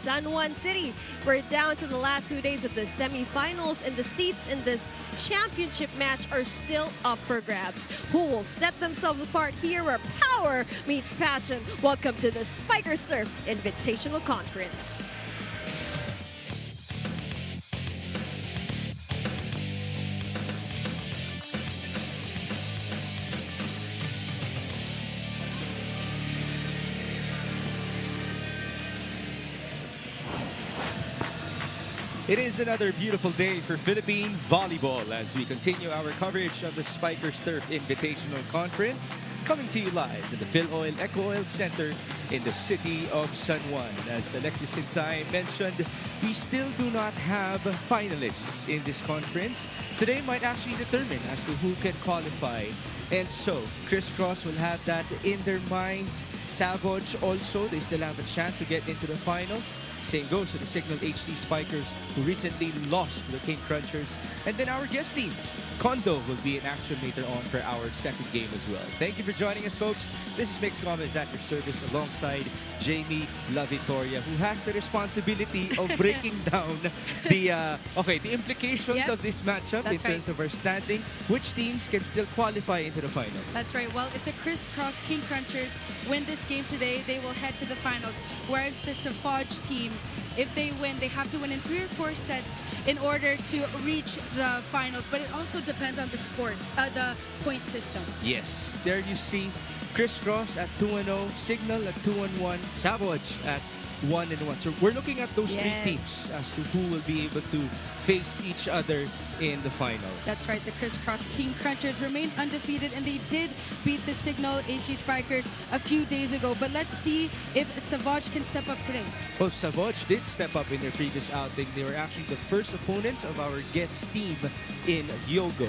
San Juan City. We're down to the last 2 days of the semifinals, and the seats in this championship match are still up for grabs. Who will set themselves apart here where power meets passion? Welcome to the Spiker Surf Invitational Conference. It is another beautiful day for Philippine volleyball as we continue our coverage of the Spiker Surf Invitational Conference, coming to you live in the Phil Oil Eco Oil Center in the city of San Juan. As Alexis Sinsay mentioned, we still do not have finalists in this conference. Today might actually determine as to who can qualify. And so, CRISS will have that in their minds. SAVOUGE also, they still have a chance to get into the finals. Same goes to the Signal HD Spikers, who recently lost to the King Crunchers. And then our guest team, Kondo, will be in action later on for our second game as well. Thank you for joining us, folks. This is Mix Comments at your service alongside Jamie La Victoria, who has the responsibility of breaking down the implications of this matchup. That's in terms of our standing. Which teams can still qualify into the final? That's right. Well, if the CRISS King Crunchers win this game today, they will head to the finals. Whereas the SAVOUGE team, if they win, they have to win in 3 or 4 sets in order to reach the finals. But it also depends on the point system. Yes, there you see CRISS at 2-0, Signal at 2-1, SAVOUGE at 1-1. So we're looking at those 3 teams as to who will be able to face each other in the final. That's right. The CRISS King Crunchers remain undefeated, and they did beat the Signal HD Spikers a few days ago. But let's see if SAVOUGE can step up today. Well, SAVOUGE did step up in their previous outing. They were actually the first opponents of our guest team in Hyogo.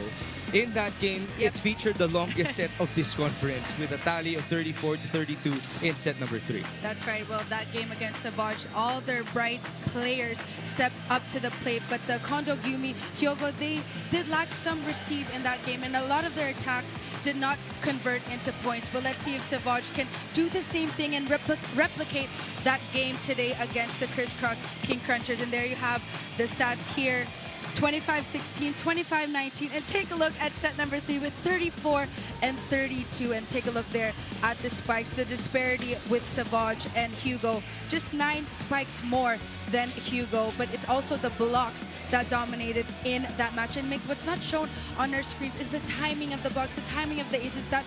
In that game, it featured the longest set of this conference with a tally of 34-32 in set number 3. That's right. Well, that game against SAVOUGE, all their bright players stepped up to the plate, but the Kondo Gyumi Hyogo, they did lack some receive in that game, and a lot of their attacks did not convert into points. But let's see if SAVOUGE can do the same thing and replicate that game today against the CRISS King Crunchers. And there you have the stats here. 25-16, 25-19, and take a look at set number 3 with 34-32, and take a look there at the spikes, the disparity with SAVOUGE and Hyogo, just 9 spikes more than Hyogo, but it's also the blocks that dominated in that match. And makes what's not shown on our screens is the timing of the blocks, the timing of the aces that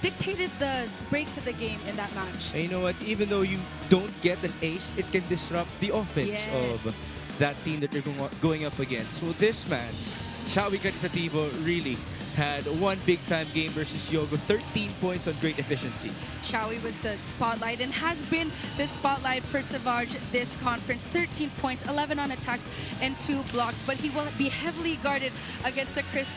dictated the breaks of the game in that match. And you know what, even though you don't get an ace, it can disrupt the offense of that team that you're going up against. So this man, Shawi Caritativo, really had one big-time game versus Hyogo, 13 points on great efficiency. Shawi was the spotlight and has been the spotlight for SAVOUGE this conference. 13 points, 11 on attacks, and 2 blocks. But he will be heavily guarded against the CRISS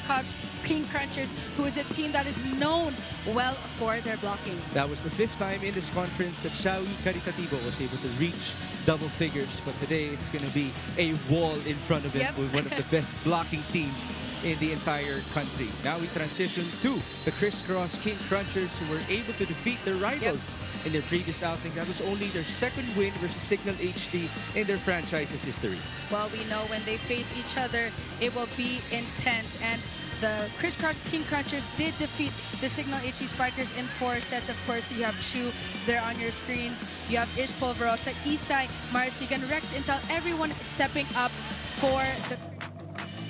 King Crunchers, who is a team that is known well for their blocking. That was the 5th time in this conference that Shawi Caritativo was able to reach double figures, but today it's going to be a wall in front of him with one of the best blocking teams in the entire country. Now we transition to the CRISS King Crunchers, who were able to defeat their rivals in their previous outing. That was only their 2nd win versus Signal HD in their franchise's history. Well, we know when they face each other, it will be intense, and the CRISS King Crunchers did defeat the Signal HD Spikers in 4 sets. Of course, you have Chu there on your screens. You have Ish Polverosa, Isai, Marsigan, Rex Intel, everyone stepping up for the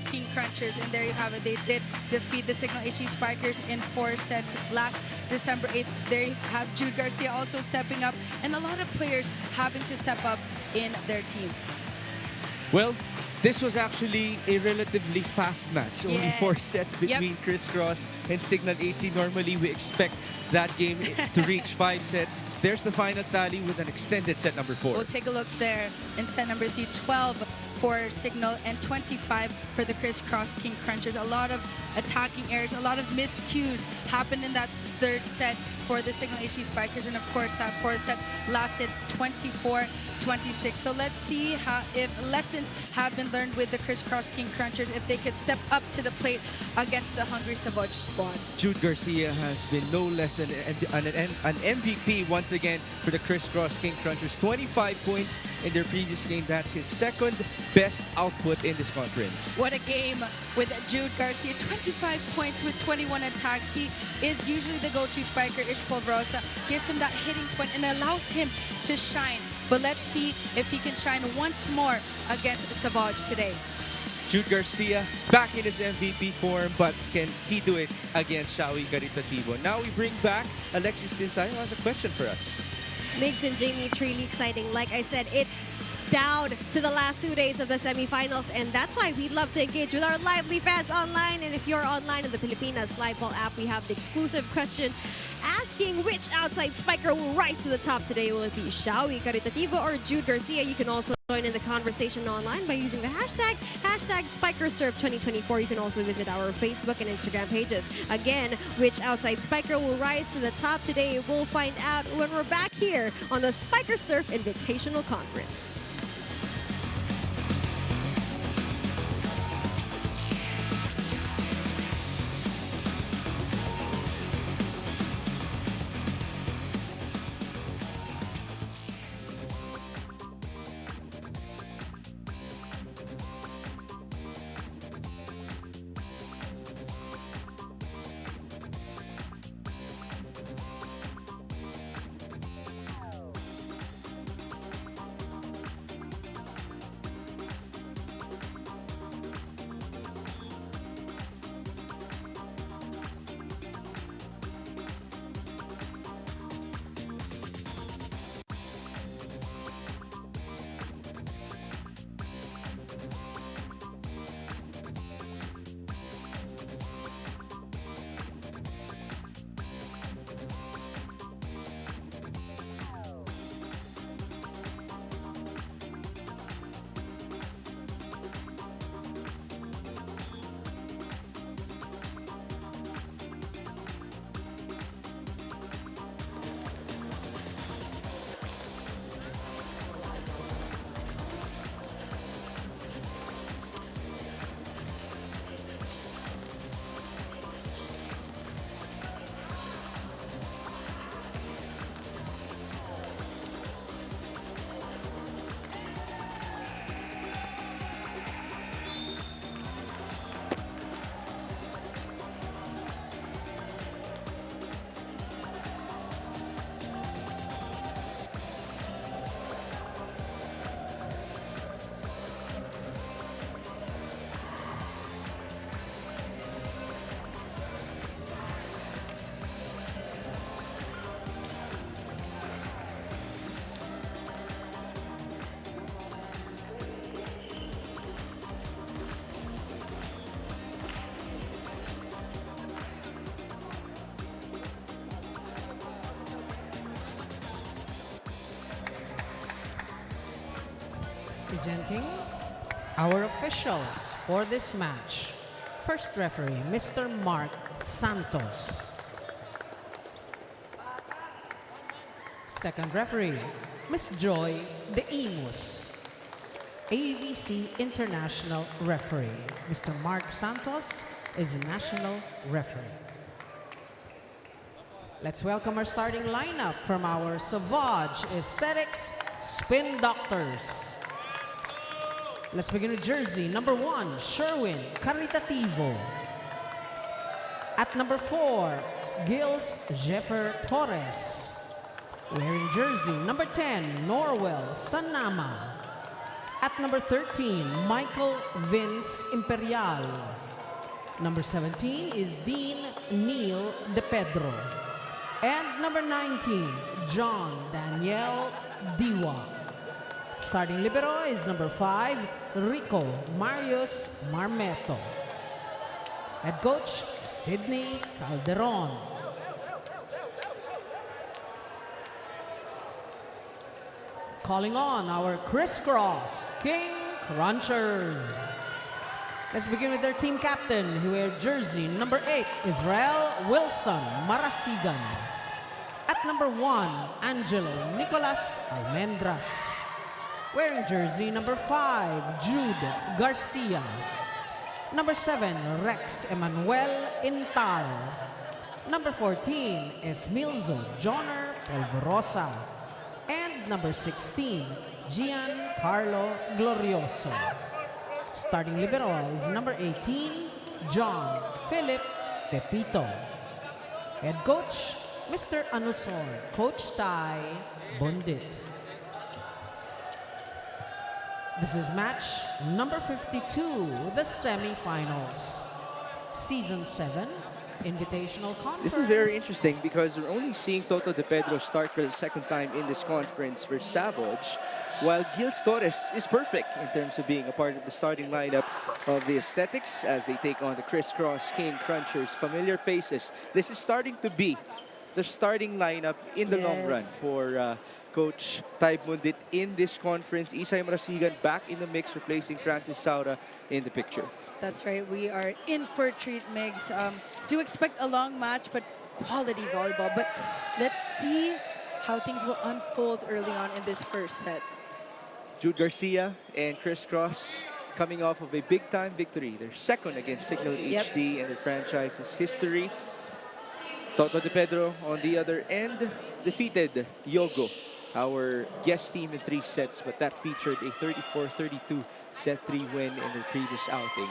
King Crunchers. And there you have it. They did defeat the Signal HD Spikers in 4 sets last December 8th. There you have Jude Garcia also stepping up, and a lot of players having to step up in their team. Well, this was actually a relatively fast match. Only 4 sets between CRISS and Signal HD. Normally, we expect that game to reach 5 sets. There's the final tally with an extended set number 4. We'll take a look there in set number 3, 12 for Signal and 25 for the CRISS King Crunchers. A lot of attacking errors, a lot of miscues happened in that 3rd set for the Signal HD Spikers, and of course that 4th set lasted 24-26. So let's see if lessons have been lesson learned with the crisscross King Crunchers if they could step up to the plate against the hungry SAVOUGE squad. Jude Garcia has been no less than an MVP once again for the crisscross King Crunchers. 25 points in their previous game. That's his second best output in this conference. What a game with Jude Garcia. 25 points with 21 attacks. He is usually the go-to spiker. Ishpol Rosa gives him that hitting point and allows him to shine. But let's see if he can shine once more against SAVOUGE today. Jude Garcia back in his MVP form, but can he do it against Shawi Caritativo? Now we bring back Alexis Tinsayo, who has a question for us. Migs and Jamie, it's really exciting. Like I said, it's down to the last 2 days of the semifinals, and that's why we'd love to engage with our lively fans online. And if you're online in the Pilipinas Live Ball app, we have the exclusive question asking which outside spiker will rise to the top today. Will it be Shawi Caritativo or Jude Garcia? You can also join in the conversation online by using the hashtag SpikerSurf2024. You can also visit our Facebook and Instagram pages. Again, which outside spiker will rise to the top today? We'll find out when we're back here on the Spiker Surf Invitational Conference. Presenting our officials for this match. First referee, Mr. Mark Santos. Second referee, Miss Joy De Imus. AVC International referee. Mr. Mark Santos is the national referee. Let's welcome our starting lineup from our SAVOUGE Aesthetics Spin Doctors. Let's begin with jersey number 1, Sherwin Caritativo. At number 4, Gils Jeffer Torres. Wearing jersey number 10, Norwell Sanama. At number 13, Michael Vince Imperial. Number 17 is Dean Neil De Pedro. And number 19, John Daniel Diwa. Starting libero is number 5, Rico Marius Marmeto. Head coach, Sidney Calderon. Calling on our crisscross King Crunchers. Let's begin with their team captain, who wears jersey number 8, Israel Wilson Marasigan. At number 1, Angelo Nicolas Almendras. wearing jersey number 5, Jude Garcia. Number 7, Rex Emmanuel Intar. Number 14 is Milzo Joner Polvorosa. And number 16, Giancarlo Glorioso. Starting libero is number 18, John Philip Pepito. Head coach, Mr. Anusor, Coach Tai Bondit. This is match number 52, the semifinals. Season 7, Invitational Conference. This is very interesting because we're only seeing Toto De Pedro start for the second time in this conference for SAVOUGE, while Gils Torres is perfect in terms of being a part of the starting lineup of the Aesthetics as they take on the Crisscross King Crunchers. Familiar faces. This is starting to be the starting lineup in the long run for Coach Tai Bundit in this conference. Isay Marasigan back in the mix, replacing Francis Saura in the picture. That's right. We are in for a treat, Migs. Do expect a long match, but quality volleyball. But let's see how things will unfold early on in this first set. Jude Garcia and Crisscross coming off of a big-time victory. Their second against Signal HD in the franchise's history. Toto De Pedro on the other end defeated Yogo, our guest team, in 3 sets, but that featured a 34-32 set 3 win in the previous outing.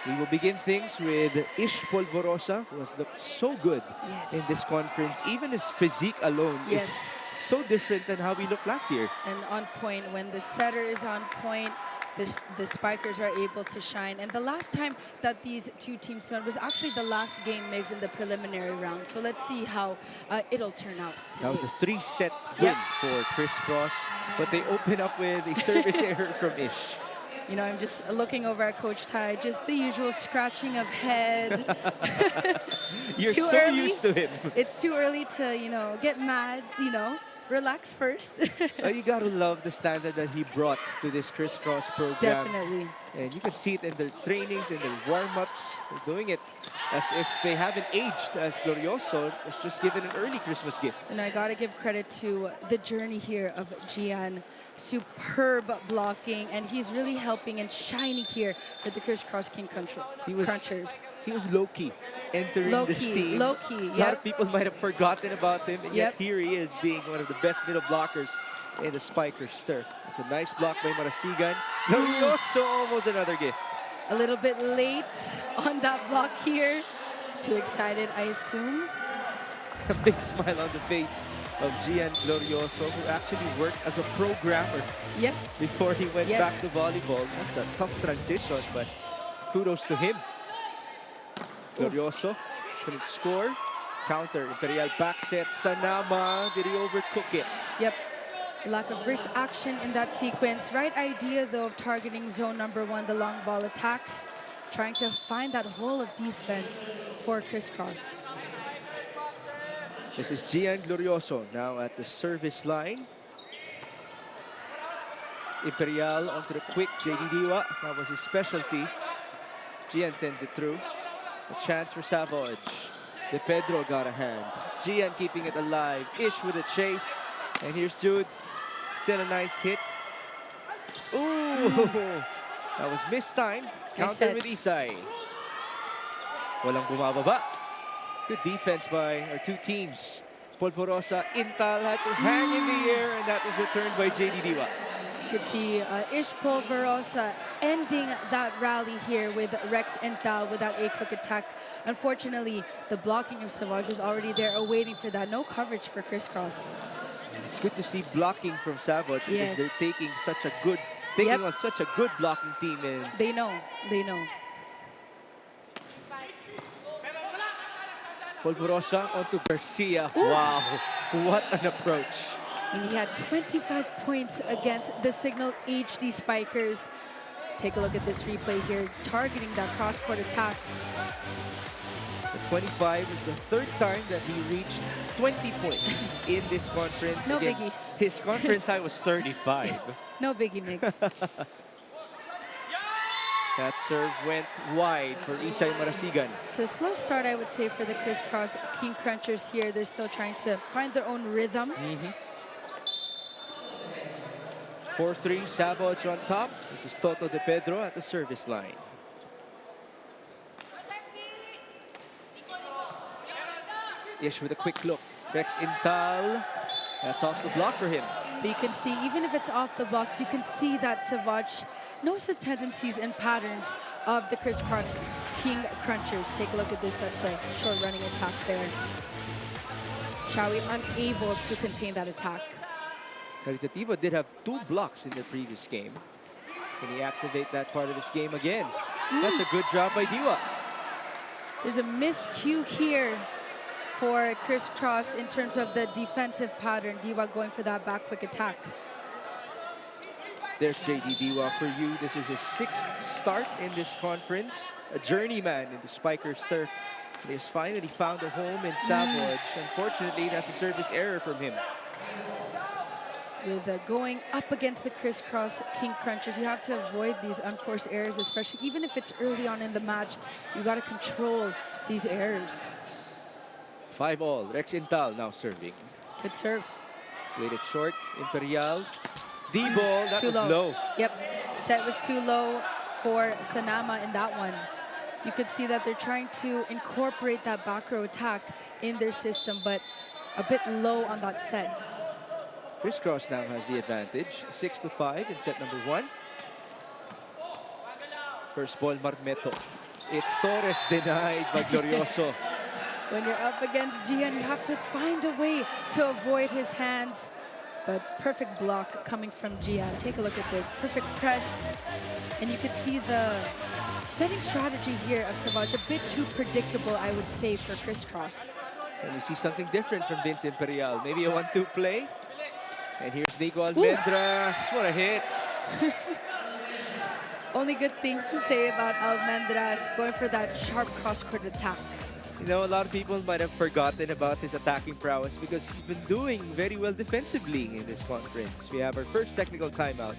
We will begin things with Ish Polvorosa, who has looked so good in this conference. Even his physique alone is so different than how we looked last year. And on point. When the setter is on point, the spikers are able to shine. And the last time that these two teams met was actually the last game, Migs, in the preliminary round. So let's see how it'll turn out today. That was a 3-set win for Crisscross, but they open up with a service error from Ish. You know, I'm just looking over at Coach Tai, just the usual scratching of head. You're so used to him. It's too early to, you know, get mad, you know. Relax first. You gotta love the standard that he brought to this Crisscross program. Definitely. And you can see it in their trainings, in their warm-ups. They're doing it as if they haven't aged, as Glorioso was just given an early Christmas gift. And I gotta give credit to the journey here of Gian. Superb blocking, and he's really helping and shining here for the Crisscross King Crunchers. He was low-key entering this team. Low-key, A lot of people might have forgotten about him, and yet here he is being one of the best middle blockers in the Spiker Stir. It's a nice block by Marasigan. Glorioso, almost another gift. A little bit late on that block here. Too excited, I assume. A big smile on the face of Gian Glorioso, who actually worked as a programmer before he went back to volleyball. That's a tough transition, but kudos to him. Glorioso couldn't score. Counter, Imperial back set. Sanama, did he overcook it? Yep. Lack of wrist action in that sequence. Right idea, though, of targeting zone number 1, the long ball attacks. Trying to find that hole of defense for Crisscross. This is Gian Glorioso now at the service line. Imperial onto the quick. JD Diwa, that was his specialty. Gian sends it through. A chance for SAVOUGE. De Pedro got a hand. Gian keeping it alive. Ish with a chase. And here's Jude. Still a nice hit. Ooh! That was mistimed. Counter with Isay. Walang bumababa. Good defense by our two teams. Polvorosa, Intal had to hang in the air, and that was returned by JD Diwa. You could see Ish Polvorosa ending that rally here with Rex Intal with that quick attack. Unfortunately, the blocking of SAVOUGE was already there, awaiting for that. No coverage for Crisscross. It's good to see blocking from SAVOUGE because they're taking such a good, on such a good blocking team. And they know. Polvorosa onto Garcia. Ooh. Wow, what an approach. And he had 25 points against the Signal HD Spikers. Take a look at this replay here, targeting that cross-court attack. The 25 is the third time that he reached 20 points in this conference. No Again, biggie. His conference high was 35. No biggie, Mix. That serve went wide for Isay Marasigan. It's a slow start, I would say, for the Crisscross King Crunchers here. They're still trying to find their own rhythm. 4-3, SAVOUGE on top. This is Toto De Pedro at the service line. Ish with a quick look. Rex Intal. That's off the block for him. But you can see, even if it's off the block, you can see that SAVOUGE knows the tendencies and patterns of the crisscross King Crunchers. Take a look at this. That's a short running attack there. Shawi unable to contain that attack. Caritativo did have 2 blocks in the previous game. Can he activate that part of his game again? That's a good job by Diwa. There's a miscue here for crisscross in terms of the defensive pattern. Diwa going for that back quick attack. There's JD Diwa for you. This is his 6th start in this conference. A journeyman in the Spikers turf. He has finally found a home in SAVOUGE. Unfortunately, that's a service error from him. With going up against the crisscross King Crunchers, you have to avoid these unforced errors, especially even if it's early on in the match. You got to control these errors. 5-all. Rex Intal now serving. Good serve. Played it short. Imperial. D-ball. That Too was low. Yep. Set was too low for Sanama in that one. You could see that they're trying to incorporate that back row attack in their system, but a bit low on that set. Crisscross now has the advantage. 6-5 in set number 1. First ball, Marmeto. It's Torres denied by Glorioso. When you're up against Gian, you have to find a way to avoid his hands. But perfect block coming from Gian. Take a look at this. Perfect press. And you could see the setting strategy here of SAVOUGE a bit too predictable, I would say, for crisscross. And we see something different from Vince Imperial. Maybe a 1-2 play. And here's Nico Almendras. What a hit. Only good things to say about Almendras going for that sharp cross-court attack. You know, a lot of people might have forgotten about his attacking prowess because he's been doing very well defensively in this conference. We have our first technical timeout.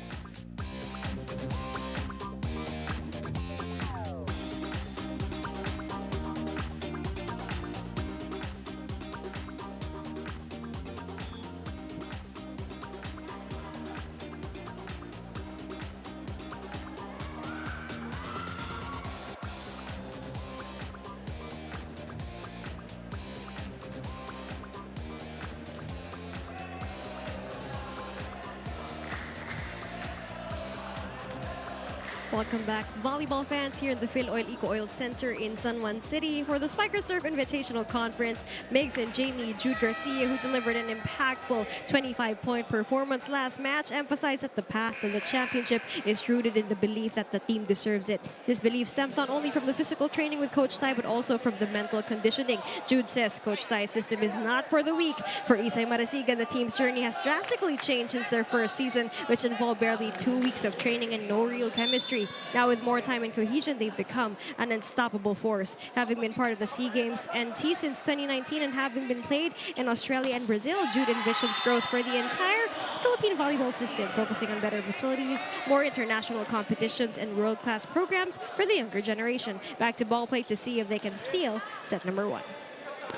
Welcome back, volleyball fans, here in the Phil Oil Eco Oil Center in San Juan City for the Spikers Turf Invitational Conference. Megs and Jamie Jude Garcia, who delivered an impactful 25-point performance last match, emphasized that the path to the championship is rooted in the belief that the team deserves it. This belief stems not only from the physical training with Coach Tai, but also from the mental conditioning. Jude says Coach Tai's system is not for the weak. For Isay Marasigan, the team's journey has drastically changed since their first season, which involved barely 2 weeks of training and no real chemistry. Now with more time and cohesion, they've become an unstoppable force. Having been part of the SEA Games NT since 2019 and having been played in Australia and Brazil, Jude envisions growth for the entire Philippine volleyball system, focusing on better facilities, more international competitions, and world-class programs for the younger generation. Back to ball play to see if they can seal set number 1.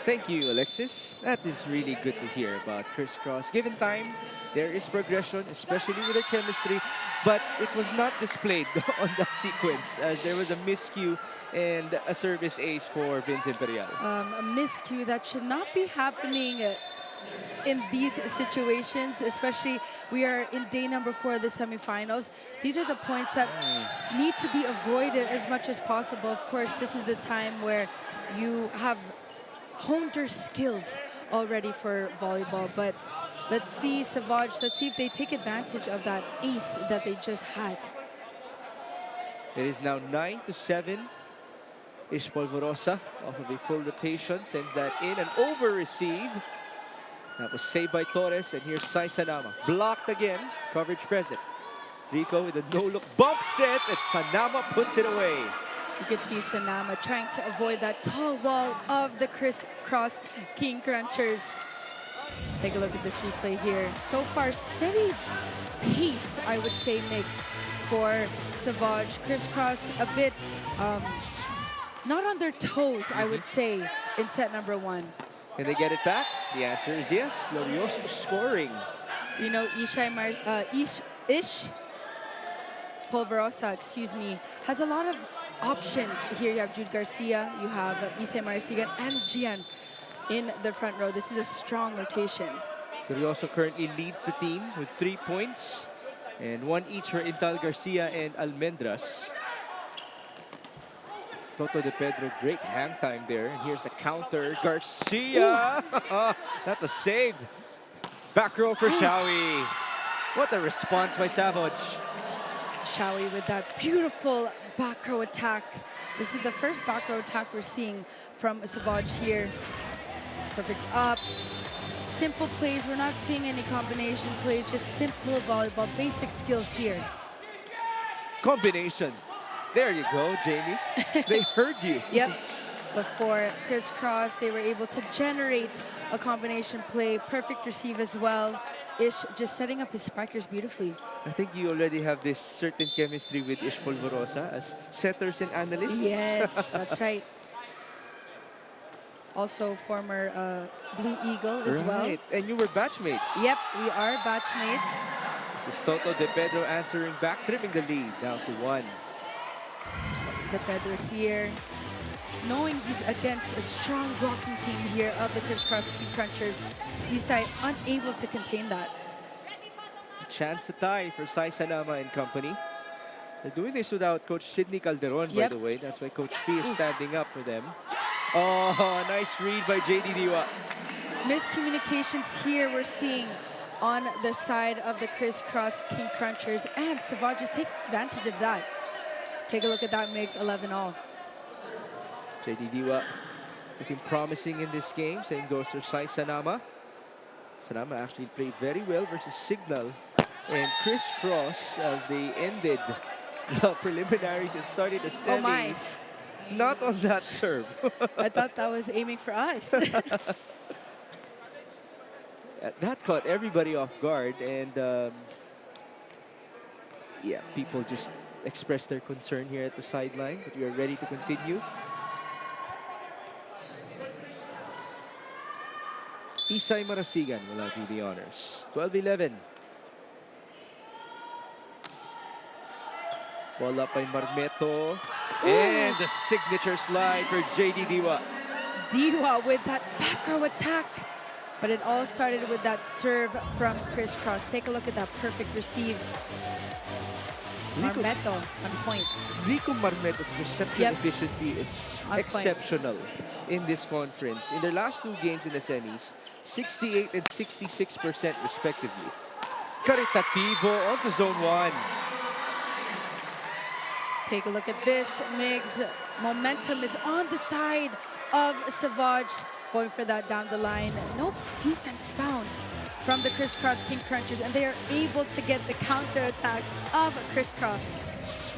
Thank you, Alexis. That is really good to hear about crisscross. Given time, there is progression, especially with their chemistry, but it was not displayed on that sequence as there was a miscue and a service ace for Vince Imperial. A miscue that should not be happening in these situations, especially we are in day number 4 of the semifinals. These are the points that need to be avoided as much as possible. Of course, this is the time where you have honed your skills already for volleyball, but let's see SAVOUGE, let's see if they take advantage of that ace that they just had. It is now 9-7. Ish Polvorosa off of a full rotation, sends that in, an over receive. That was saved by Torres, and here's Sai Sanama. Blocked again, coverage present. Rico with a no-look bump set, and Sanama puts it away. You could see Sanama trying to avoid that tall wall of the crisscross King Crunchers. Take a look at this replay here. So far, steady pace, I would say, makes for SAVOUGE. Crisscross a bit not on their toes, I would say, in set number 1. Can they get it back? The answer is yes. Glorioso scoring. You know, Ish Polverosa, excuse me, has a lot of options. Here you have Jude Garcia, you have Isay Marasigan, and Gian in the front row. This is a strong rotation. Curioso currently leads the team with 3 points and 1 each for Intal Garcia and Almendras. Toto De Pedro, great hang time there. And here's the counter. Garcia! That was saved. Back row for Shawi. What a response by SAVOUGE. Shawi with that beautiful back row attack. This is the first back row attack we're seeing from SAVOUGE here. Perfect up. Simple plays. We're not seeing any combination plays, just simple volleyball, basic skills here. Combination. There you go, Jamie. They heard you. Yep. Before crisscross, they were able to generate a combination play. Perfect receive as well. Ish just setting up his spikers beautifully. I think you already have this certain chemistry with Ish Polverosa as setters and analysts. Yes, that's right. Also former Blue Eagle as well. And you were batchmates. Yep, we are batchmates. This is Toto De Pedro answering back, trimming the lead down to 1. De Pedro here, knowing he's against a strong blocking team here of the crisscross crunchers. Isay unable to contain that. A chance to tie for Sai Sanama and company. They're doing this without Coach Sidney Calderon, by the way. That's why Coach P is standing up for them. Oh, nice read by JD Diwa. Miscommunications here we're seeing on the side of the crisscross King Crunchers, and SAVOUGE just take advantage of that. Take a look at that mix, 11-all. JD Diwa looking promising in this game. Same goes for Sai Sanama. Sanama actually played very well versus Signal and Crisscross as they ended the preliminaries and started the semis. Oh my. Not on that serve. I thought that was aiming for us. That caught everybody off guard, and yeah, people just expressed their concern here at the sideline, but we are ready to continue. Isay Marasigan will now do the honors. 12-11. Ball up by Marmeto. And the signature slide for JD Diwa. Diwa with that back row attack. But it all started with that serve from Crisscross. Take a look at that perfect receive. Marmeto on point. Rico Marmeto's reception efficiency is exceptional in this conference. In their last 2 games in the semis, 68 and 66% respectively. Caritativo onto zone 1. Take a look at this, Migs. Momentum is on the side of SAVOUGE, going for that down the line. No defense found from the Crisscross King Crunchers, and they are able to get the counterattacks of Crisscross.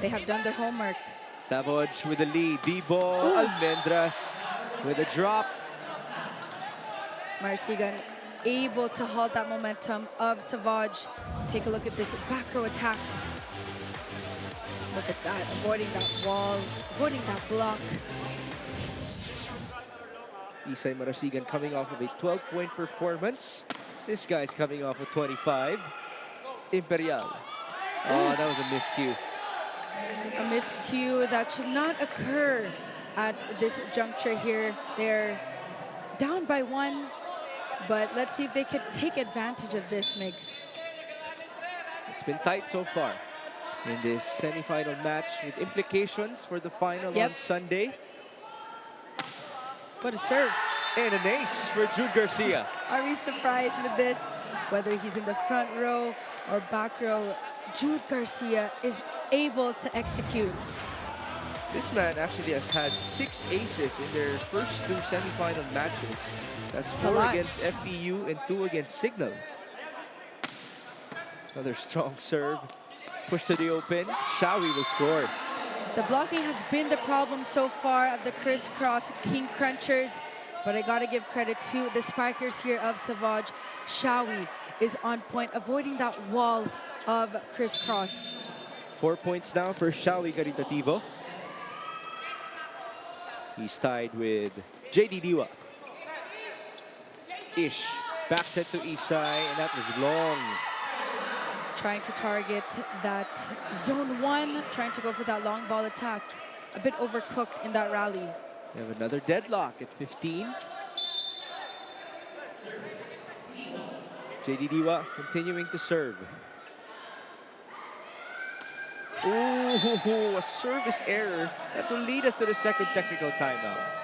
They have done their homework. SAVOUGE with the lead. B-ball, Almendras with a drop. Marasigan able to halt that momentum of SAVOUGE. Take a look at this back row attack. Look at that, avoiding that wall, avoiding that block. Isay Marasigan coming off of a 12-point performance. This guy's coming off of 25. Imperial. Oh, that was a miscue. A miscue that should not occur at this juncture here. They're down by 1, but let's see if they could take advantage of this, Migs. It's been tight so far in this semifinal match with implications for the final on Sunday. What a serve. And an ace for Jude Garcia. Are we surprised with this? Whether he's in the front row or back row, Jude Garcia is able to execute. This man actually has had 6 aces in their first 2 semifinal matches. That's 4 against FEU and 2 against Signal. Another strong serve. Push to the open. Shawi will score. The blocking has been the problem so far of the Crisscross King Crunchers, but I gotta give credit to the spikers here of SAVOUGE. Shawi is on point, avoiding that wall of Crisscross. 4 points now for Shawi Caritativo. He's tied with JD Diwa. Ish, back set to Isay, and that was long. trying to target that zone 1, trying to go for that long ball attack. A bit overcooked in that rally. We have another deadlock at 15. JD Diwa continuing to serve. Ooh, a service error that will lead us to the second technical timeout.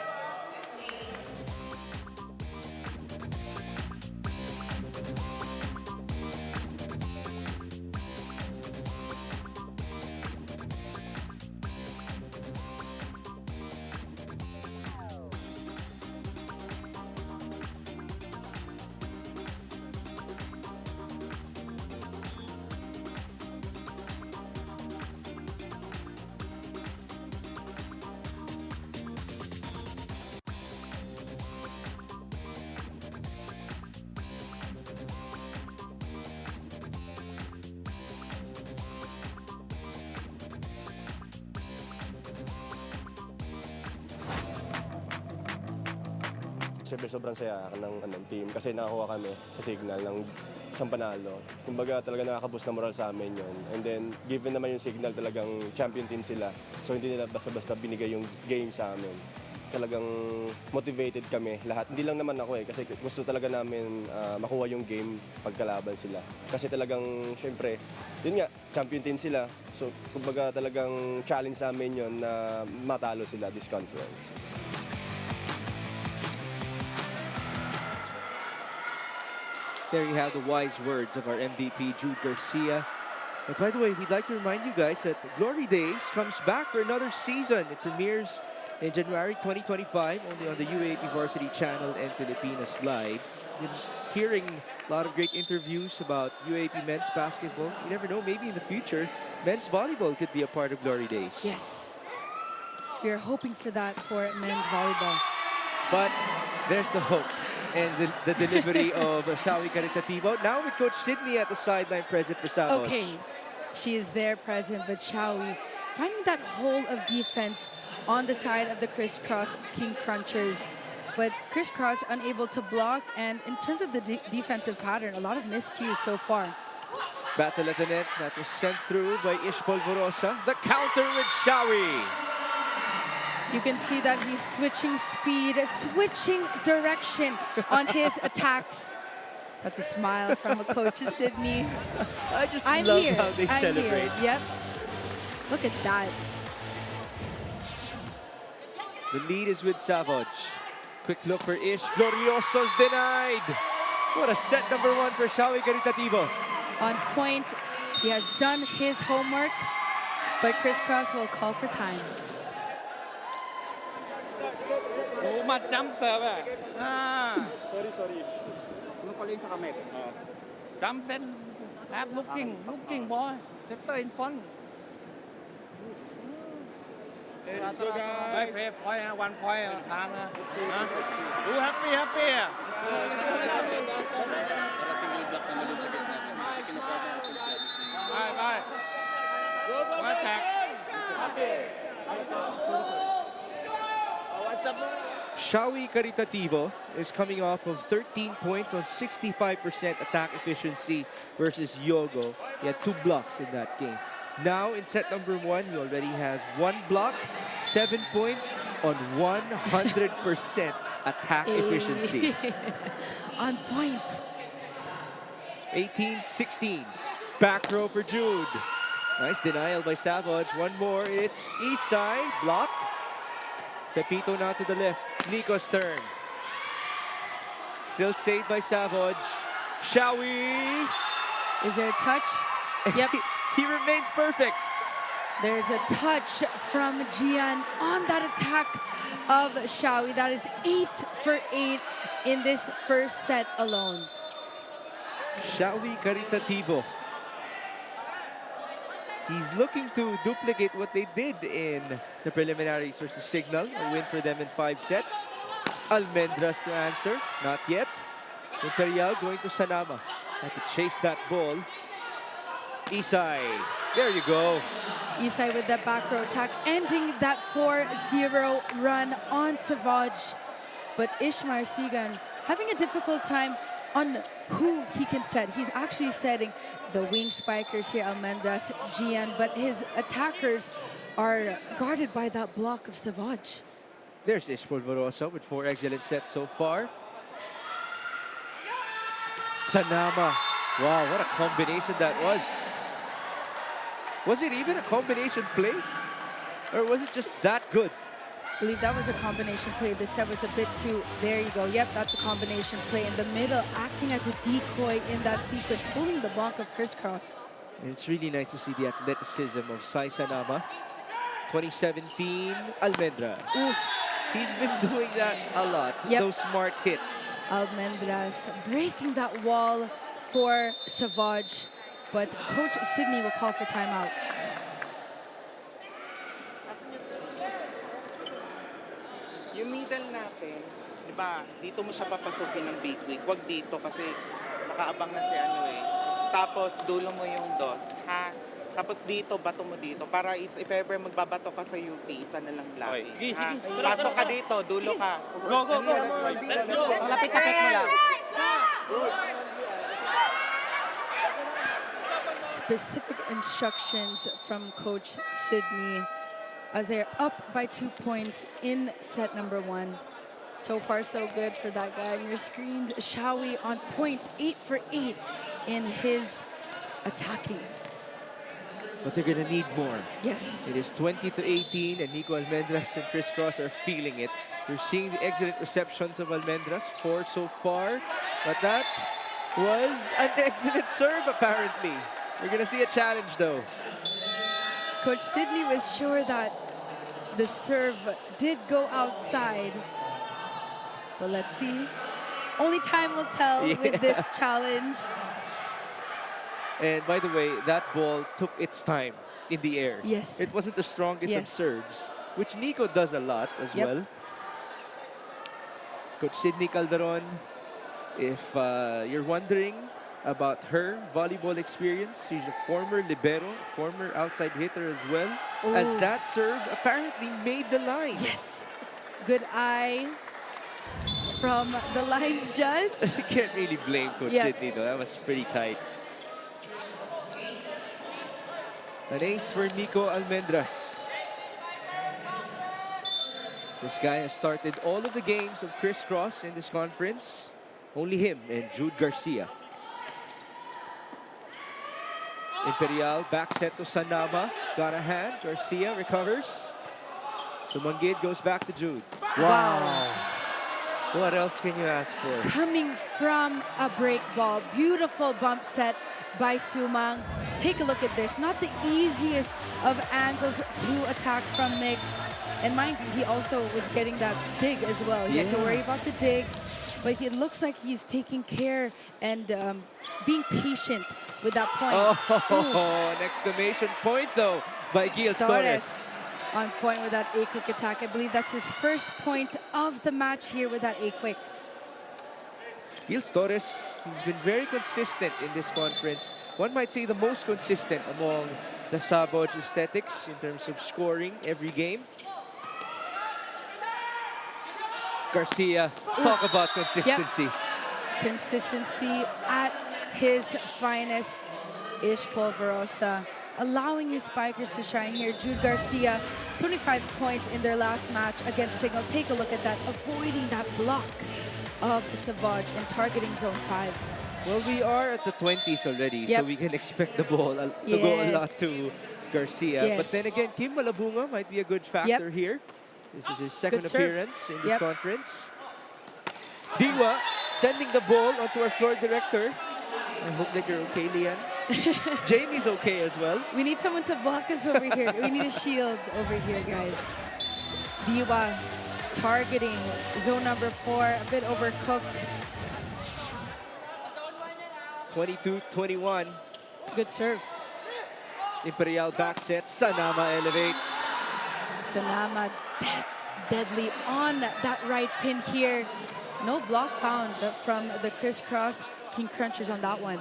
Siyempre sobrang saya ng team kasi nakakuha kami sa signal ng isang panalo. Kumbaga talaga nakaka-boost na moral sa amin yun. And then given naman yung signal talagang champion team sila. So hindi nila basta-basta binigay yung game sa amin. Talagang motivated kami lahat. Hindi lang naman ako kasi gusto talaga namin makuha yung game pagkalaban sila. Kasi talagang siyempre, yun nga, champion team sila. So kumbaga talagang challenge sa amin yun na matalo sila this conference. There you have the wise words of our MVP, Jude Garcia. But by the way, we'd like to remind you guys that Glory Days comes back for another season. It premieres in January 2025, only on the UAP Varsity channel and Pilipinas Live. Been hearing a lot of great interviews about UAP men's basketball. You never know, maybe in the future, men's volleyball could be a part of Glory Days. Yes. We are hoping for that for men's volleyball. But there's the hope and the delivery of Sawi Caritativo. Now with Coach Sydney at the sideline present for SAVOUGE. Okay, she is there present, but Shawi finding that hole of defense on the side of the crisscross King Crunchers. But crisscross unable to block, and in terms of the defensive pattern, a lot of miscues so far. Battle at the net that was sent through by Ish Polvorosa. The counter with Shawi. You can see that he's switching speed, switching direction on his attacks. That's a smile from a coach, Sydney. I just I'm love here. how they I'm celebrate. Here. Yep. Look at that. The lead is with SAVOUGE. Quick look for Ish. Glorioso's denied. What a set number 1 for Sawi Caritativo. On point, he has done his homework, but crisscross will call for time. โอ้มาจัมเสิร์ฟอ่ะsorry ลูกลิงสกัมเมตจัมเป็นแอบlooking boy center in front let's go guys ไม่เพย์พอยต์นะ1 point ทางนะดูแฮปปี้อ่ะไปมาแท็ก Sawi Caritativo is coming off of 13 points on 65% attack efficiency versus Yogo. He had 2 blocks in that game. Now in set number 1, he already has 1 block, 7 points on 100% attack efficiency. On point. 18-16. Back row for Jude. Nice denial by SAVOUGE. One more. It's Isai. Blocked. Pepito now to the left. Nico's turn. Still saved by SAVOUGE. Shawi. Is there a touch? Yep. He remains perfect. There's a touch from Gian on that attack of Shawi. That is 8 for 8 in this first set alone. Sawi Caritativo. He's looking to duplicate what they did in the preliminaries versus Signal. A win for them in 5 sets. Almendras to answer. Not yet. Imperial going to Sanama. Had to chase that ball. Isai. There you go. Isai with that back row attack, ending that 4-0 run on SAVOUGE. But Ishmael Sigan having a difficult time on who he can set. He's actually setting the wing spikers here, Almendras, Gian, but his attackers are guarded by that block of SAVOUGE. There's Polvorosa with 4 excellent sets so far. Sanama. Wow, what a combination that was. Was it even a combination play? Or was it just that good? I believe that was a combination play. The set was a bit too, there you go. Yep, that's a combination play in the middle, acting as a decoy in that sequence, pulling the block of crisscross. And it's really nice to see the athleticism of Sai Sanama. 2017 Almendras. Oof. He's been doing that a lot. Yep. Those smart hits. Almendras breaking that wall for SAVOUGE, but Coach Sydney will call for timeout. Yung middle natin, di ba, dito mo siya papasukin ng big week. Huwag dito kasi nakaabang na si ano eh. Tapos dulo mo yung dos, ha? Tapos dito, bato mo dito. Para if ever magbabato ka sa UT, isa na lang lagi. Ha? Pasok ka dito, dulo ka. Go, go, go. Let's go. Malapit ka mo lang. Specific instructions from Coach Sydney as they're up by 2 points in set number 1. So far, so good for that guy on your screens. Shawi on point, 8 for 8 in his attacking. But they're gonna need more. Yes. It is 20-18, and Nico Almendras and Crisscross are feeling it. You're seeing the excellent receptions of Almendras, 4 so far. But that was an excellent serve, apparently. We're gonna see a challenge, though. Coach Sydney was sure that the serve did go outside. But let's see. Only time will tell with this challenge. And by the way, that ball took its time in the air. Yes. It wasn't the strongest of Yes. serves, which Nico does a lot as well. Coach Sydney Calderon, if you're wondering about her volleyball experience, she's a former libero, former outside hitter as well. As Ooh. that serve apparently made the line. Yes. Good eye from the line judge. You can't really blame Coach Sydney, though. That was pretty tight. An ace for Nico Almendras. This guy has started all of the games of Crisscross in this conference. Only him and Jude Garcia. Imperial back set to Sanama. Got a hand. Garcia recovers. Sumanggid goes back to Jude. Wow. What else can you ask for? Coming from a break ball. Beautiful bump set by Sumang. Take a look at this. Not the easiest of angles to attack from mix. And mind you, he also was getting that dig as well. He had to worry about the dig, but it looks like he's taking care and being patient with that point. Oh, an exclamation point, though, by Gil Torres. On point with that A-quick attack. I believe that's his first point of the match here with that A-quick. Gil Torres, he's been very consistent in this conference. One might say the most consistent among the SAVOUGE aesthetics in terms of scoring every game. Garcia, talk about consistency. Yep. Consistency at his finest. Ish Polvorosa allowing his spikers to shine here. Jude Garcia, 25 points in their last match against Signal. Take a look at that, avoiding that block of SAVOUGE and targeting zone 5. Well, we are at the 20s already, so we can expect the ball to go a lot to Garcia. But then again, Kim Malabunga might be a good factor here. This is his second appearance in this conference. Diwa sending the ball onto our floor director. I hope that you're okay, Lian. Jamie's okay as well. We need someone to block us over here. We need a shield over here, guys. Diwa targeting zone number 4, a bit overcooked. 22-21. Good serve. Imperial back set. Sanama elevates. Sanama deadly on that right pin here. No block found from the Crisscross King Crunchers on that one.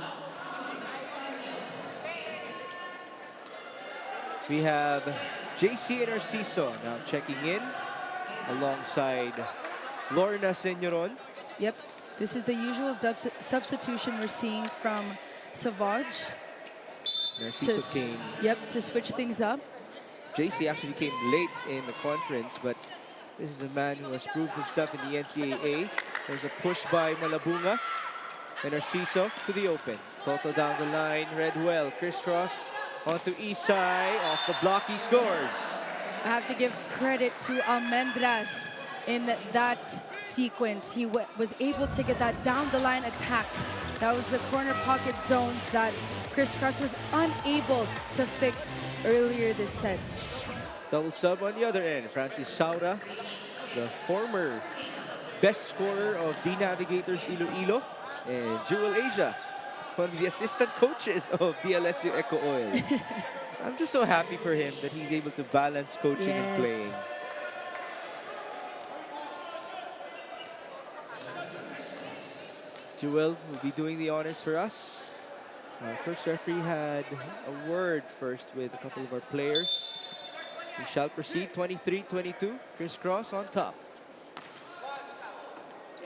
We have JC and Narciso now checking in alongside Lorna Senyoron. Yep. This is the usual substitution we're seeing from SAVOUGE. Narciso came. Yep, to switch things up. JC actually came late in the conference, but this is a man who has proved himself in the NCAA. There's a push by Malabunga. And Narciso to the open. Toto down the line, read well. Crisscross onto Isai, off the block, he scores. I have to give credit to Almendras in that sequence. He was able to get that down the line attack. That was the corner pocket zones that Crisscross was unable to fix earlier this set. Double sub on the other end. Francis Saura, the former best scorer of the Navigators Iloilo, and Jewel Asia, one of the assistant coaches of DLSU Eco Oil. I'm just so happy for him that he's able to balance coaching and playing. Jewel will be doing the honors for us. Our first referee had a word first with a couple of our players. We shall proceed 23-22. Crisscross on top.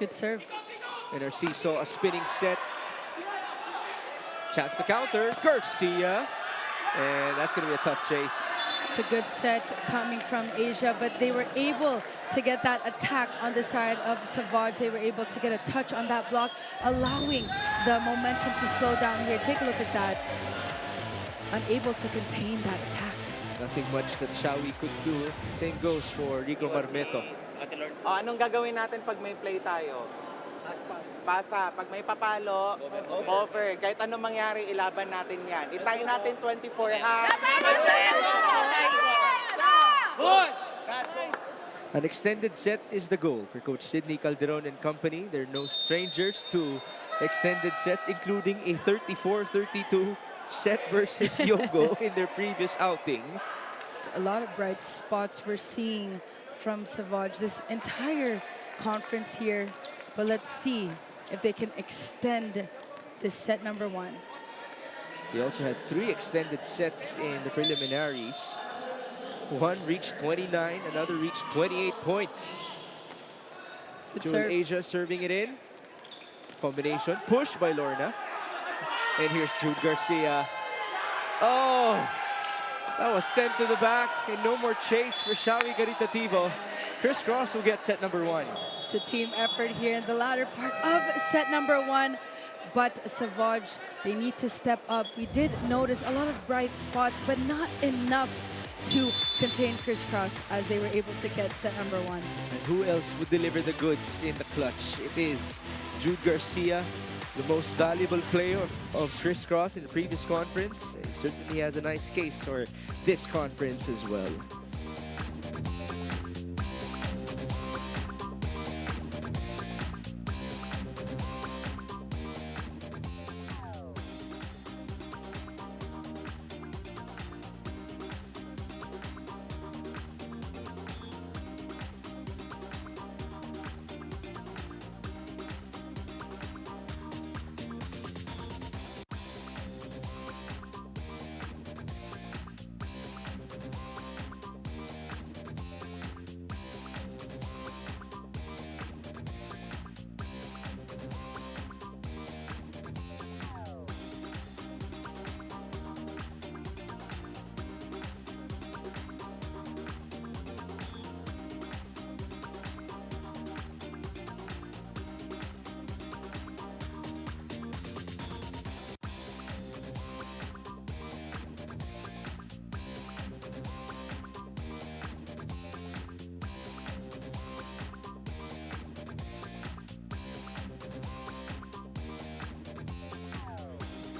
Good serve. And Narciso, a spinning set. Chance to counter. Garcia. And that's going to be a tough chase. It's a good set coming from Asia, but they were able to get that attack on the side of SAVOUGE. They were able to get a touch on that block, allowing the momentum to slow down here. Take a look at that. Unable to contain that attack. Nothing much that Shawi could do. Same goes for Rico Marmeto. Anong gagawin natin pag may play tayo? Pasa. Pag may papalo, over. Kahit anong mangyari, ilaban natin yan. Itay natin 24, ha? An extended set is the goal for Coach Sidney Calderon and company. They're no strangers to extended sets, including a 34-32 set versus Yogo in their previous outing. A lot of bright spots we're seeing from SAVOUGE this entire conference here. But let's see if they can extend this set number one. They also had 3 extended sets in the preliminaries. One reached 29, another reached 28 points. Good Jewel serve. Asia serving it in. Combination, push by Lorna. And here's Jude Garcia. Oh, that was sent to the back, and no more chase for Shawi Caritativo. Crisscross will get set number one. It's a team effort here in the latter part of set number one. But SAVOUGE, they need to step up. We did notice a lot of bright spots, but not enough to contain Crisscross as they were able to get set number one. And who else would deliver the goods in the clutch? It is Jude Garcia, the most valuable player of Crisscross in the previous conference. He certainly has a nice case for this conference as well.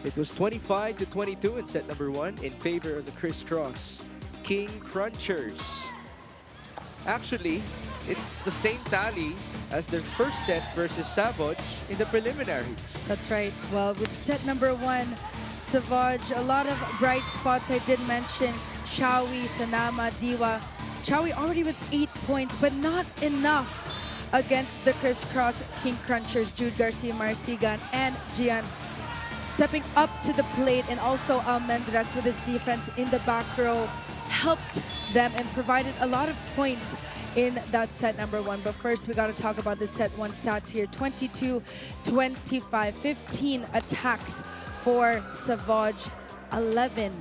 It was 25-22 in set number one in favor of the Crisscross King Crunchers. Actually, it's the same tally as their first set versus SAVOUGE in the preliminaries. That's right. Well, with set number one, SAVOUGE, a lot of bright spots I did mention. Shawi, Sanama, Diwa. Shawi already with 8 points, but not enough against the Crisscross King Crunchers. Jude Garcia, Marcigan, and Gian stepping up to the plate, and also Almendras with his defense in the back row helped them and provided a lot of points in that set number 1. But first, we got to talk about the set 1 stats here. 22-25, 15 attacks for SAVOUGE, 11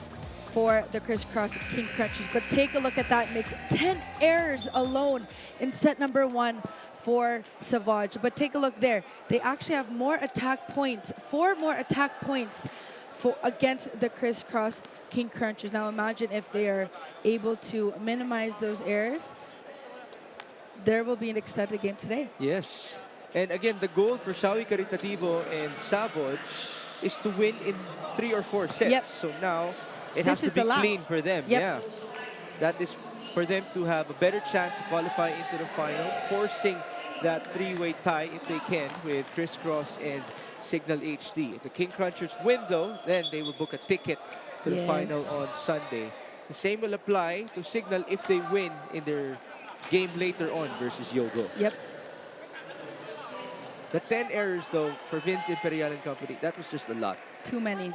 for the crisscross King Crunchers. But take a look at that mix. 10 errors alone in set number 1 for SAVOUGE. But take a look there. They actually have more attack points, 4 more attack points against the crisscross King Crunchers. Now imagine if they are able to minimize those errors. There will be an extended game today. Yes. And again, the goal for Shawi Caritativo and SAVOUGE is to win in 3 or 4 sets. Yep. So now it This has to is be the last. clean for them. Yep. Yeah. That is for them to have a better chance to qualify into the final, forcing that 3-way tie if they can with Crisscross and Signal HD. If the King Crunchers win though, then they will book a ticket to the final on Sunday. The same will apply to Signal if they win in their game later on versus Yogo. Yep. The 10 errors though for Vince Imperial and company, that was just a lot. Too many.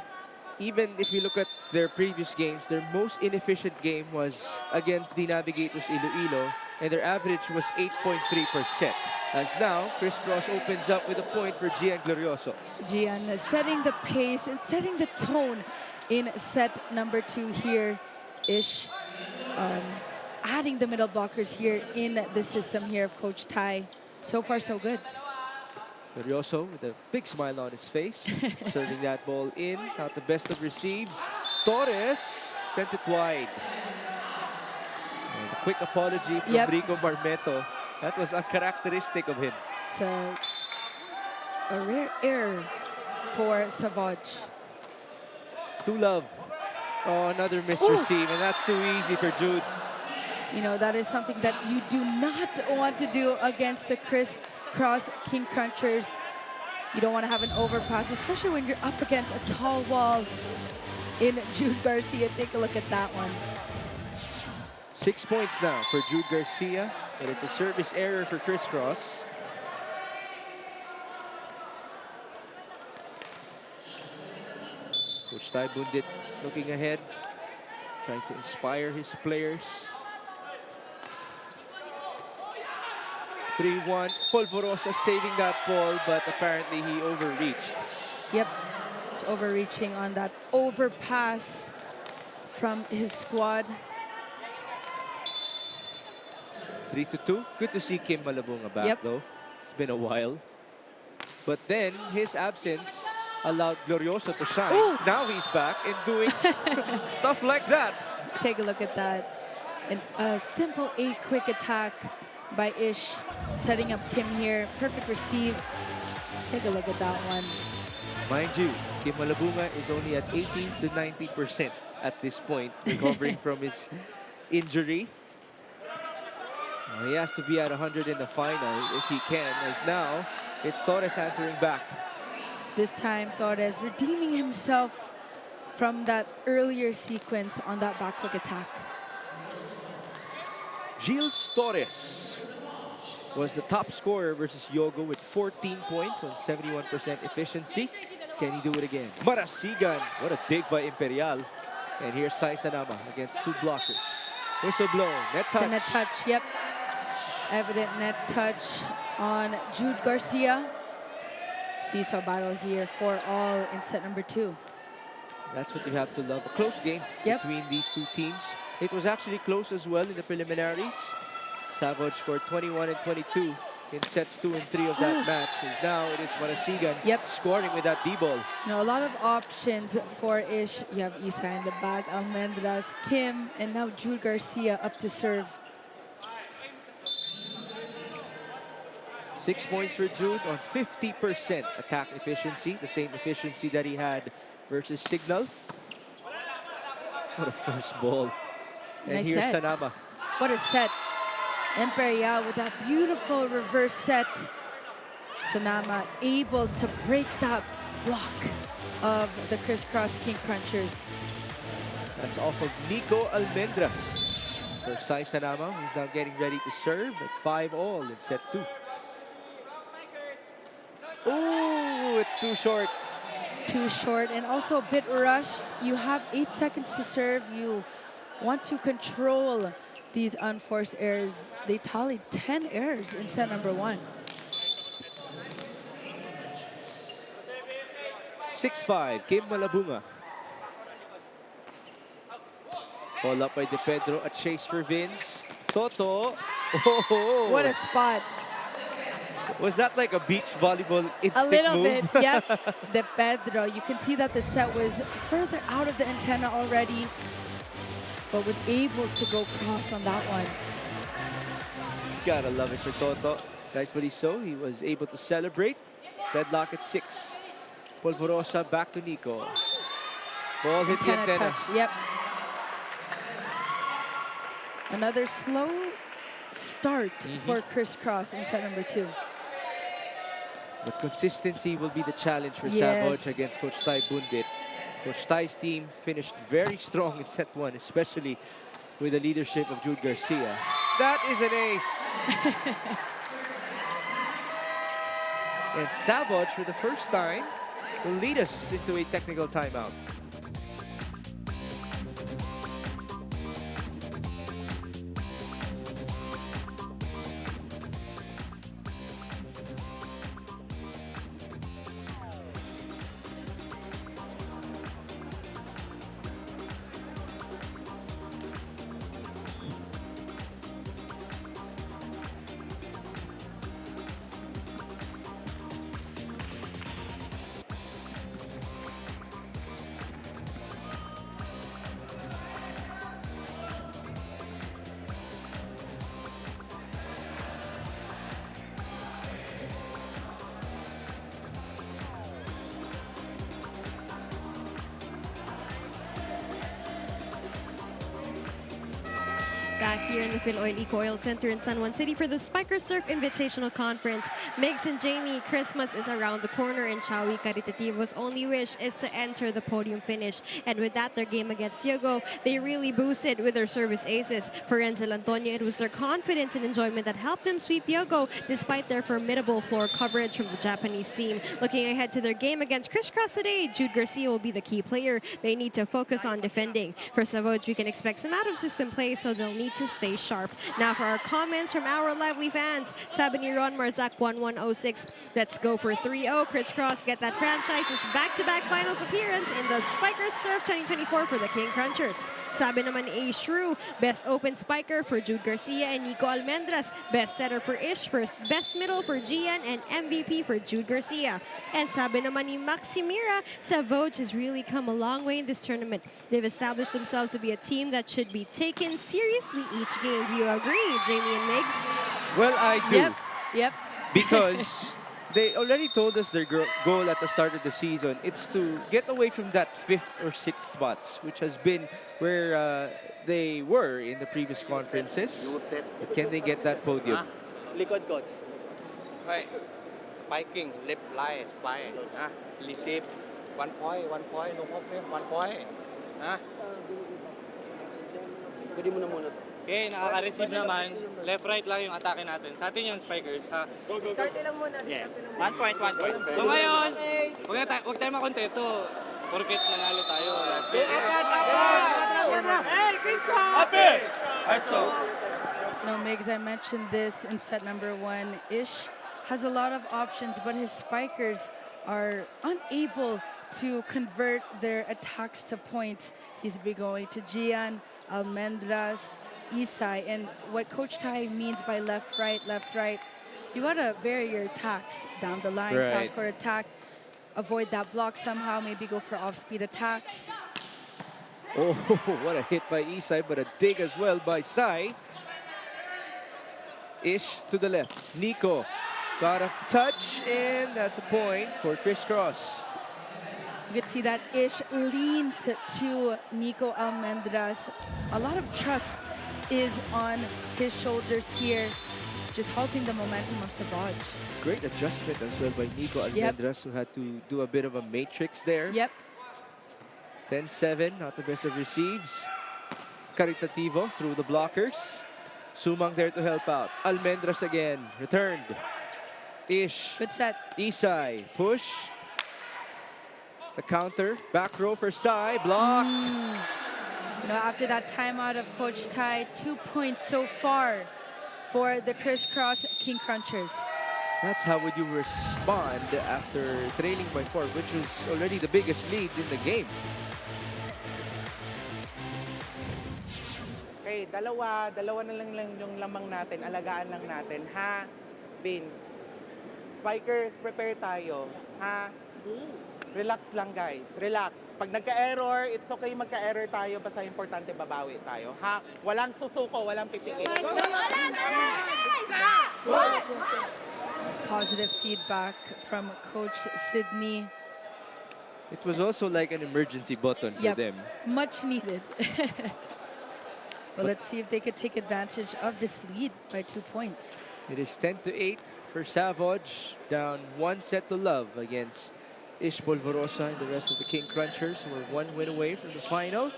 Even if you look at their previous games, their most inefficient game was against the Navigators Iloilo, and their average was 8.3%. As now, Crisscross opens up with a point for Gian Glorioso. Gian setting the pace and setting the tone in set number 2 here. Ish adding the middle blockers here in the system here of Coach Tai. So far, so good. Glorioso with a big smile on his face, serving that ball in. Not the best of receives. Torres sent it wide. And a quick apology from Rico Marmeto. That was uncharacteristic of him. So a rare error for SAVOUGE. To love. Oh, another misreceive, and that's too easy for Jude. You know, that is something that you do not want to do against the crisscross King Crunchers. You don't want to have an overpass, especially when you're up against a tall wall in Jude Garcia. Take a look at that one. 6 points now for Jude Garcia, and it's a service error for Crisscross. Coach Tai Bundit looking ahead, trying to inspire his players. 3-1, Polvorosa saving that ball, but apparently he overreached. Yep, it's overreaching on that overpass from his squad. 3-2. Good to see Kim Malabunga back though. It's been a while. But then his absence allowed Glorioso to shine. Ooh. Now he's back and doing stuff like that. Take a look at that. And a simple quick attack by Ish, setting up Kim here. Perfect receive. Take a look at that one. Mind you, Kim Malabunga is only at 80 to 90% at this point, recovering from his injury. He has to be at 100 in the final if he can, as now it's Torres answering back. This time, Torres redeeming himself from that earlier sequence on that back hook attack. Gilles Torres was the top scorer versus Yogo with 14 points on 71% efficiency. Can he do it again? Marasigan, what a dig by Imperial. And here's Sai Sanama against 2 blockers. Whistle blown, net touch. It's a net touch, yep. Evident net touch on Jude Garcia. Seesaw battle here for all in set number 2. That's what you have to love. A close game between these two teams. It was actually close as well in the preliminaries. SAVOUGE scored 21 and 22 in sets 2 and 3 of that match. As now it is Marasigan scoring with that D-ball. A lot of options for Ish. You have Isa in the back, Almendras, Kim, and now Jude Garcia up to serve. 6 points for Jude on 50% attack efficiency, the same efficiency that he had versus Signal. What a first ball. And Nice here's set. Sanama. What a set. Imperial with that beautiful reverse set. Sanama able to break that block of the crisscross King Crunchers. That's off of Nico Almendras for Sai Sanama, who's now getting ready to serve at 5-all in set 2. Ooh, it's too short. Too short and also a bit rushed. You have 8 seconds to serve. You want to control these unforced errors. They tallied 10 errors in set number 1. 6-5, Kim Malabunga. Ball up by De Pedro, a chase for Vince. Toto. Oh, What a spot. was that like a beach volleyball instinct A little move? bit, yep. De Pedro, you can see that the set was further out of the antenna already, but was able to go cross on that one. Gotta love it for Toto. Rightfully so, he was able to celebrate. Deadlock at 6. Polvorosa back to Nico. Ball hit the Antenna antenna. touch, yep. Another slow start for CRISS in set number 2. But consistency will be the challenge for Yes. SAVOUGE against Coach Tai Bundit. Coach Tai's team finished very strong in set 1, especially with the leadership of Jude Garcia. That is an ace. And SAVOUGE, for the first time, will lead us into a technical timeout. Back here in the Phil Oil Eco Oil Center in San Juan City for the Spiker Surf Invitational Conference. Migs and Jamie, Christmas is around the corner, and Shawi Caritativo's only wish is to enter the podium finish. And with that, their game against Yogo, they really boosted with their service aces. For Renzel Antonio, it was their confidence and enjoyment that helped them sweep Yogo despite their formidable floor coverage from the Japanese team. Looking ahead to their game against CRISS today, Jude Garcia will be the key player. They need to focus on defending. For SAVOUGE, we can expect some out-of-system play, so they'll need to stay sharp. Now for our comments from our lively fans. Sabi ni Ron Marzak 1106, let's go for 3-0. CRISS get that franchise's back-to-back finals appearance in the Spiker Surf 2024 for the King Crunchers. Sabi naman ni A. Shrew, best open spiker for Jude Garcia and Nico Almendras, best setter for Ish, first best middle for Gian, and MVP for Jude Garcia. And sabi naman ni Maximira, SAVOUGE has really come a long way in this tournament. They've established themselves to be a team that should be taken seriously each game. Do you agree, Jamie and Migs? Well, I do. Yep. Because they already told us their goal at the start of the season. It's to get away from that 5th or 6th spots, which has been where they were in the previous conferences. But can they get that podium? Likod, coach. Okay. Spiking, left line, spike. Receive. 1 point, no problem, 1 point. Pwede mo na muna to. Okay, nakaka-receive naman. Left-right lang yung atake natin. Sa atin yung spikers, ha? Go. Start lang muna. Yeah. 1 point. So ngayon, huwag tayo makontento. Porket nanalo tayo last game. Hey, Chris! Alright, so. No, Migs, I mentioned this in set number 1. Ish has a lot of options, but his spikers are unable to convert their attacks to points. He's been going to Gian, Almendras, Isai, and what Coach Tai means by left, right, you gotta vary your attacks down the line, Right. cross-court attack, avoid that block somehow, maybe go for off-speed attacks. Oh, what a hit by Isai, but a dig as well by Sai. Ish to the left. Nico got a touch, and that's a point for CRISS. You could see that Ish leans to Nico Almendras. A lot of trust is on his shoulders here, just halting the momentum of SAVOUGE. Great adjustment as well by Nico Almendras, who had to do a bit of a matrix there. Yep. 10-7, not the best of receives. Caritativo through the blockers. Sumang there to help out. Almendras again, returned. Ish, Good set. Isai, push. The counter, back row for Sai, blocked. You know, after that timeout of Coach Tai, 2 points so far for the crisscross King Crunchers. That's how would you respond after trailing by 4, which was already the biggest lead in the game. Okay, dalawa na lang yung lamang natin, alagaan lang natin, ha? Vince. Spikers, prepare tayo, ha? Relax lang, guys. Relax. Pag nagka-error, it's okay magka-error tayo, basta importante babawi tayo, ha? Walang susuko, walang pipikit. Positive feedback from Coach Sydney. It was also like an emergency button for Yep, them. much needed. Well, let's see if they could take advantage of this lead by 2 points. It is 10-8 for SAVOUGE, down 1-0 against Ish Polvorosa and the rest of the King Crunchers, who are 1 win away from the final.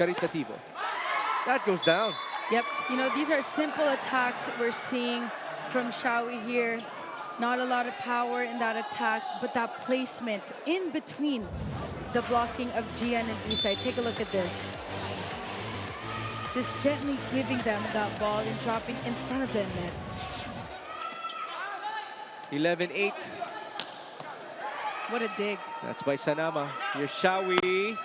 Caritativo. That goes down. Yep, you know, these are simple attacks we're seeing from Shawi here. Not a lot of power in that attack, but that placement in between the blocking of Gian and Isai. Take a look at this. Just gently giving them that ball and dropping in front of the net. 11-8. What a dig. That's by Sanama. Here's Shawi.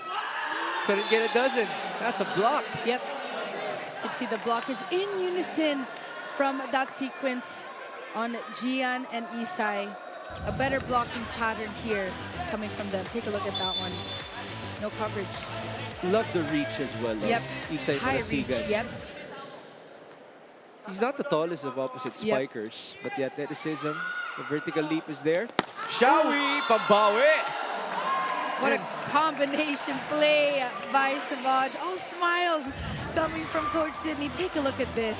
Couldn't get a dozen. That's a block. Yep. You can see the block is in unison from that sequence on Gian and Isai. A better blocking pattern here coming from them. Take a look at that one. No coverage. Love the reach as well. Yep. Isai High reach. Marasigan. Yep. He's not the tallest of opposite Yep. spikers, but the athleticism, the vertical leap is there. Shawi, pambawi! What a combination play by Savage. All smiles coming from Coach Sydney. Take a look at this.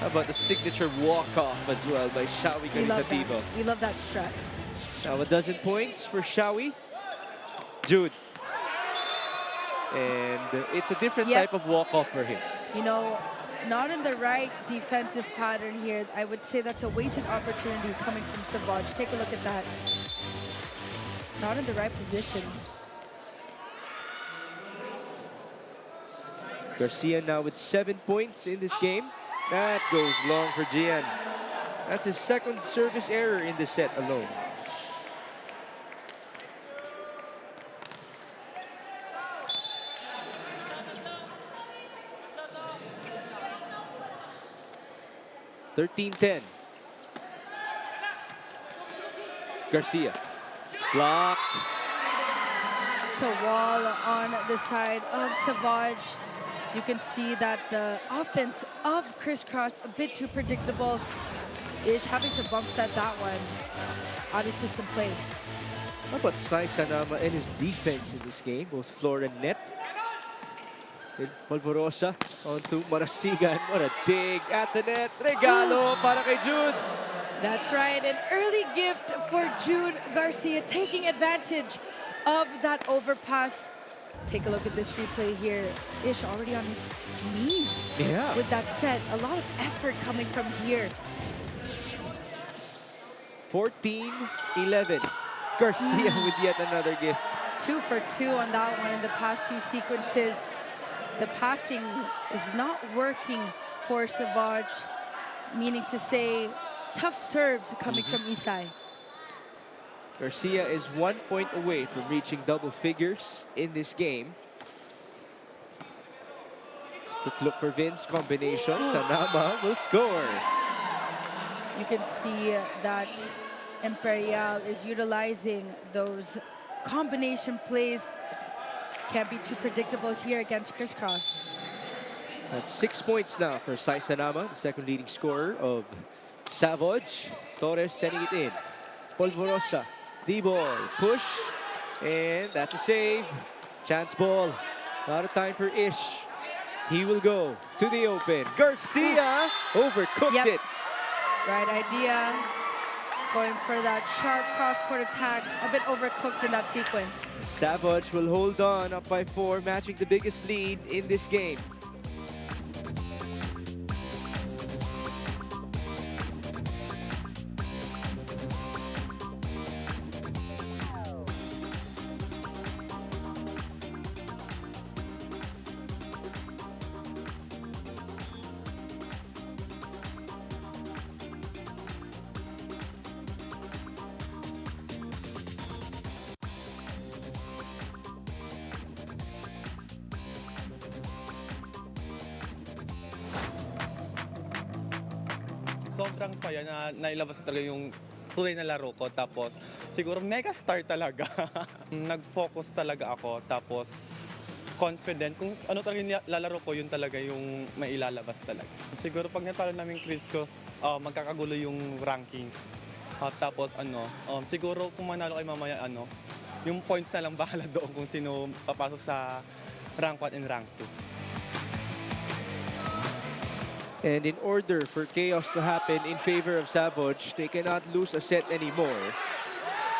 How about the signature walk-off as well by Shawi We love that. Caritativo? We love that strat. Now a dozen points for Shawi. Jude. And it's a different Yep. type of walk-off for him. You know, not in the right defensive pattern here. I would say that's a wasted opportunity coming from Savage. Take a look at that. Not in the right positions. Garcia now with 7 points in this game. That goes long for Gian. That's his second service error in this set alone. (13-10). Garcia. Blocked. It's a wall on the side of Savage. You can see that the offense of Crisscross a bit too predictable. Ish having to bump set that one out of system play. How about Sai Sanama and his defense in this game, both floor and net? With Polvorosa onto Marasigan. What a dig at the net. Regalo para kay Jude. That's right, an early gift for Jude Garcia, taking advantage of that overpass. Take a look at this replay here. Ish already on his knees Yeah. with that set. A lot of effort coming from here. 14-11. Garcia with yet another gift. 2 for 2 on that one in the past 2 sequences. The passing is not working for Savage, meaning to say tough serves coming from Isai. Garcia is 1 point away from reaching double figures in this game. Quick look for Vince, combination. Sanama will score. You can see that Imperial is utilizing those combination plays. Can't be too predictable here against Crisscross. That's 6 points now for Sai Sanama, the second leading scorer of SAVOUGE. Torres sending it in. Polvorosa, the ball, push, and that's a save. Chance ball, a lot of time for Ish. He will go to the open. Garcia overcooked Yep. it. Right idea. Going for that sharp cross-court attack. A bit overcooked in that sequence. SAVOUGE will hold on up by 4, matching the biggest lead in this game. sobrang saya na nailabas na talaga yung tunay na laro ko. Tapos siguro mega star talaga. Nag-focus talaga ako. Tapos confident kung ano talaga yung lalaro ko, yun talaga yung mailalabas talaga. Siguro pag natalo namin CRISS, magkakagulo yung rankings. Tapos siguro kung manalo kayo mamaya, yung points na lang bahala doon kung sino papasok sa rank 1 and rank 2. And in order for chaos to happen in favor of SAVOUGE, they cannot lose a set anymore.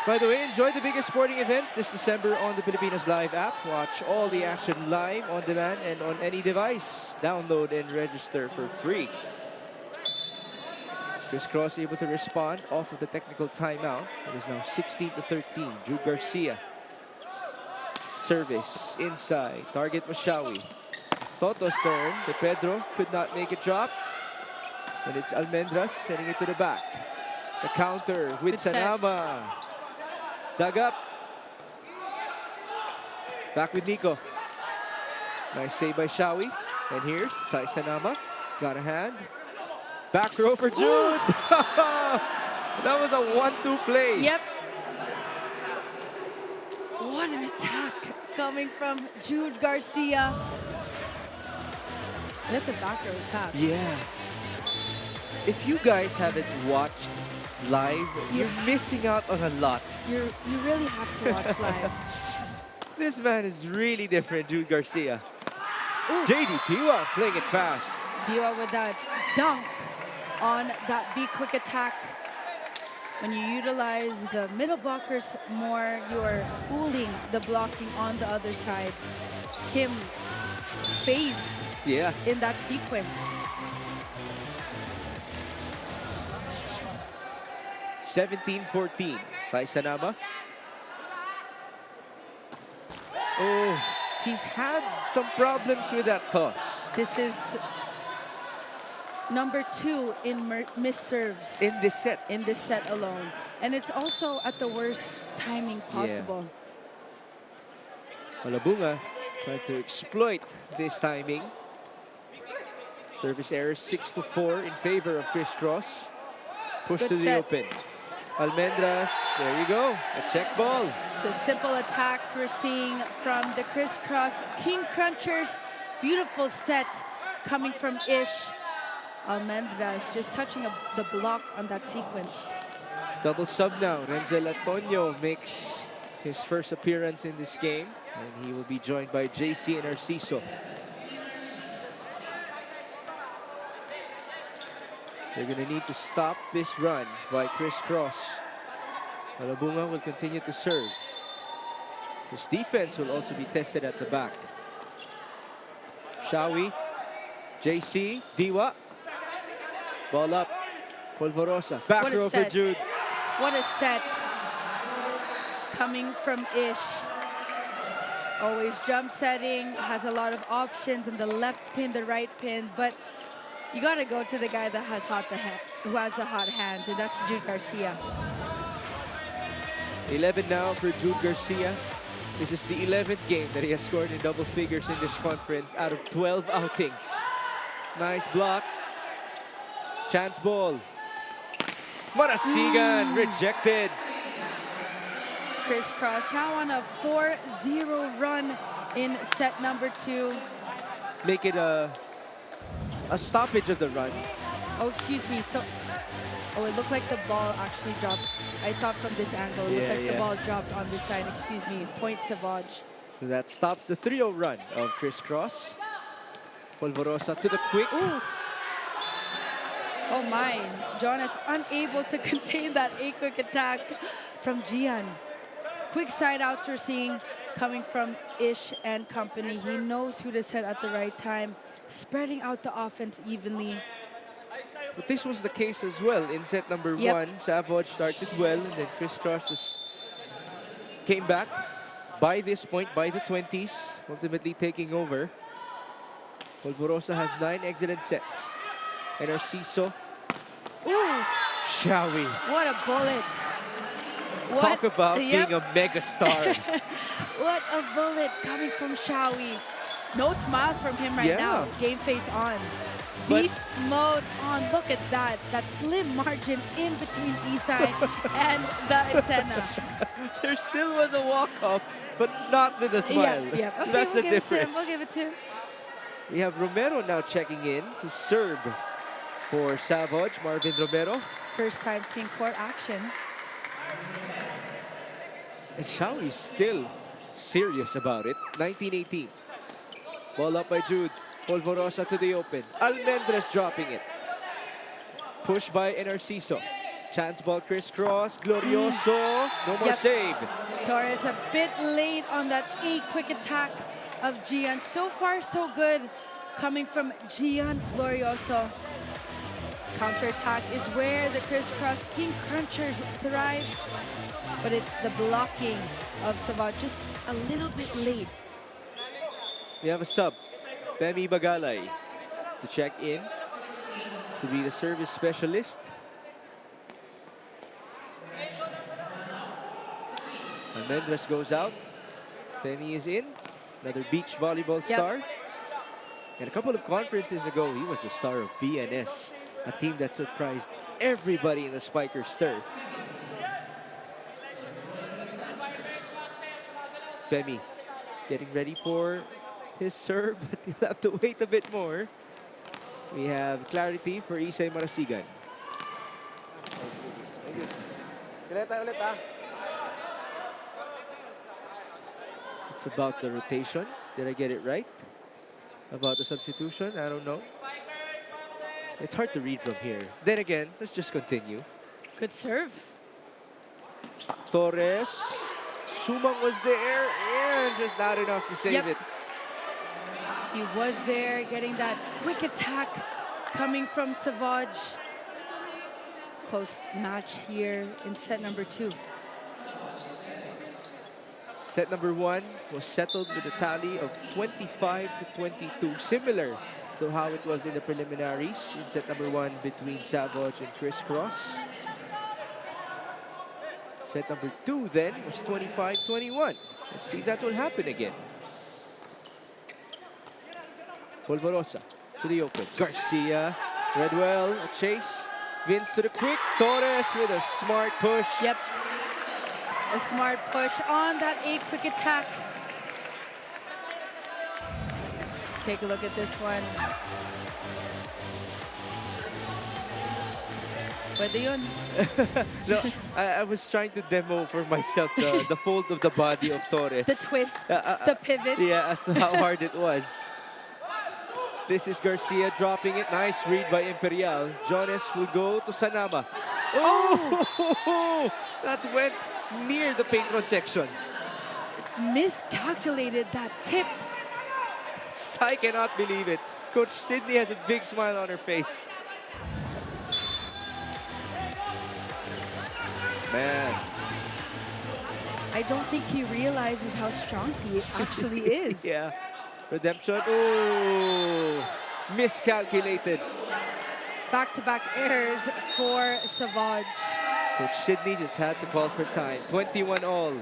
By the way, enjoy the biggest sporting events this December on the Filipinos Live app. Watch all the action live, on demand, and on any device. Download and register for free. CRISS able to respond off of the technical timeout. It is now 16-13. Jude Garcia. Service inside. Target Mashawi. Toto's turn. De Pedro could not make it drop. And it's Almendras sending it to the back. The counter with Sanama. Dug up. Back with Nico. Nice save by Shawi. And here's Sai Sanama. Got a hand. Back row for Jude. That was a 1-2 play. Yep. What an attack coming from Jude Garcia. That's a back row attack. Yeah. If you guys haven't watched live, you're missing out on a lot. You really have to watch live. This man is really different, Jude Garcia. Ooh. JD Diwa playing it fast. Diwa with that dunk on that be quick attack. When you utilize the middle blockers more, you are fooling the blocking on the other side. Kim phased in that sequence. 17-14. Sai Sanama. Oh, he's had some problems with that toss. This is number 2 in missed serves. In this set. In this set alone. And it's also at the worst timing possible. Malabunga trying to exploit this timing. Service error 6-4 in favor of CRISS. Push Good to the set. open. Almendras, there you go, a check ball. So simple attacks we're seeing from the CRISS King Crunchers. Beautiful set coming from Ish. Almendras just touching the block on that sequence. Double sub now. Renzel Antonio makes his first appearance in this game. And he will be joined by JC and Narciso. They're going to need to stop this run by CRISS. Malabunga will continue to serve. His defense will also be tested at the back. Shawi, JC, Diwa. Ball up. Polvorosa. Back row for Jude. What a set coming from Ish. Always jump setting, has a lot of options in the left pin, the right pin, but you gotta go to the guy that has who has the hot hands, and that's Jude Garcia. 11 now for Jude Garcia. This is the 11th game that he has scored in double figures in this conference out of 12 outings. Nice block. Chance ball. Marasigan rejected. CRISS now on a 4-0 run in set number 2. Make it a stoppage of the run. Oh, excuse me. So, it looked like the ball actually dropped. I thought from this angle, it looked like the ball dropped on this side. Excuse me. Point SAVOUGE. So that stops the 3-0 run of CRISS. Polvorosa to the quick. Ooh. Oh my, John is unable to contain that quick attack from Gian. Quick side outs we're seeing coming from Ish and company. He knows who to set at the right time, spreading out the offense evenly. But this was the case as well in set number 1. SAVOUGE started well, and then CRISS just came back by this point, by the 20s, ultimately taking over. Polvorosa has 9 excellent sets. And Narciso. Ooh! Shawi. What a bullet. Talk about being a mega star. What a bullet coming from Shawi. No smiles from him right now. Game face on. But- Beast mode on. Look at that. That slim margin in between Isai and the antenna. There still was a walk-off, but not with a smile. Yeah, yeah. Okay, That's we'll the give it to him. difference. We'll give it to him. We have Romero now checking in to serve for SAVOUGE, Marvin Romero. First time seeing court action. And Shawi is still serious about it. 19-18. Ball up by Jude. Polvorosa to the open. Almendres dropping it. Push by Narciso. Chance ball crisscross. Glorioso. No more Yep. save. Torres a bit late on that quick attack of Gian. So far, so good coming from Gian Glorioso. Counterattack is where the crisscross King Crunchers thrive, but it's the blocking of SAVOUGE just a little bit late. We have a sub. Bemi Bagalay to check in to be the service specialist. Almendres goes out. Bemi is in. Another beach volleyball star. And a couple of conferences ago, he was the star of BNS, a team that surprised everybody in the Spiker Stir. Bemi getting ready for his serve, but he'll have to wait a bit more. We have clarity for Isay Marasigan. It's about the rotation. Did I get it right? About the substitution? I don't know. It's hard to read from here. Then again, let's just continue. Good serve. Torres. Sumang was there and just not enough to save it. He was there getting that quick attack coming from SAVOUGE. Close match here in set number 2. Set number 1 was settled with a tally of 25-22, similar to how it was in the preliminaries in set number 1 between SAVOUGE and Criss. Set number 2 then was 25-21. Let's see if that will happen again. Polvorosa to the open. Garcia, Redwell, a chase. Vince to the quick. Torres with a smart push. Yep. A smart push on that quick attack. Take a look at this one. Pwede yun. No, I was trying to demo for myself the fold of the body of Torres. The twist, the pivot. Yeah, as to how hard it was. This is Garcia dropping it. Nice read by Imperial. Jonas will go to Sanama. Oh! That went near the patron section. Miscalculated that tip. I cannot believe it. Coach Sydney has a big smile on her face. Man. I don't think he realizes how strong he actually is. Yeah. Redemption. Oh, miscalculated. Back-to-back errors for SAVOUGE. Coach Sydney just had to call for time. 21 all.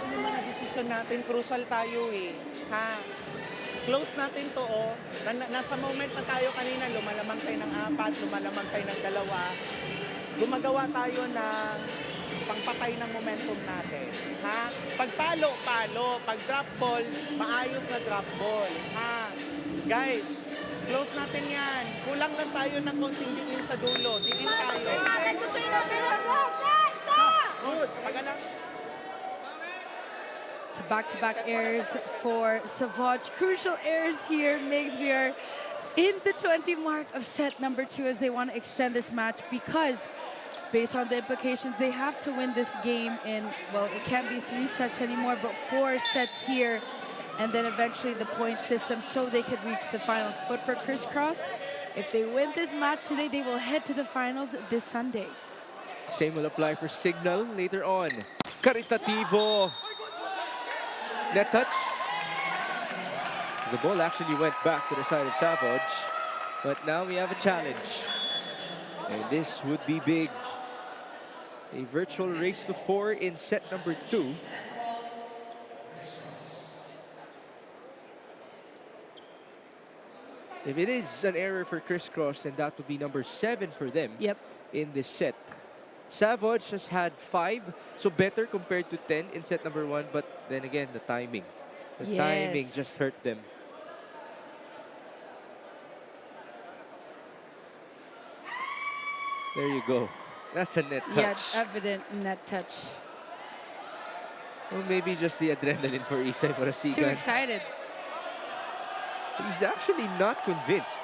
Ano yung mga decision natin, crucial tayo eh. Ha? Close natin to, oh. Nasa moment na tayo kanina, lumalamang tayo ng 4, lumalamang tayo ng 2. Gumagawa tayo ng pangpatay ng momentum natin. Ha? Pag palo, palo. Pag drop ball, maayos na drop ball. Ha? Guys, close natin yan. Kulang lang tayo ng konting diin sa dulo. Diin tayo. Good. Pag-alam. It's back-to-back errors for SAVOUGE. Crucial errors here. Migs, we are in the 20 mark of set number 2 as they want to extend this match because based on the implications, they have to win this game in, well, it can't be 3 sets anymore, but 4 sets here, and then eventually the point system so they could reach the finals. But for Criss, if they win this match today, they will head to the finals this Sunday. Same will apply for Signal later on. Caritativo. Net touch. The ball actually went back to the side of SAVOUGE, but now we have a challenge. And this would be big. A virtual race to 4 in set number 2. If it is an error for Crisscross, then that would be number 7 for them Yep. in this set. SAVOUGE has had 5, so better compared to 10 in set number 1, but then again, the timing. The timing Yes. just hurt them. There you go. That's a net touch. Yeah, evident net touch. Or maybe just the adrenaline for Isay Too Marasigan. excited. He's actually not convinced.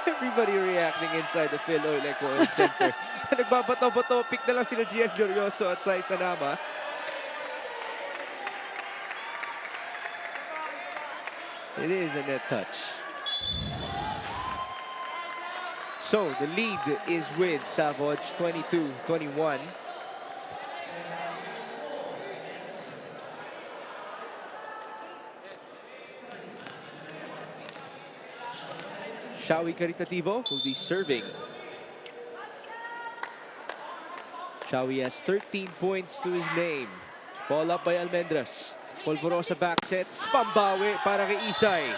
Everybody reacting inside the Philoil Eco Center. Nagbabato-bato, pick na lang sila Gian Glorioso at Sai Sanama. It is a net touch. So the lead is with SAVOUGE 22-21. Shawi Caritativo will be serving. Shawi has 13 points to his name. Ball up by Almendras. Polvorosa back sets. Pambawi para kay Isay.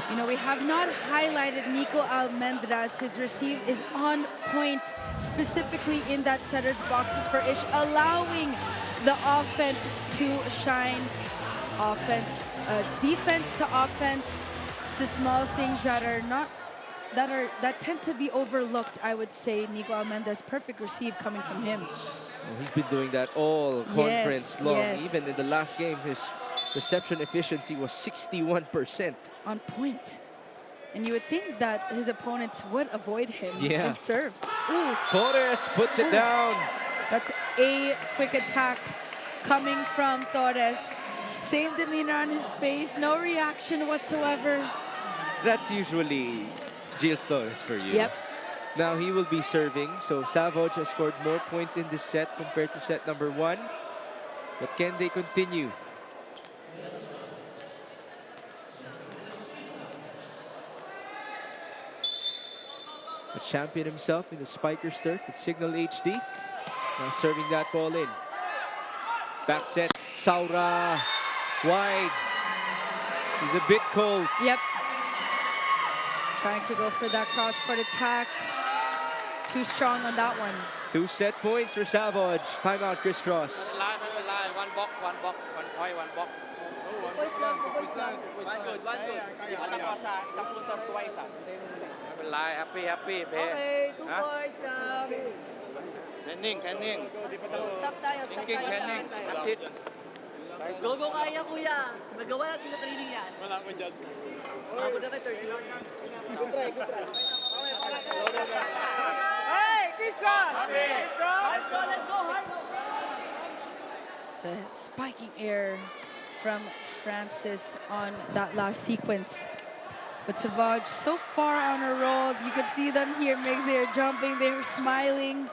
You know, we have not highlighted Nico Almendras. His receive is on point, specifically in that setter's boxes for Ish, allowing the offense to shine. Defense to offense. It's the small things that tend to be overlooked, I would say. Nico Almendras, perfect receive coming from him. Well, he's been doing that all conference long. yes. Even in the last game, his reception efficiency was 61%. On point. And you would think that his opponents would avoid him Yeah. and serve. Ooh, Torres puts it down. that's a quick attack coming from Torres. Same demeanor on his face, no reaction whatsoever. That's usually Gilles Torres for you. Yep. Now he will be serving. So SAVOUGE has scored more points in this set compared to set number 1. But can they continue? The champion himself in the Spikers turf with Signal HD. Now serving that ball in. Back set, Saura. Wide. He's a bit cold. Yep. Trying to go for that cross-court attack. Too strong on that one. 2 set points for SAVOUGE. Timeout, Crisscross. Line, one block, one point, one block. Happy, Okay, 2 Huh? points lang. Landing. Stop tayo, stop Thinking, tayo. landing. Stop. That's it. Go, kaya kuya. Nagawa natin sa training yan. Wala ko dyan. Ako na kay 31. Good try. Hey, Chris Cross! Let's go! It's a spiking air from Francis on that last sequence. But SAVOUGE so far on a roll. You can see them here, they're jumping, they're smiling.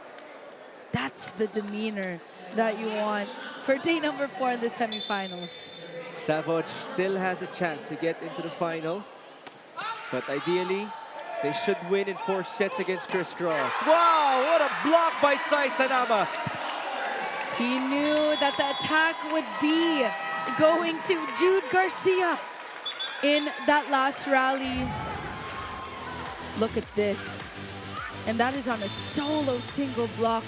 That's the demeanor that you want for day number 4 in the semifinals. SAVOUGE still has a chance to get into the final. But ideally, they should win in 4 sets against Crisscross. Wow, what a block by Sai Sanama. He knew that the attack would be going to Jude Garcia in that last rally. Look at this. And that is on a solo single block.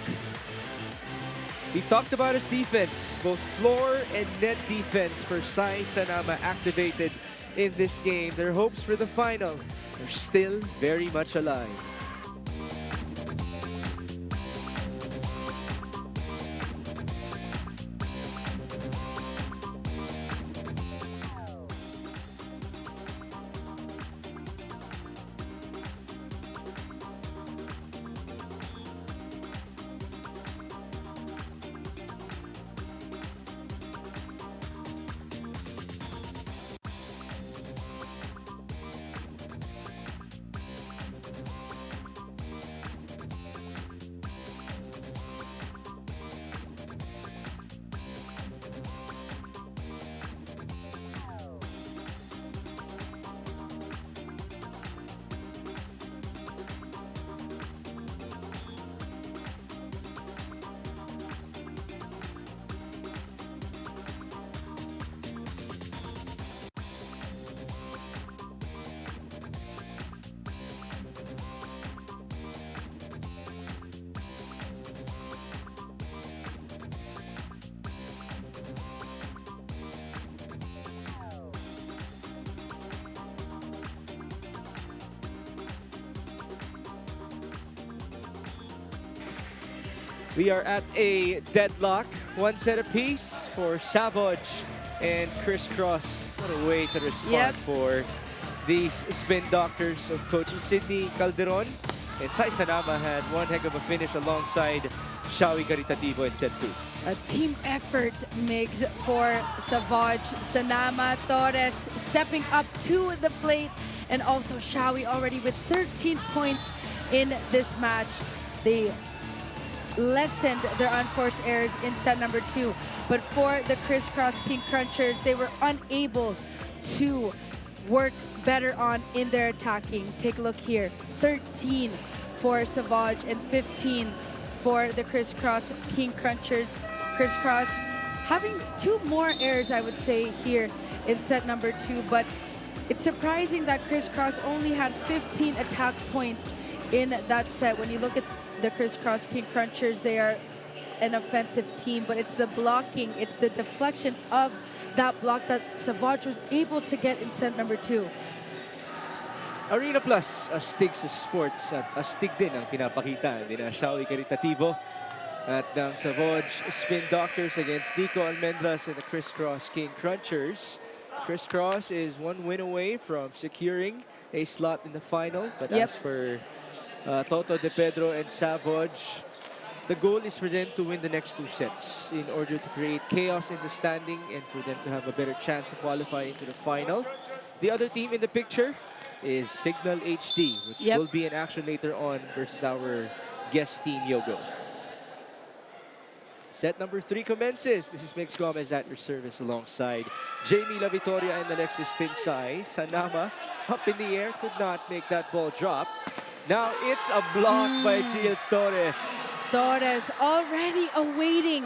We talked about his defense. Both floor and net defense for Sai Sanama activated in this game. Their hopes for the final are still very much alive. We are at a deadlock. One set apiece for SAVOUGE and CRISS. What a way to respond for these spin doctors of Coach Sydney Calderon. And Sai Sanama had one heck of a finish alongside Shawi Caritativo in set 2. A team effort, Migs, for SAVOUGE. Sanama, Torres stepping up to the plate, and also Shawi already with 13 points in this match. They lessened their unforced errors in set number 2. But for the crisscross King Crunchers, they were unable to work better on in their attacking. Take a look here. 13 for SAVOUGE and 15 for the crisscross King Crunchers. Crisscross having 2 more errors, I would say, here in set number 2. But it's surprising that crisscross only had 15 attack points in that set. When you look at the crisscross King Crunchers, they are an offensive team, but it's the blocking, it's the deflection of that block that SAVOUGE was able to get in set number 2. Arena Plus, astig sa sports at astig din ang pinapakita ni na Shawi Caritativo at ng SAVOUGE Spin Doctors against Nico Almendras and the Crisscross King Crunchers. Crisscross is 1 win away from securing a slot in the final, but as for Toto De Pedro and SAVOUGE, the goal is for them to win the next 2 sets in order to create chaos in the standing and for them to have a better chance to qualify into the final. The other team in the picture is Signal HD, which will be in action later on versus our guest team, Yogo. Set number 3 commences. This is Mix Gomez at your service alongside Jamie La Victoria and Alexis Tinsay. Sanama up in the air, could not make that ball drop. Now it's a block by Giles Torres. Torres already awaiting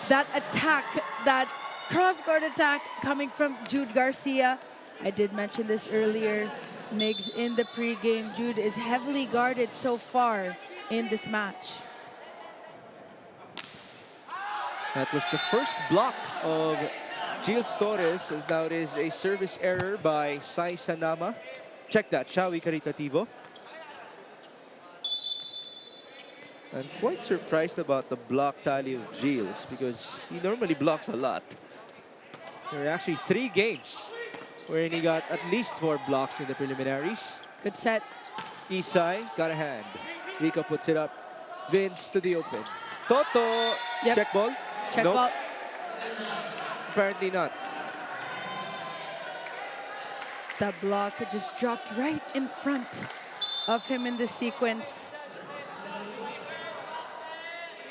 that attack, that cross-guard attack coming from Jude Garcia. I did mention this earlier, Migs, in the pregame. Jude is heavily guarded so far in this match. That was the first block of Giles Torres, as now it is a service error by Sai Sanama. Check that, Shawi Caritativo. I'm quite surprised about the block tally of Giles because he normally blocks a lot. There are actually 3 games wherein he got at least 4 blocks in the preliminaries. Good set. Isai got a hand. Rico puts it up. Vince to the open. Toto! Check ball? Check nope. ball. Apparently not. That block just dropped right in front of him in the sequence.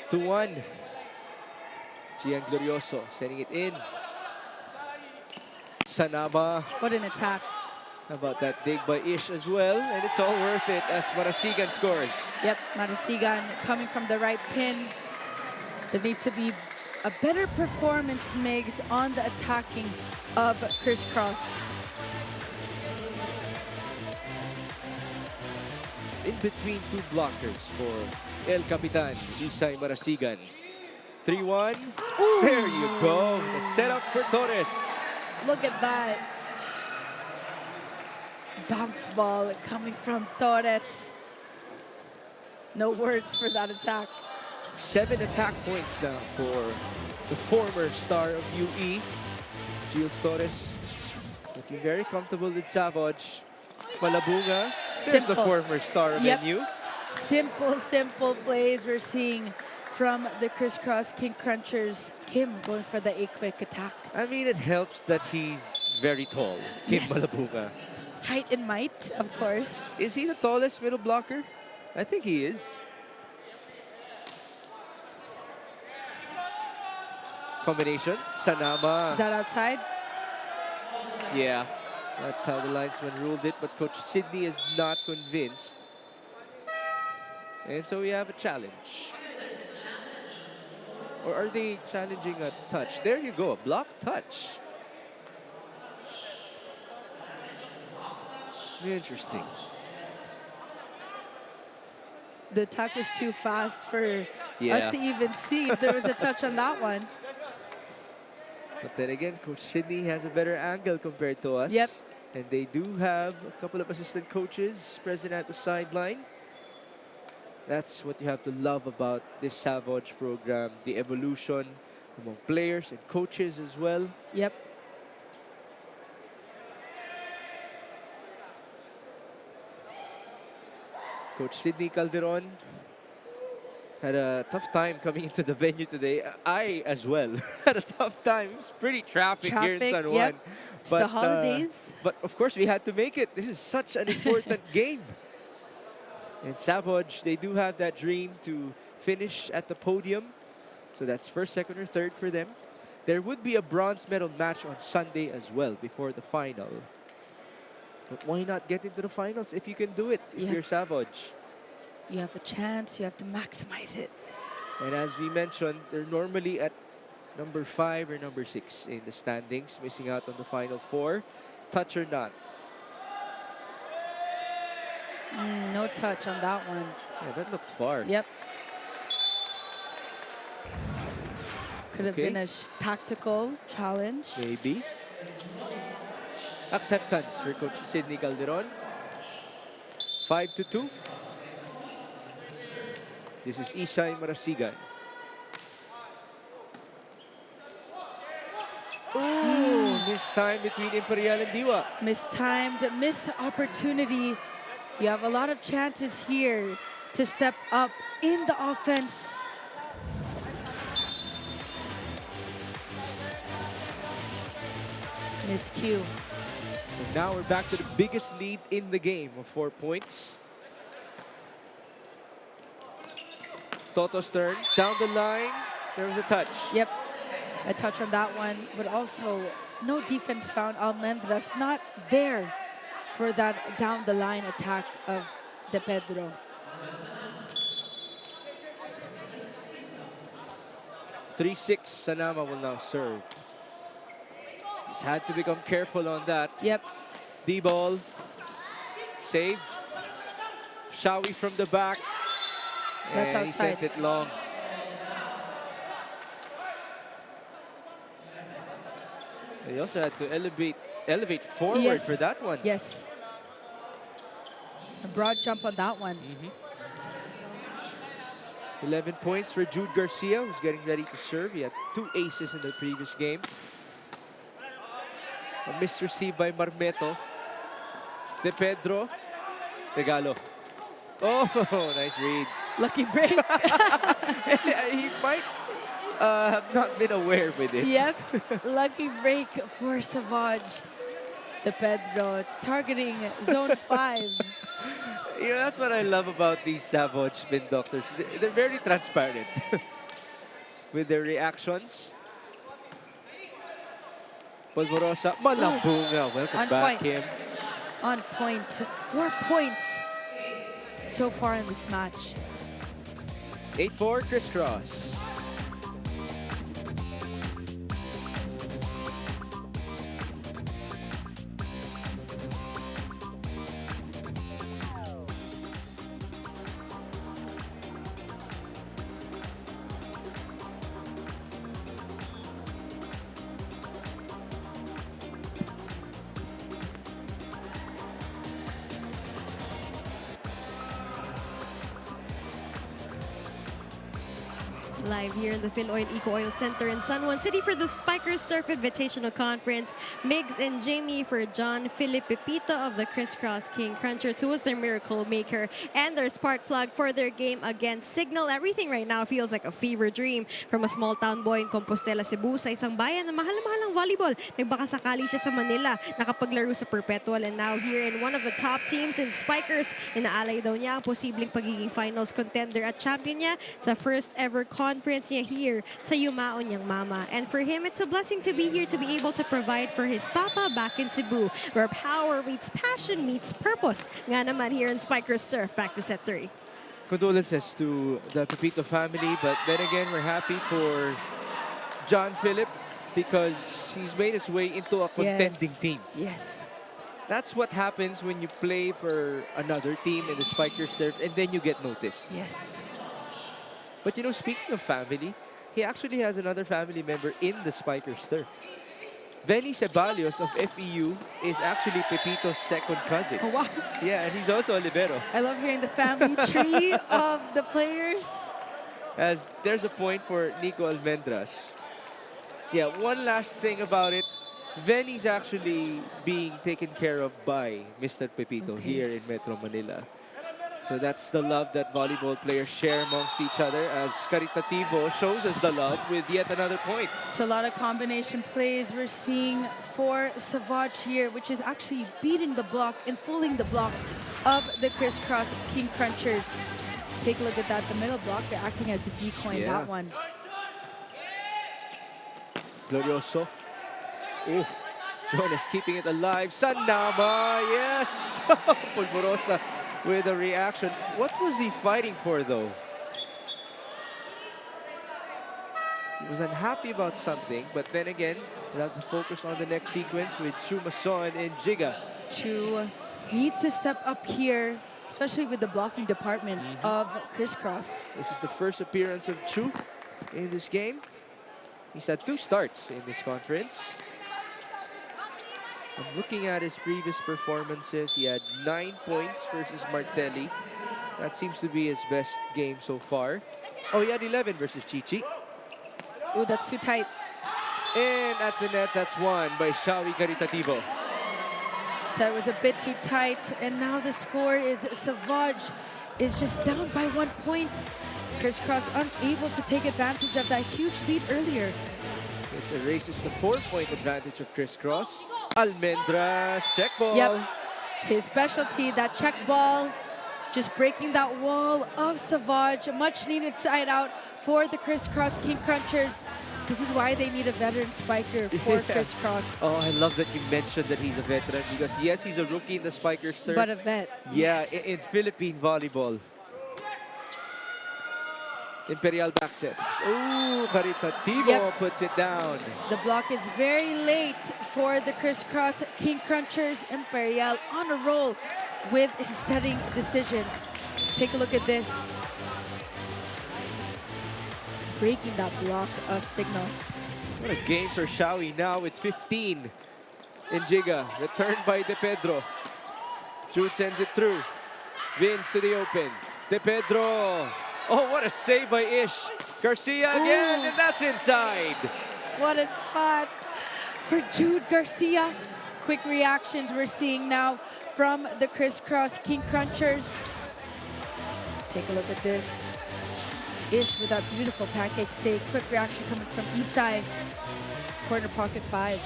2-1. Gian Glorioso sending it in. Sanama. What an attack. How about that dig by Ish as well? And it's all worth it as Marasigan scores. Yep, Marasigan coming from the right pin. There needs to be a better performance, Migs, on the attacking of crisscross. In between 2 blockers for El Capitan, Isay Marasigan. 3-1. There you go. The setup for Torres. Look at that. Bounce ball coming from Torres. No words for that attack. 7 attack points now for the former star of UE, Giles Torres. Looking very comfortable with SAVOUGE. Malabunga, there's the former star of NU. Simple plays we're seeing from the crisscross King Crunchers. Kim going for the a quick attack. I mean, it helps that he's very tall, Kim Malabunga. Height and might, of course. Is he the tallest middle blocker? I think he is. Combination, Sanama. Is that outside? Yeah, that's how the linesman ruled it, but Coach Sydney is not convinced. And so we have a challenge. Or are they challenging a touch? There you go, a block touch. Interesting. The attack was too fast for us to even see if there was a touch on that one. But then again, Coach Sydney has a better angle compared to us. Yep. And they do have a couple of assistant coaches present at the sideline. That's what you have to love about this SAVOUGE program, the evolution among players and coaches as well. Yep. Coach Sidney Calderon had a tough time coming into the venue today. I as well had a tough time. It was pretty traffic here in San Juan. Yep. It's the holidays. But of course we had to make it. This is such an important game. And SAVOUGE, they do have that dream to finish at the podium. So that's first, second, or third for them. There would be a bronze medal match on Sunday as well before the final. But why not get into the finals if you can do it, if you're SAVOUGE? You have a chance. You have to maximize it. And as we mentioned, they're normally at number 5 or number 6 in the standings, missing out on the final 4. Touch or not? No touch on that one. Yeah, that looked far. Yep. Could have been a tactical challenge. Maybe. Acceptance for Coach Sidney Calderon. 5-2. This is Isay Marasigan. Oh, missed time between Imperial and Diwa. Mistimed, missed opportunity. You have a lot of chances here to step up in the offense. Miscue. So now we're back to the biggest lead in the game of 4 points. Toto's turn. Down the line, there was a touch. Yep, a touch on that one, but also no defense found. Almendra's not there for that down the line attack of De Pedro. (3-6). Sanama will now serve. He's had to become careful on that. Yep. D-ball. Save. Shawi from the back. That's and outside. He sent it long. He also had to elevate forward for that one. Yes. A broad jump on that one. 11 points for Jude Garcia, who's getting ready to serve. He had 2 aces in the previous game. A misreceived by Marmeto. De Pedro. Regalo. Oh, nice read. Lucky break. He might have not been aware with it. Yep. Lucky break for SAVOUGE. De Pedro targeting zone 5. You know, that's what I love about these SAVOUGE spin doctors. They're very transparent with their reactions. Polvorosa, malambunga. Welcome On back, point. Kim. On point. 4 points so far in this match. 8-4, crisscross. Live here in the Phil Oil Eco Oil Center in San Juan City for the Spikers Turf Invitational Conference. Migs and Jamie for John Philip Pepito of the Crisscross King Crunchers, who was their miracle maker and their spark plug for their game against Signal. Everything right now feels like a fever dream from a small town boy in Compostela, Cebu, sa isang bayan na mahal na mahal ang volleyball. Nagbakasakali siya sa Manila, nakapaglaro sa Perpetual, and now here in one of the top teams in Spikers, inaalay daw niya ang posibleng pagiging finals contender at champion niya sa first ever conference niya here sa yumaon niyang mama. And for him, it's a blessing to be here to be able to provide for his papa back in Cebu, where power meets passion meets purpose. Nga naman here in Spikers Surf. Back to set 3. Condolences to the Pepito family, but then again, we're happy for John Philip because he's made his way into a contending team. Yes. That's what happens when you play for another team in the Spikers Turf and then you get noticed. Yes. But you know, speaking of family, he actually has another family member in the Spikers Turf. Benny Ceballos of FEU is actually Pepito's second cousin. Oh, wow. Yeah, and he's also a libero. I love hearing the family tree of the players. As there's a point for Nico Almendras. Yeah, one last thing about it. Benny's actually being taken care of by Mr. Pepito here in Metro Manila. So that's the love that volleyball players share amongst each other, as Caritativo shows us the love with yet another point. It's a lot of combination plays we're seeing for SAVOUGE here, which is actually beating the block and fooling the block of the crisscross King Crunchers. Take a look at that, the middle block, they're acting as a decoy in that one. Glorioso. Oh, Jonas keeping it alive. Sandama, yes! Polvorosa with a reaction. What was he fighting for, though? He was unhappy about something, but then again, we'll have to focus on the next sequence with Chu Mason and Jiga. Chu needs to step up here, especially with the blocking department of crisscross. This is the first appearance of Chu in this game. He's had 2 starts in this conference. I'm looking at his previous performances. He had 9 points versus Martelli. That seems to be his best game so far. Oh, he had 11 versus Chichi. Oh, that's too tight. And at the net, that's won by Shawi Caritativo. So it was a bit too tight, and now the score is SAVOUGE is just down by 1 point. Crisscross unable to take advantage of that huge lead earlier. This erases the 4-point advantage of Crisscross. Almendras, check ball. Yep, his specialty, that check ball, just breaking that wall of SAVOUGE. Much needed side out for the Crisscross King Crunchers. This is why they need a veteran spiker for Crisscross. Oh, I love that you mentioned that he's a veteran, because yes, he's a rookie in the Spikers turf. But a vet. Yeah, yes. in Philippine volleyball. Imperial back sets. Ooh, Caritativo puts it down. The block is very late for the Crisscross King Crunchers. Imperial on a roll with his setting decisions. Take a look at this. Breaking that block of signal. What a game for Shawi now with 15 in Jiga. Returned by De Pedro. Jude sends it through. Vince to the open. De Pedro. Oh, what a save by Ish. Garcia again, and that's inside. What a spot for Jude Garcia. Quick reactions we're seeing now from the Crisscross King Crunchers. Take a look at this. Ish with that beautiful pancake save. Quick reaction coming from Isai. Corner pocket 5.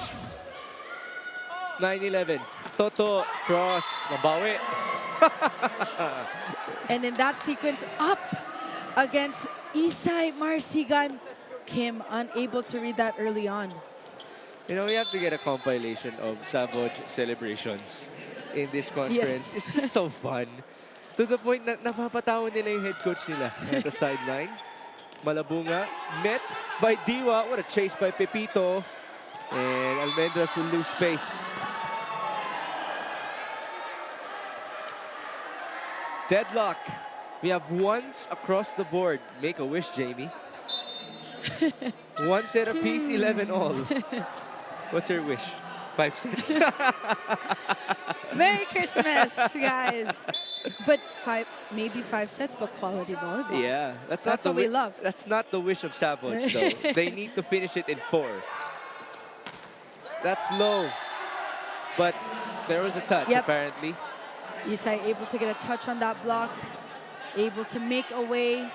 9-11. Toto, cross, mabawi. And in that sequence, up against Isai Marsigan. Kim unable to read that early on. You know, we have to get a compilation of SAVOUGE celebrations in this conference. Yes. It's just so fun. To the point na napapatawa nila yung head coach nila at the sideline. Malabunga, met by Diwa. What a chase by Pepito. And Almendras will lose space. Deadlock. We have ones across the board. Make a wish, Jamie. 1 set apiece, 11 all. What's your wish? 5 cents. Merry Christmas, guys. But maybe 5 sets, but quality volleyball. Yeah, that's what we love. That's not the wish of SAVOUGE, though. They need to finish it in 4. That's low. But there was a touch, apparently. Isai able to get a touch on that block. Able to make a way.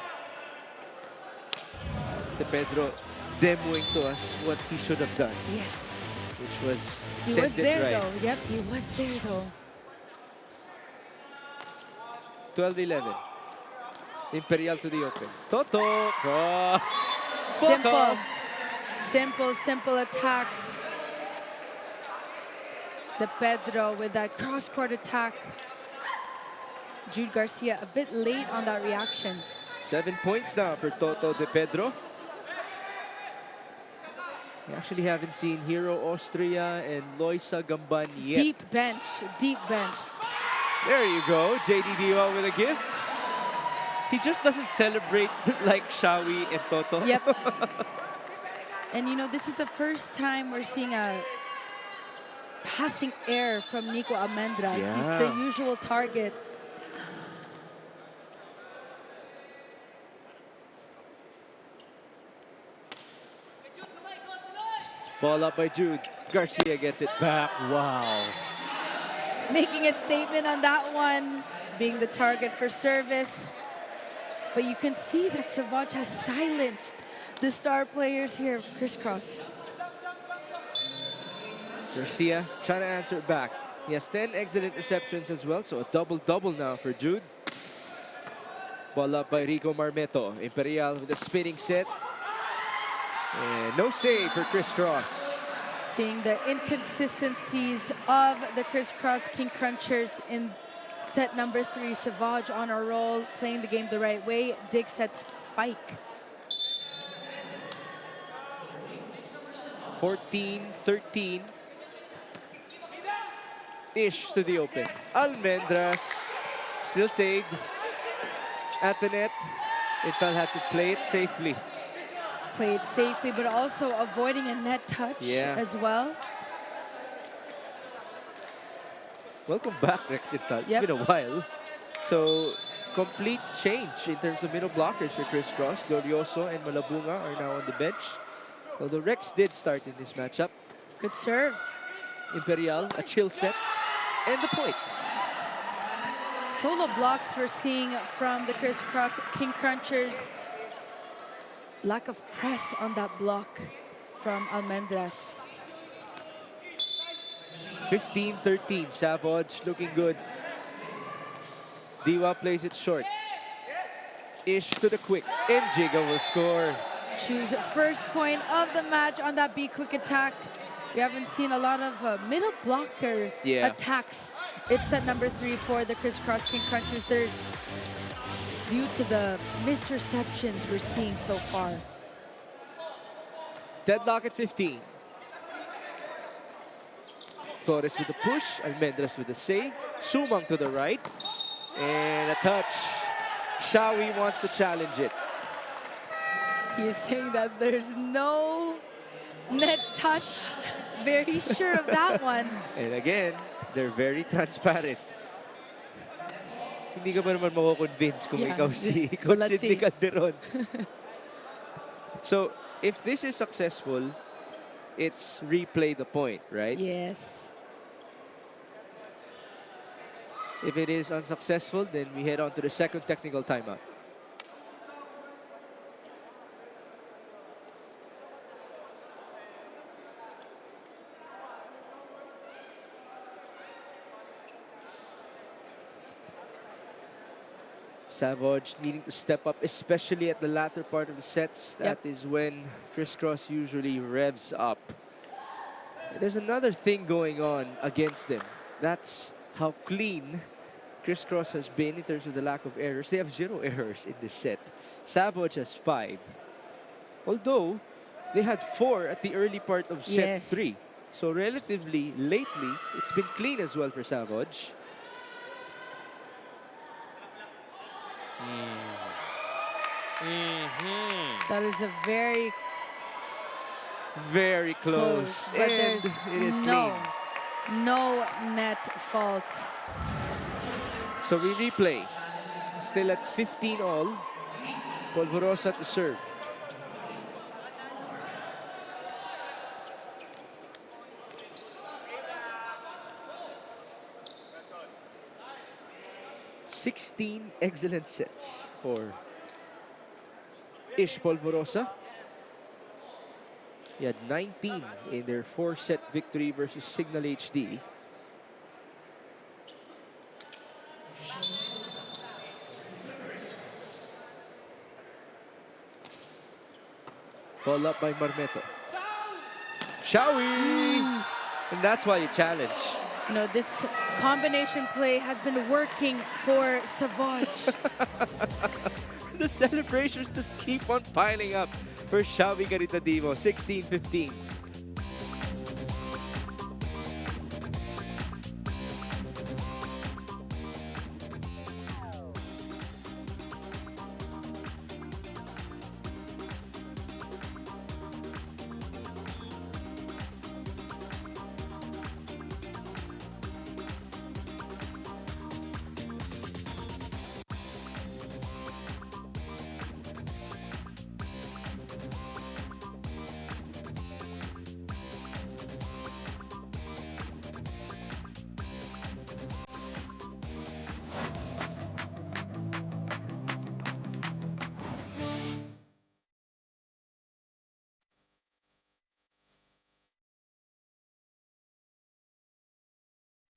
De Pedro demoing to us what he should have done. Yes. Which was He send was it there, right. though. Yep, he was there, though. 12-11. Imperial to the open. Toto, cross. Simple. Simple attacks. De Pedro with that cross-court attack. Jude Garcia a bit late on that reaction. 7 points now for Toto De Pedro. We actually haven't seen Hero Austria and Loisa Gamban yet. Deep bench, deep bench. There you go, JD Diwa with a gift. He just doesn't celebrate like Shawi and Toto. Yep. And you know, this is the first time we're seeing a passing air from Nico Almendras. Yeah. He's the usual target. Ball up by Jude. Garcia gets it back. Wow. Making a statement on that one, being the target for service. But you can see that SAVOUGE has silenced the star players here of Crisscross. Garcia trying to answer it back. He has 10 excellent receptions as well, so a double-double now for Jude. Ball up by Rico Marmeto. Imperial with a spinning set. And no save for Crisscross. Seeing the inconsistencies of the Crisscross King Crunchers in set number 3. SAVOUGE on a roll, playing the game the right way. Dig set spike. 14-13. Ish to the open. Almendras still saved. At the net, Intal had to play it safely. Played safely, but also avoiding a net touch as well. Welcome back, Rex Intal. It's Yep. been a while. So, complete change in terms of middle blockers for Crisscross. Glorioso and Malabunga are now on the bench. Although Rex did start in this matchup. Good serve. Imperial, a chill set, and the point. Solo blocks we're seeing from the Crisscross King Crunchers. Lack of press on that block from Almendras. 15-13, SAVOUGE looking good. Diwa plays it short. Ish to the quick, and Jiga will score. Choose first point of the match on that Be Quick attack. We haven't seen a lot of middle blocker attacks. It's set number 3 for the Crisscross King Crunchers. It's due to the misreceptions we're seeing so far. Deadlock at 15. Torres with the push, Almendras with the save. Sumang to the right, and a touch. Shawi wants to challenge it. He's saying that there's no net touch. Very sure of that one. And again, they're very transparent. Hindi ka pa naman mako-convince kung ikaw si Coach Sidney Calderon. So, if this is successful, it's replay the point, right? Yes. If it is unsuccessful, then we head on to the second technical timeout. SAVOUGE needing to step up, especially at the latter part of the sets. That is when Crisscross usually revs up. There's another thing going on against them. That's how clean Crisscross has been in terms of the lack of errors. They have 0 errors in this set. SAVOUGE has 5. Although, they had 4 at the early part of set 3. So relatively lately, it's been clean as well for SAVOUGE. That is a very close. But And there's it is clean. no net fault. So we replay. Still at 15 all. Polvorosa to serve. "16 excellent sets for Ish Polvorosa. He had 19 in their 4-set victory versus Signal HD. Ball up by Marmeto. Shawi! And that's why you challenge. You know, this combination play has been working for SAVOUGE. The celebrations just keep on piling up for Shawi Caritativo. 16-15.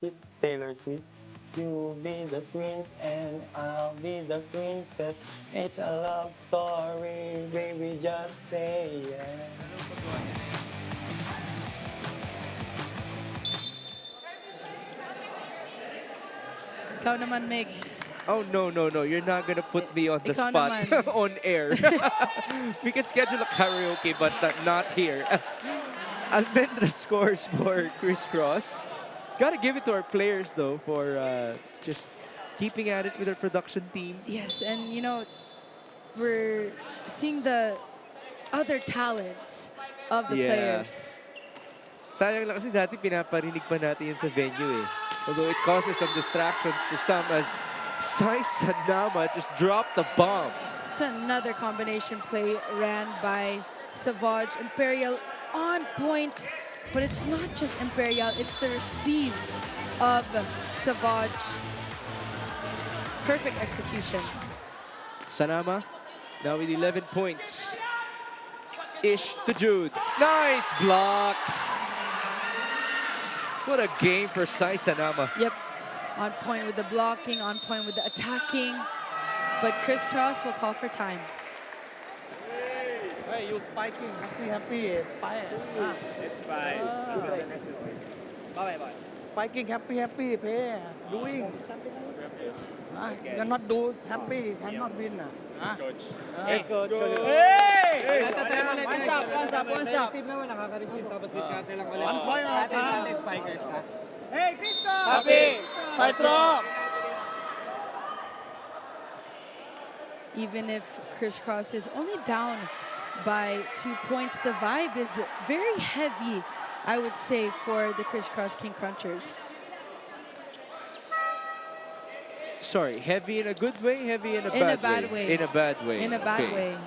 It's Taylor Swift. You be the queen and I'll be the princess. It's a love story, baby, just say yes. Ikaw naman, Migs. Oh, no, no, no. You're not gonna put me on the Ikaw spot naman. on air. We can schedule a karaoke, but not here. As Almendra scores for Crisscross. Gotta give it to our players, though, for just keeping at it with our production team. Yes, and you know, we're seeing the other talents of the Yeah. players. Sayang lang kasi dati pinaparinig pa natin yun sa venue eh. Although it causes some distractions to some as Sai Sanama just dropped the bomb. It's another combination play ran by Savage. Imperial on point, but it's not just Imperial, it's the receive of Savage. Perfect execution. Sanama now with 11 points. Ish to Jude. Nice block. What a game for Sai Sanama. Yep, on point with the blocking, on point with the attacking, but Crisscross will call for time. Hey, you spiking. Happy. Spike. It's fine. Bye. Spiking. Happy. Play. Doing. You're not do happy. Cannot win. Coach. Yes, coach. Hey! Once up. Receive naman, nakaka-receive. Tapos diskarte lang ulit. 1 point natin spikers, ha? Hey, Cristo! Happy! First row! Even if Crisscross is only down by 2 points, the vibe is very heavy, I would say, for the Crisscross King Crunchers. Sorry, heavy in a good way, heavy in a In a bad bad way. way. In a bad way. In a bad Okay. way.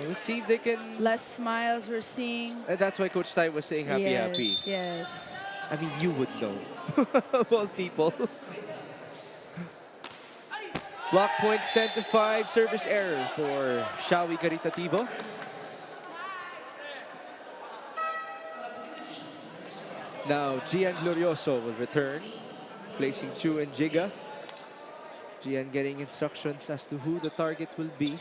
Let's see if they can... Less smiles we're seeing. And that's why Coach Tai was saying happy. Yes. I mean, you would know. Of all people. Block points 10-5. Service error for Shawi Caritativo. Now, Gian Glorioso will return, placing Chu and Jiga. Gian getting instructions as to who the target will be.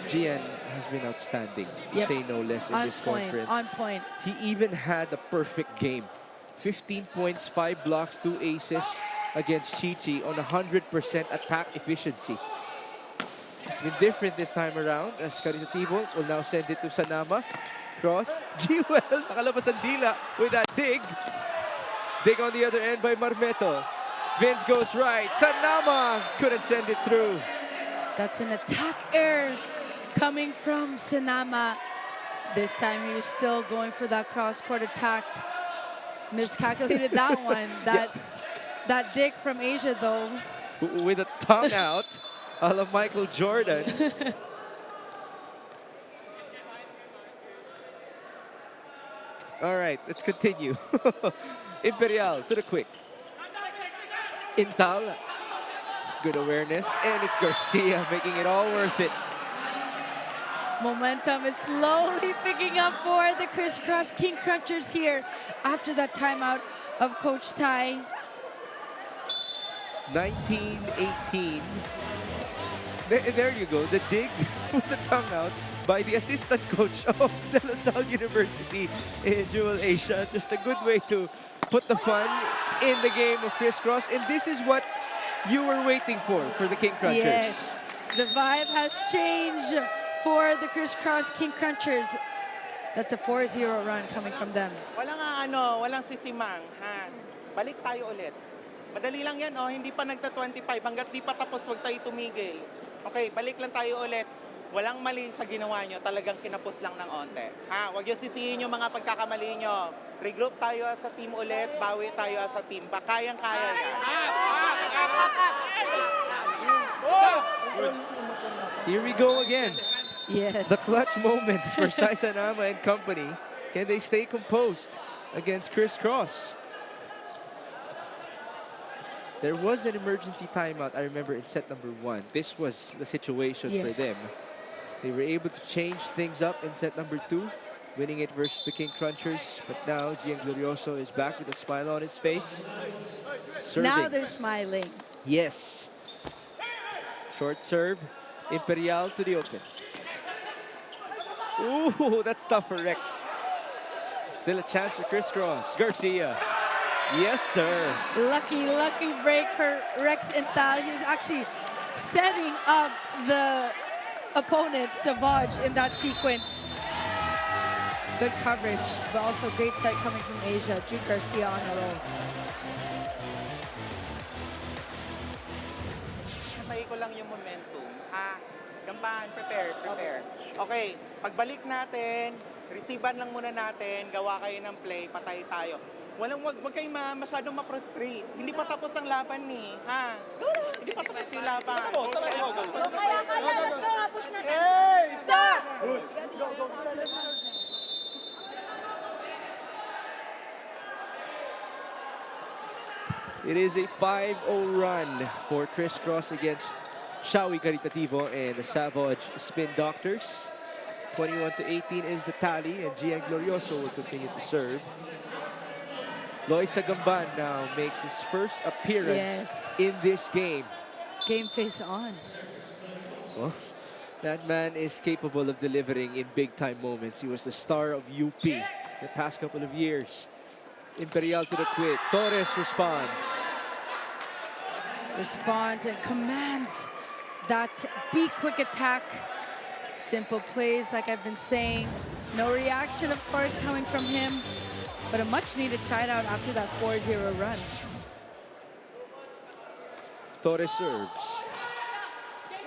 Gian has been outstanding, to Yep. say no less, in On this point, conference. on point. He even had a perfect game. 15 points, 5 blocks, 2 aces against Chichi on 100% attack efficiency. It's been different this time around as Caritativo will now send it to Sanama. Cross. Jewel, nakalabas ang dila with that dig. Dig on the other end by Marmeto. Vince goes right. Sanama couldn't send it through. That's an attack error coming from Sanama. This time he was still going for that cross-court attack. Miscalculated that one. That dig from Asia, though. With a tongue out, a la Michael Jordan. All right, let's continue. Imperial to the quick. Intal. Good awareness. And it's Garcia making it all worth it. Momentum is slowly picking up for the Crisscross King Crunchers here after that timeout of Coach Tai. 19-18. There you go. The dig with the tongue out by the assistant coach of De La Salle University in Jewel Asia. Just a good way to put the fun in the game of Crisscross. And this is what you were waiting for the King Crunchers. Yes, the vibe has changed for the Crisscross King Crunchers. That's a 4-0 run coming from them. Walang sisimang, ha? Balik tayo ulit. Madali lang yan, oh. Hindi pa nagta-25. Hanggat di pa tapos, huwag tayo tumigil. Okay, balik lang tayo ulit. Walang mali sa ginawa nyo. Talagang kinapos lang ng onte. Ha? Huwag nyo sisihin yung mga pagkakamali nyo. Regroup tayo as a team ulit. Bawi tayo as a team. Kayang-kaya yan. Here we go again. Yes. The clutch moments for Sai Sanama and company. Can they stay composed against Crisscross? There was an emergency timeout, I remember, in set number 1. This was the situation for them. They were able to change things up in set number 2. winning it versus the King Crunchers. But now Gian Glorioso is back with a smile on his face. Serving. Now they're smiling. Yes. Short serve. Imperial to the open. Ooh, that's tough for Rex. Still a chance for Crisscross. Garcia. Yes, sir. Lucky break for Rex Intal. He was actually setting up the opponent, Savage, in that sequence. Good coverage, but also great set coming from Asia. Jude Garcia on a roll. Sabay ko lang yung momentum. Gampan, prepare. Okay, pagbalik natin, receivean lang muna natin, gawa kayo ng play, patay tayo. Wag kayo masyadong ma-frustrate. Hindi pa tapos ang laban ni, ha? Hindi pa tapos yung laban. Push natin. Hey, stop! It is a 5-0 run for Crisscross against Shawi Caritativo and the Savage Spin Doctors. 21-18 is the tally, and Gian Glorioso will continue to serve. Loisa Gamban now makes his first appearance in this game. Game face on. Well, that man is capable of delivering in big-time moments. He was the star of UP the past couple of years. Imperial to the quit. Torres responds. Responds and commands that be quick attack. Simple plays, like I've been saying. No reaction, of course, coming from him. But a much-needed side out after that 4-0 run. Torres serves.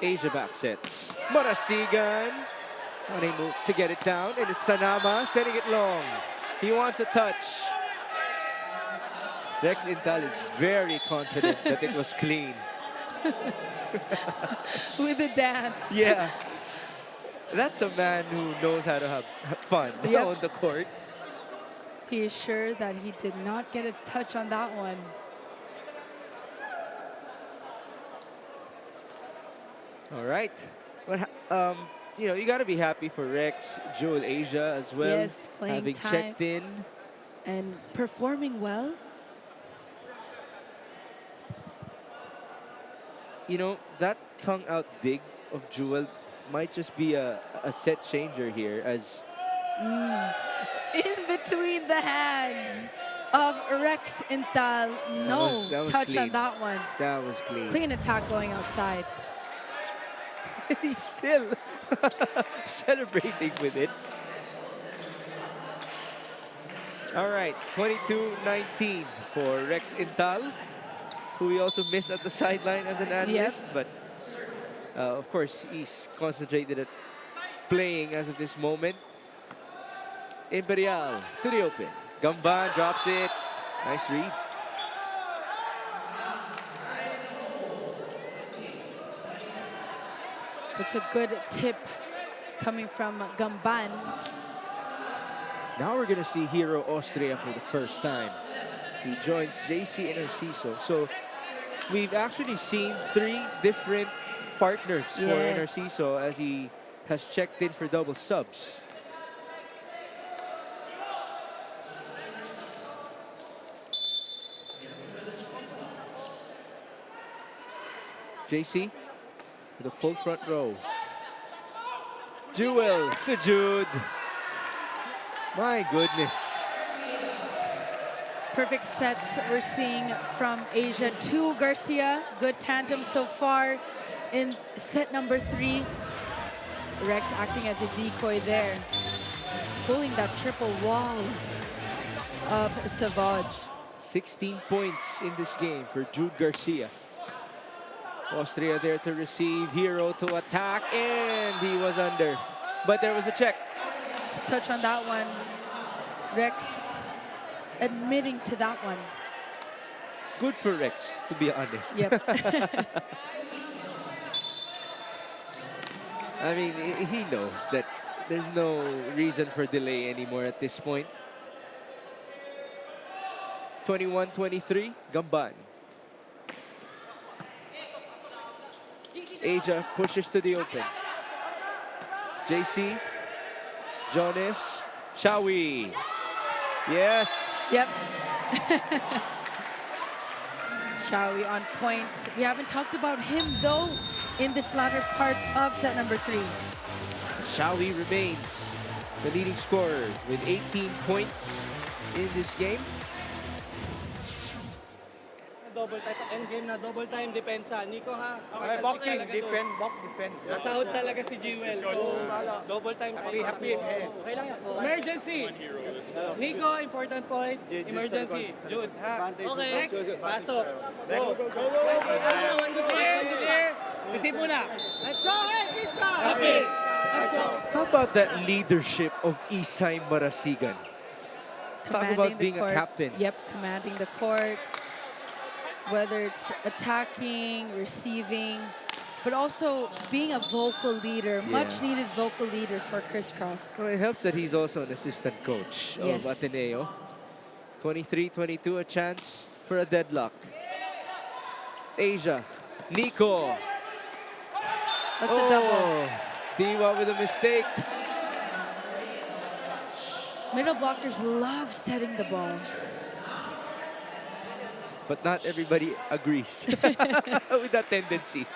Asia back sets. Marasigan. Unable to get it down, and it's Sanama sending it long. He wants a touch. Rex Intal is very confident that it was clean. With the dance. Yeah. That's a man who knows how to have fun on the court. He is sure that he did not get a touch on that one. All right. Well, you know, you got to be happy for Rex, Jewel, Asia as well. Yes, playing having time checked in. And performing well. You know, that tongue-out dig of Jewel might just be a set changer here as... In between the hands of Rex Intal. No that was touch clean. on that one. That was clean. Clean attack going outside. He's still celebrating with it. All right, 22-19 for Rex Intal, who we also missed at the sideline as an analyst. But of course, he's concentrated at playing as of this moment. Imperial to the open. Gamban drops it. Nice read. It's a good tip coming from Gamban. Now we're going to see Hero Austria for the first time. He joins JC and Narciso. So we've actually seen 3 different partners for Narciso as he has checked in for double subs. JC with a full front row. Jewel to Jude. My goodness. Perfect sets we're seeing from Asia to Garcia. Good tandem so far in set number 3. Rex acting as a decoy there. Fooling that triple wall of Savage. 16 points in this game for Jude Garcia. Austria there to receive, Hero to attack, and he was under. But there was a check. Touch on that one. Rex admitting to that one. Good for Rex, to be honest. Yep. I mean, he knows that there's no reason for delay anymore at this point. 21-23, Gamban. Asia pushes to the open. JC, Jonas, Shawi. Yes. Yep. Shawi on point. We haven't talked about him though in this latter part of set number 3. Shawi remains the leading scorer with 18 points in this game. Double time, endgame na, double time depensa. Nico ha, Okay, talaga to. defend. Nasahod talaga si Jewel. So, double time. Happy. Okay lang yan. Emergency! Nico, important point. Emergency. Jude, ha? Okay. Next, pasok. Go. Receive muna. Let's go, hey, Kiska! Happy! How about that leadership of Isay Marasigan? Talk about being a captain. Yep, commanding the court. Whether it's attacking, receiving, but also being a vocal leader, much needed vocal leader for Crisscross. Well, it helps that he's also an assistant coach of Ateneo. 23-22, a chance for a deadlock. Asia, Nico. That's a double. Diwa with a mistake. Middle blockers love setting the ball. But not everybody agrees with that tendency.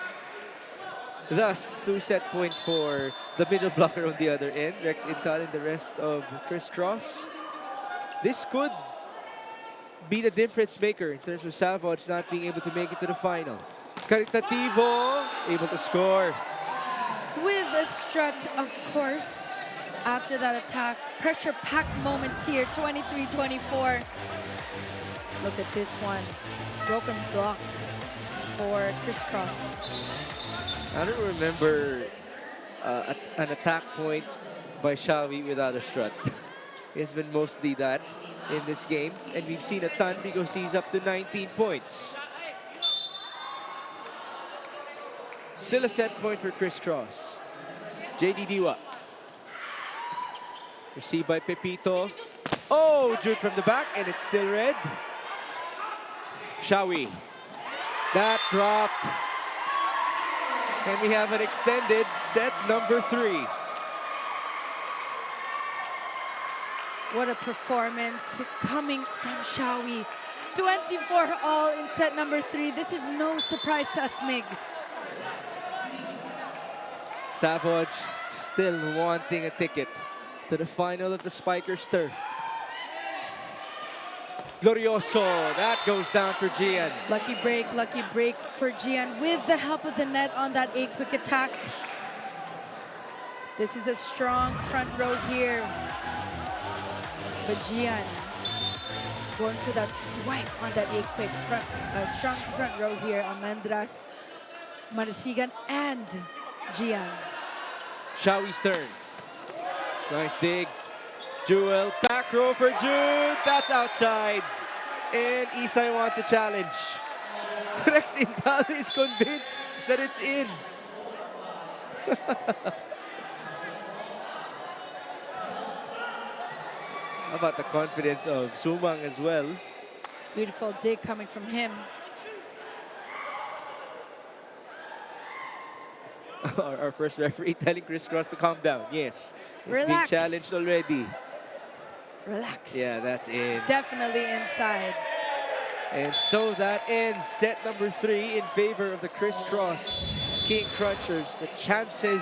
Thus, 2 set points for the middle blocker on the other end, Rex Intal and the rest of Crisscross. This could be the difference maker in terms of SAVOUGE not being able to make it to the final. Caritativo, able to score. With a strut, of course, after that attack. Pressure-packed moment here, 23-24. Look at this one. Broken block for Crisscross. I don't remember an attack point by Shawi without a strut. It's been mostly that in this game, and we've seen a ton because he's up to 19 points. Still a set point for Crisscross. JD Diwa. Received by Pepito. Oh, Jude from the back, and it's still red. Shawi. That dropped. And we have an extended set number 3. What a performance coming from Shawi. 24 all in set number 3. This is no surprise to us, Migs. SAVOUGE still wanting a ticket to the final of the Spikers turf. Glorioso, that goes down for Gian. Lucky break for Gian with the help of the net on that 8-quick attack. This is a strong front row here. But Gian going for that swipe on that 8-quick front, strong front row here. Almendras, Marasigan, and Gian. Shawi's turn. Nice dig. Jewel, back row for Jude. That's outside. And Isay wants a challenge. Rex Intal is convinced that it's in. How about the confidence of Sumang as well? Beautiful dig coming from him. Our first referee telling Crisscross to calm down. Yes, he's Relax. being challenged already. Relax. Yeah, that's in. Definitely inside. And so that ends set number 3 in favor of the Crisscross King Crunchers. The chances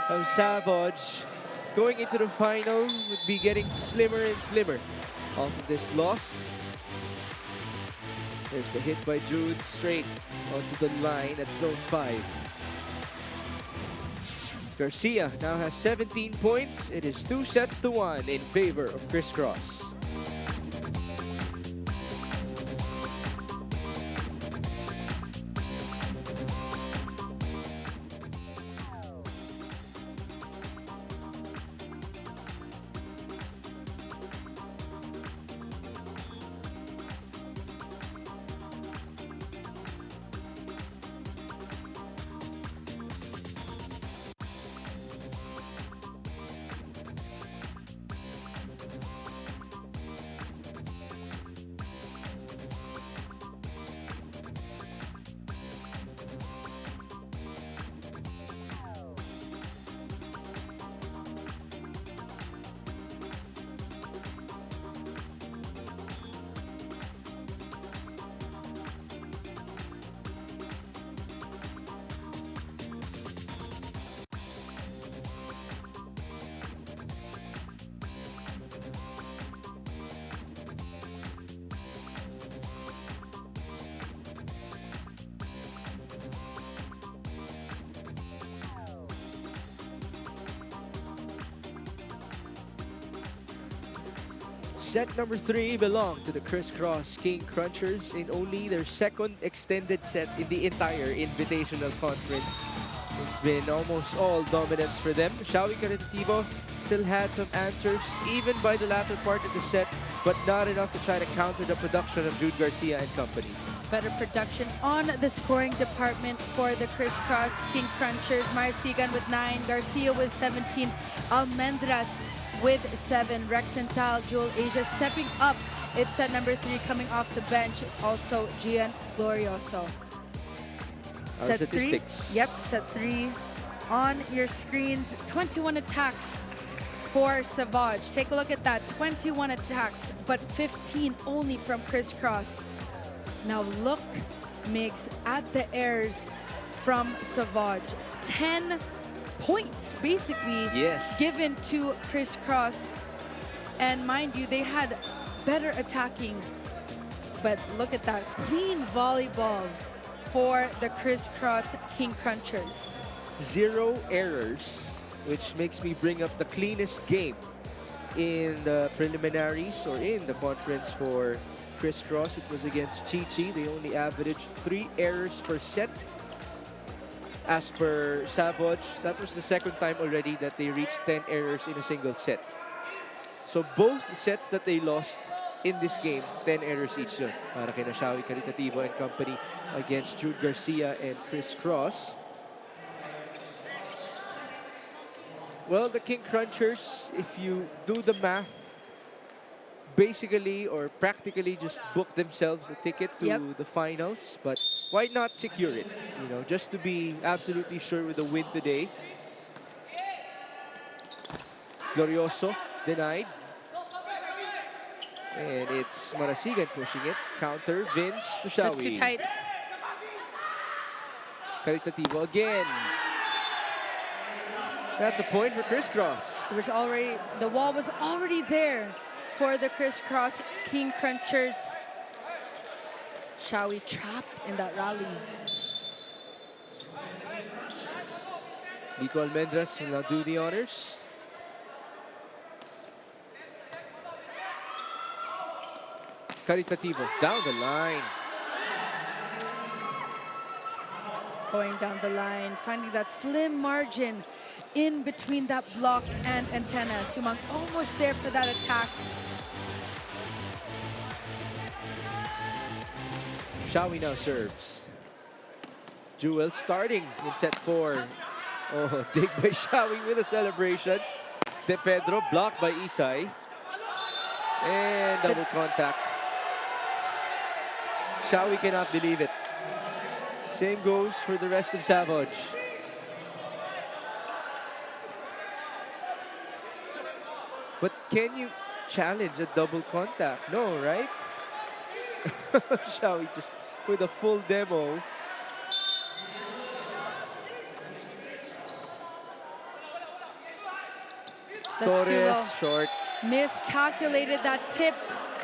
of SAVOUGE going into the final would be getting slimmer and slimmer off of this loss. There's the hit by Jude straight onto the line at zone 5. Garcia now has 17 points. It is 2-1 in favor of Crisscross. Set number 3 belonged to the Crisscross King Crunchers in only their second extended set in the entire Invitational Conference. It's been almost all dominance for them. Shawi Caritativo still had some answers, even by the latter part of the set, but not enough to try to counter the production of Jude Garcia and company. Better production on the scoring department for the Crisscross King Crunchers. Marcigan with 9, Garcia with 17, Almendras with 7, Rex and Tal, Jewel Asia stepping up. It's set number 3 coming off the bench. Also Gian Glorioso. Our Set 3. statistics. Yep, set 3 on your screens. 21 attacks for SAVOUGE. Take a look at that. 21 attacks, but 15 only from Crisscross. Now look, Migs, at the airs from SAVOUGE. 10 points, basically, given to Crisscross. And mind you, they had better attacking. But look at that. Clean volleyball for the Crisscross King Crunchers. 0 errors, which makes me bring up the cleanest game in the preliminaries or in the conference for Crisscross. It was against Chi-Chi. They only averaged 3 errors per set. As per SAVOUGE, that was the second time already that they reached 10 errors in a single set. So both sets that they lost in this game, 10 errors each dun. Para kina Shawi Caritativo and company against Jude Garcia and Crisscross. Well, the King Crunchers, if you do the math, basically or practically just book themselves a ticket to the finals. But why not secure it? You know, just to be absolutely sure with the win today. Glorioso denied. And it's Marasigan pushing it. Counter, Vince to Shawi. That's too tight. Caritativo again. That's a point for Crisscross. It was already, the wall was already there for the Crisscross King Crunchers. Shawi trapped in that rally. Nico Almendras will now do the honors. Caritativo down the line. Going down the line, finding that slim margin in between that block and antenna. Sumang almost there for that attack. Shawi now serves. Jewel starting in set 4. Oh, dig by Shawi with a celebration. De Pedro blocked by Isay. And double contact. Shawi cannot believe it. Same goes for the rest of SAVOUGE. But can you challenge a double contact? No, right? Shawi just with a full demo. That's too low. Torres short. Miscalculated that tip.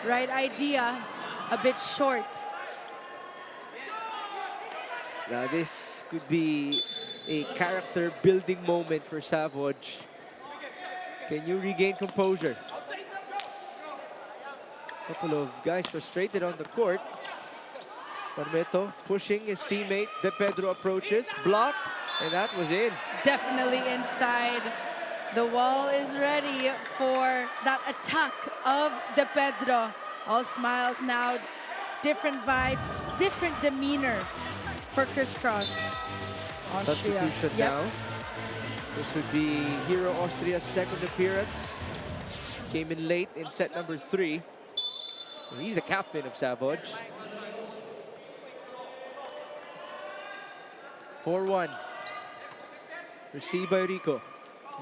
Right idea, a bit short. Now this could be a character building moment for SAVOUGE. Can you regain composure? Couple of guys frustrated on the court. Parmeto pushing his teammate. De Pedro approaches, blocked, and that was in. Definitely inside. The wall is ready for that attack of De Pedro. All smiles now, different vibe, different demeanor for Crisscross. Austria. Substitution now. This would be Hero Austria's second appearance. Came in late in set number 3. He's the captain of SAVOUGE. 4-1. Received by Rico.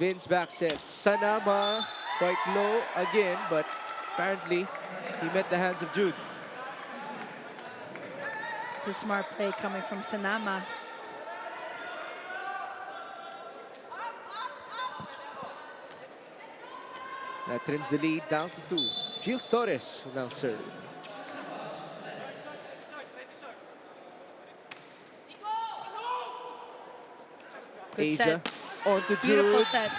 Vince back set. Sanama quite low again, but apparently he met the hands of Jude. It's a smart play coming from Sanama. That trims the lead down to 2. Gilles Torres will now serve. Good Asia set. on to Jude. Beautiful set.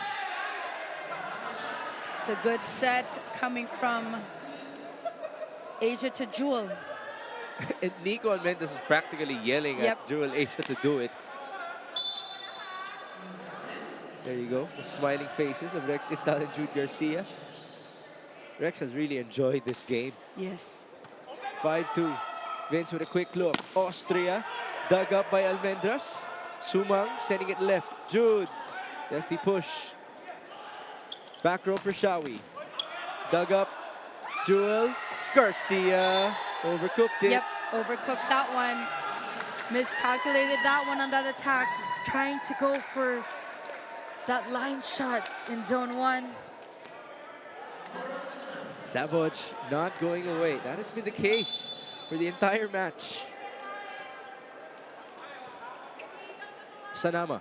It's a good set coming from Asia to Jewel. And Nico and Mendes is practically yelling Yep. at Jewel Asia to do it. There you go. The smiling faces of Rex Intal and Jude Garcia. Rex has really enjoyed this game. Yes. 5-2. Vince with a quick look. Austria dug up by Almendras. Sumang sending it left. Jude. Lefty push. Back row for Shawi. Dug up. Jewel. Garcia. Overcooked it. Yep, overcooked that one. Miscalculated that one on that attack. Trying to go for that line shot in zone 1. SAVOUGE not going away. That has been the case for the entire match. Sanama.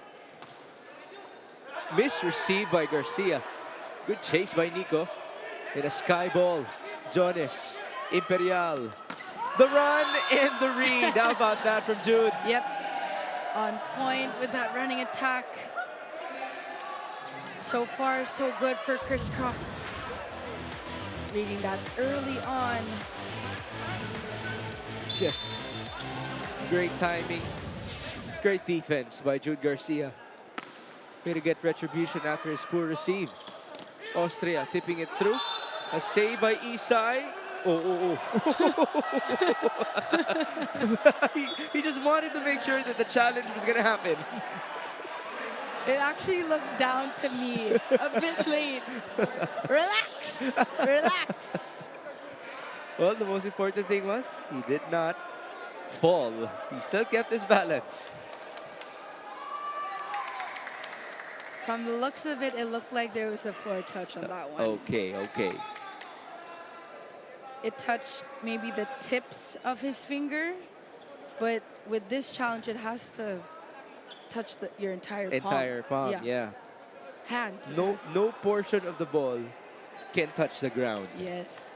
Misreceived by Garcia. Good chase by Nico. In a sky ball. Jones. Imperial. The run and the read. How about that from Jude? Yep, on point with that running attack. So far, so good for CRISS. Reading that early on. Just great timing. Great defense by Jude Garcia. Way to get retribution after his poor receive. Austria tipping it through. A save by Isai. Oh. he just wanted to make sure that the challenge was going to happen. It actually looked down to me a bit late. Relax, relax. Well, the most important thing was he did not fall. He still kept his balance. From the looks of it, it looked like there was a floor touch on that one. Okay. It touched maybe the tips of his finger, but with this challenge, it has to touch your entire palm. Entire palm, yeah. Hand. No portion of the ball can touch the ground. Yes.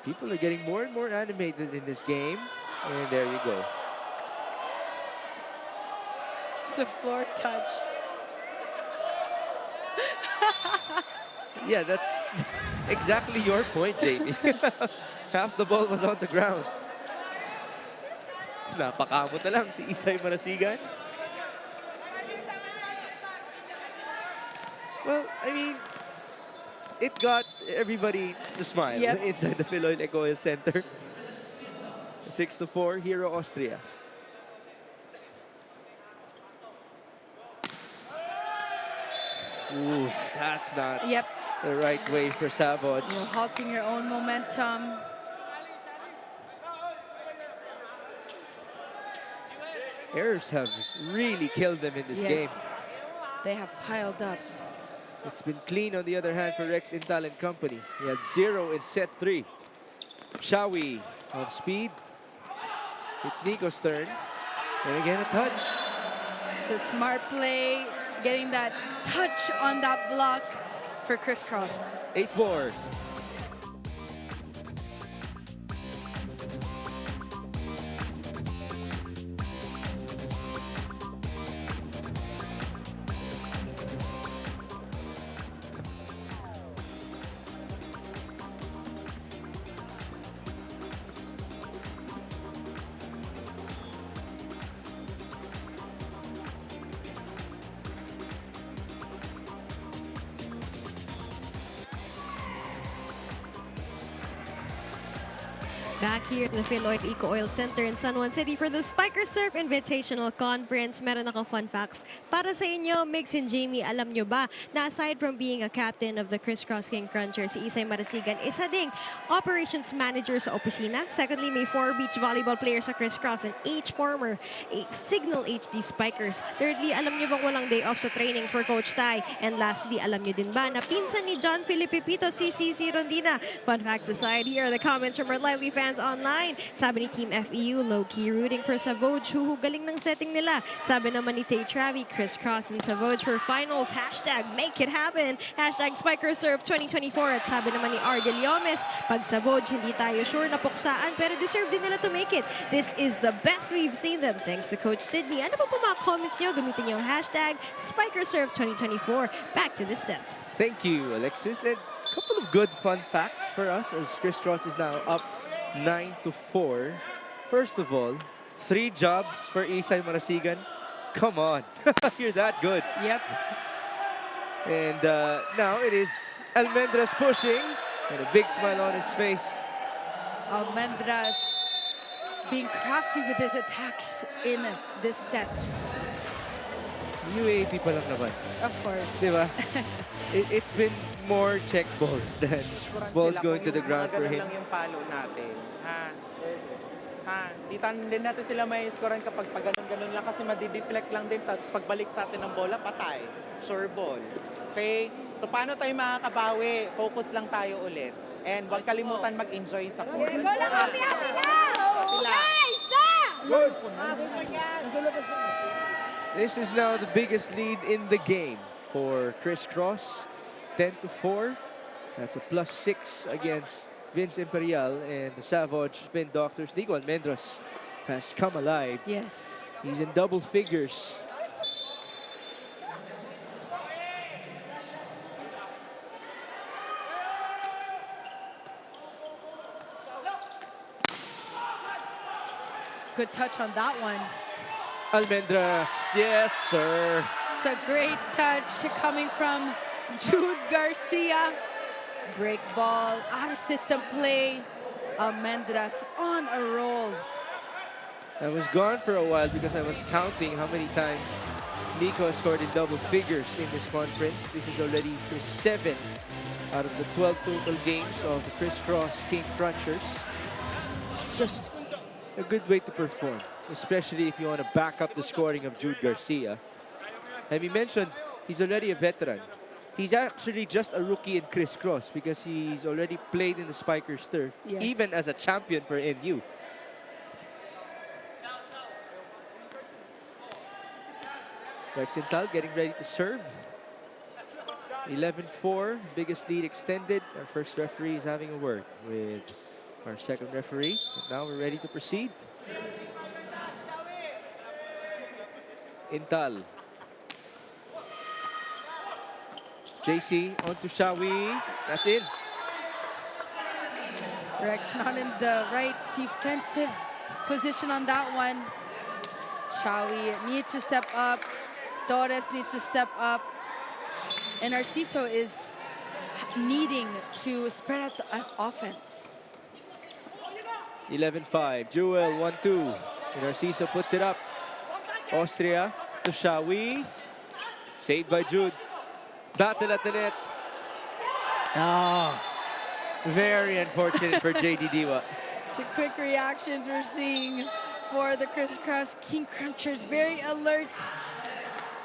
People are getting more and more animated in this game. And there you go. It's a floor touch. Yeah, that's exactly your point, Jamie. Half the ball was on the ground. Napakamot na lang si Isay Marasigan. Well, I mean, it got everybody to smile inside the Philoil Eco Oil Center. 6-4, Hero Austria. Ooh, that's not the right way for SAVOUGE. You're halting your own momentum. Errors have really killed them in this game. They have piled up. It's been clean on the other hand for Rex Intal and company. He had 0 in set 3. Shawi of speed. It's Nico's turn. And again, a touch. It's a smart play, getting that touch on that block for CRISS. 8-4. Back here in the Philoil Eco Oil Center in San Juan City for the Spiker Surf Invitational Conference. Meron ako fun facts para sa inyo, Migs and Jamie. Alam nyo ba na aside from being a captain of the CRISS King Cruncher, si Isay Marasigan isa ding operations manager sa opisina. Secondly, may 4 beach volleyball players sa CRISS and former Signal HD Spikers. Thirdly, alam nyo bang walang day off sa training for Coach Tai? And lastly, alam nyo din ba na pinsan ni John Philip Pipito si CC Rondina? Fun facts aside, here are the comments from our lively fans fans online. Sabi ni Team FEU, low-key rooting for SAVOUGE. Huhugaling ng setting nila. Sabi naman ni Tay Travi, CRISS and SAVOUGE for finals. Hashtag make it happen. Hashtag Spiker Surf 2024. At sabi naman ni Ardel Yomes, pag SAVOUGE, hindi tayo sure na puksaan pero deserve din nila to make it. This is the best we've seen them. Thanks to Coach Sydney. Ano pa po mga comments nyo? Gamitin nyo ang hashtag Spiker Surf 2024. Back to the set. Thank you, Alexis. And a couple of good fun facts for us as CRISS is now up 9-4. First of all, 3 jobs for Isay Marasigan. Come on, you're that good. Yep. And now it is Almendras pushing and a big smile on his face. Almendras being crafty with his attacks in this set. UAP pa lang naman. Of course. Diba? It's been more check balls than balls going to the ground for him. Lang yung palo natin. Din natin sila may scorean kapag ganun lang kasi madideflect lang din. Tapos pagbalik sa atin ng bola, patay. Sure ball. Okay? So paano tayo makakabawi? Focus lang tayo ulit. And huwag kalimutan mag-enjoy sa court. This is now the biggest lead in the game for CRISS, 10-4. That's a +6 against Vince Imperial, and the SAVOUGE spin doctors. Nico Almendras has come alive. Yes. He's in double figures. Good touch on that one. Almendras, yes, sir. It's a great touch coming from Jude Garcia. Break ball, out of system play. Almendras on a roll. I was gone for a while because I was counting how many times Nico has scored in double figures in this conference. This is already his 7 out of the 12 total games of the CRISS King Crunchers. It's just a good way to perform, especially if you want to back up the scoring of Jude Garcia. And we mentioned he's already a veteran. He's actually just a rookie in CRISS because he's already played in the Spikers turf, Yes. even as a champion for NU. Rexenthal getting ready to serve. 11-4, biggest lead extended. Our first referee is having a word with our second referee. And now we're ready to proceed. Intal. JC onto Shawi. That's in. Rex not in the right defensive position on that one. Shawi needs to step up. Torres needs to step up. And Narciso is needing to spread out the offense. 11-5. Jewel 1-2. And Narciso puts it up. Austria to Shawi. Saved by Jude. Battle at the net. Ah, very unfortunate for JD Diwa. Some quick reactions we're seeing for the CRISS King Crunchers. Very alert,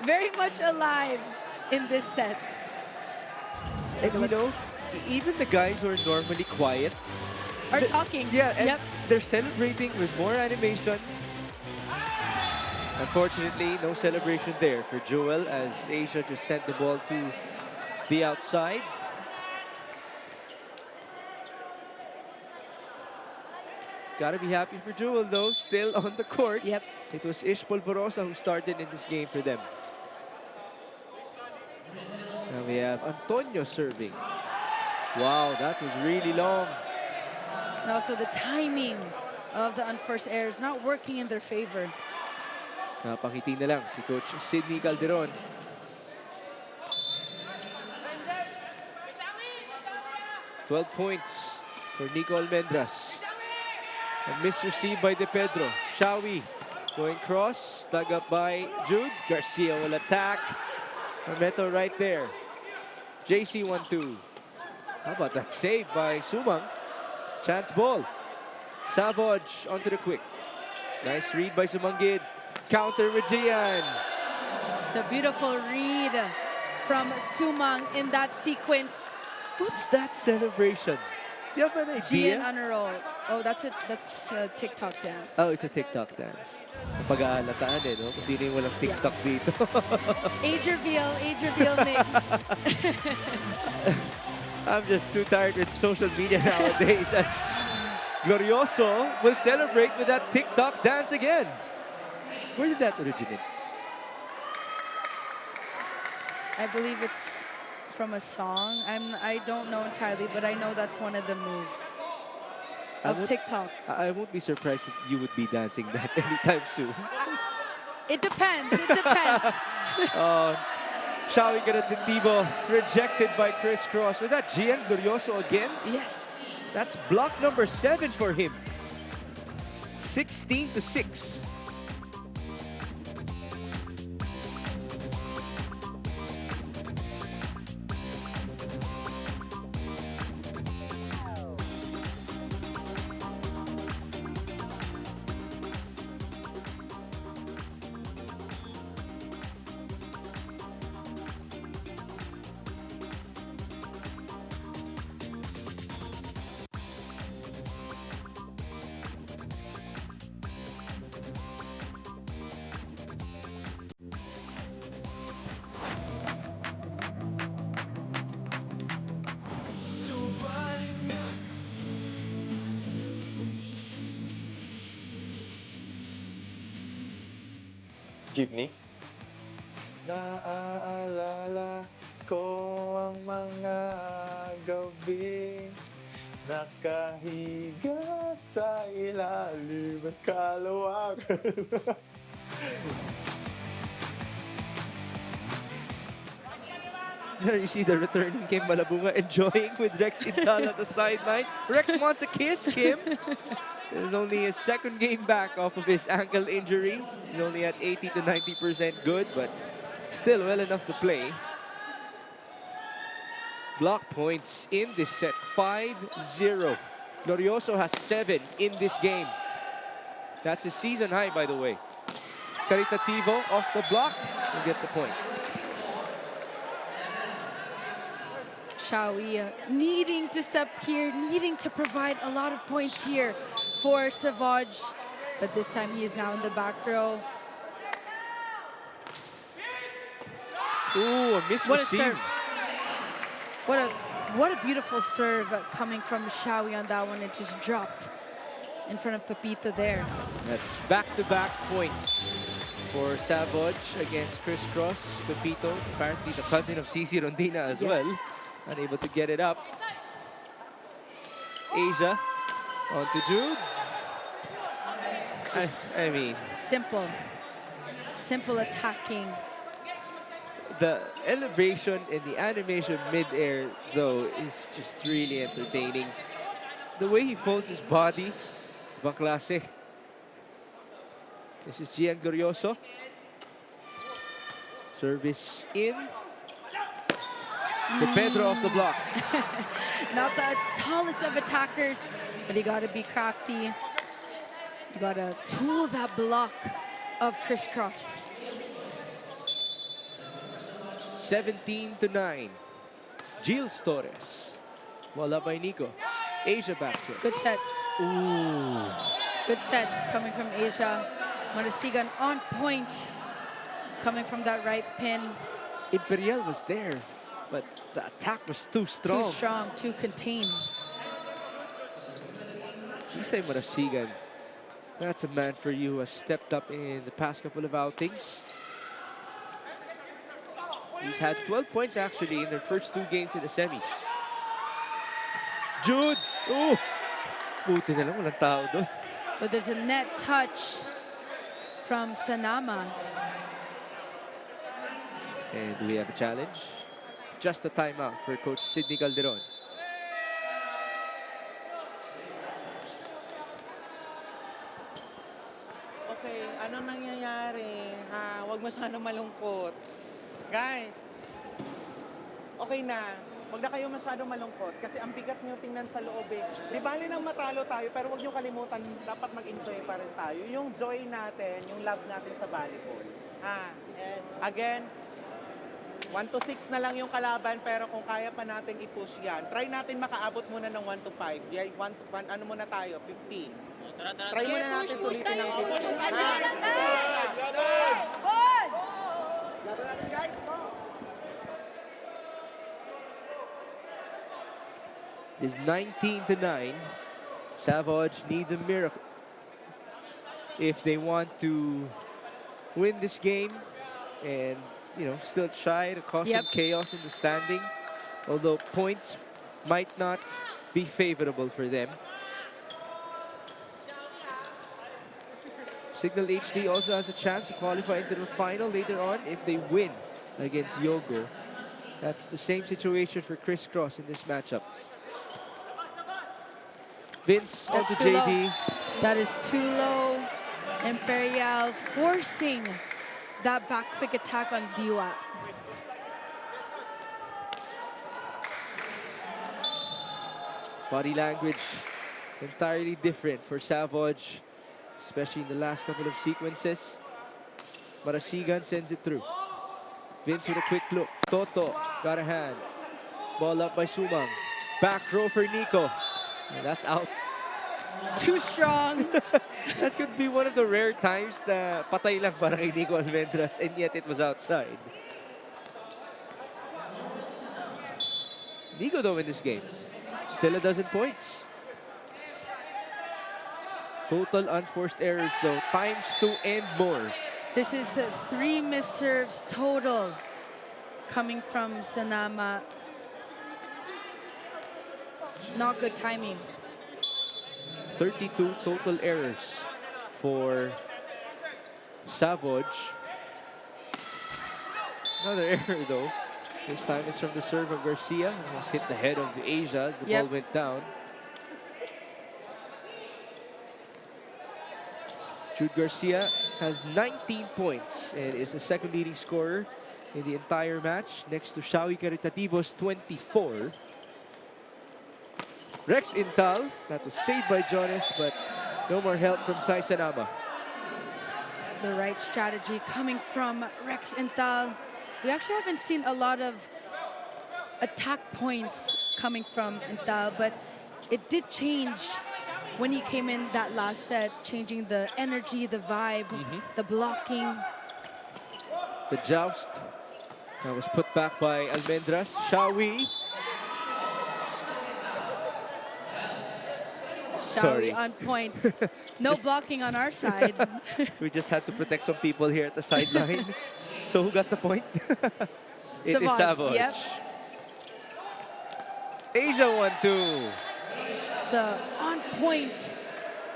very much alive in this set. And you know, even the guys who are normally quiet Are talking. Yeah, and Yep. they're celebrating with more animation. Unfortunately, no celebration there for Jewel as Asia just sent the ball to the outside. Gotta be happy for Jewel though, still on the court. Yep. It was Ish Polvorosa who started in this game for them. Now we have Antonio serving. Wow, that was really long. And also the timing of the unforced errors not working in their favor. Napangiti na lang si Coach Sydney Calderon. "12 points for Nico Almendras. A misreceived by De Pedro. Shawi going cross, dug up by Jude. Garcia will attack. Hermeto right there. JC 1-2. How about that save by Sumang? Chance ball. SAVOUGE onto the quick. Nice read by Sumanggid. Counter with Gian. It's a beautiful read from Sumang in that sequence. What's that celebration? Do you have an idea? Gian on a roll. Oh, that's it. That's a TikTok dance. Oh, it's a TikTok dance. Napag-aalataan eh, no? Kung sino yung walang TikTok dito. Age reveal mix. I'm just too tired with social media nowadays as Glorioso will celebrate with that TikTok dance again. Where did that originate? I believe it's from a song. I don't know entirely, but I know that's one of the moves of TikTok. I won't be surprised if you would be dancing that anytime soon. It depends. It depends. Shawi Garantitivo rejected by CRISS. Was that Gian Glorioso again? Yes. That's block number 7 for him. 16-6. Jeepney? Naaalala ko ang mga gabi nakahiga sa ilalim ng kalawakan. There you see the returning Kim Malabunga enjoying with Rex Intal at the sideline. Rex wants a kiss, Kim. It is only his second game back off of his ankle injury. He's only at 80 to 90% good, but still well enough to play. Block points in this set, 5-0. Glorioso has 7 in this game. That's his season high, by the way. Caritativo off the block will get the point. Shawi needing to step here, needing to provide a lot of points here for SAVOUGE, but this time he is now in the back row. Ooh, a miss What a receive. serve. What a beautiful serve coming from Shawi on that one. It just dropped in front of Pepito there. That's back-to-back points for SAVOUGE against CRISS. Pepito, apparently the cousin of Cici Rondina as well. Unable to get it up. Asia on to Jude. I mean, simple attacking. the elevation and the animation mid-air, though, is just really entertaining. The way he folds his body, ibang klase. This is Gian Glorioso. Service in. The Pedro off the block. Not the tallest of attackers, but you gotta be crafty. You gotta tool that block of CRISS. 17-9. Gilles Torres. Wala by Nico. Asia backs it. Good set. Ooh. Good set coming from Asia. Marasigan on point. Coming from that right pin. Imperial was there, but the attack was too strong. Too strong, too contained. You say Marasigan. That's a man for you who has stepped up in the past couple of outings. He's had 12 points actually in their first 2 games in the semis. Jude! Ooh! Buti na lang, walang tao doon. But there's a net touch from Sanama. And do we have a challenge? Just a timeout for Coach Sidney Calderon. Okay, ano nangyayari? Ha, huwag masyadong malungkot. Guys, okay na. Huwag na kayo masyadong malungkot kasi ang bigat nyo tingnan sa loob eh. Di bali nang matalo tayo pero huwag nyo kalimutan, dapat mag-enjoy pa rin tayo. Yung joy natin, yung love natin sa volleyball. Ha? Yes. Again, 1 to 6 na lang yung kalaban, pero kung kaya pa natin i-push yan, try natin makaabot muna ng 1 to 5. Yeah, 1 to 1, ano muna tayo, 15. Try muna natin sulitin ng 15. It's 19-9. SAVOUGE needs a miracle if they want to win this game and, you know, still try to cause some chaos in the standing. Although points might not be favorable for them. Signal HD also has a chance to qualify into the final later on if they win against Yogo. That's the same situation for CRISS in this matchup. Vince onto JD. That is too low. Imperial forcing that back quick attack on Diwa. Body language entirely different for SAVOUGE, especially in the last couple of sequences. Marasigan sends it through. Vince with a quick look. Toto got a hand. Ball up by Sumang. Back row for Nico. And that's out. Too strong. That could be one of the rare times na patay lang para kay Nico Almendras, and yet it was outside. Nico though in this game, still a dozen points. Total unforced errors though, ×2 and more. This is 3 missed serves total coming from Sanama. Not good timing. 32 total errors for SAVOUGE. Another error though. This time it's from the serve of Garcia. Almost hit the head of the Asia as the ball went down. Jude Garcia has 19 points and is the second leading scorer in the entire match, next to Shawi Caritativo's 24. Rex Intal, that was saved by Jonas, but no more help from Sai Sanama. The right strategy coming from Rex Intal. We actually haven't seen a lot of attack points coming from Intal, but it did change when he came in that last set, changing the energy, the vibe, the blocking. The joust that was put back by Almendras. Shawi. Sorry. On point. No blocking on our side. We just had to protect some people here at the sideline. So who got the point? It is SAVOUGE. Yep. Asia 1-2. So on point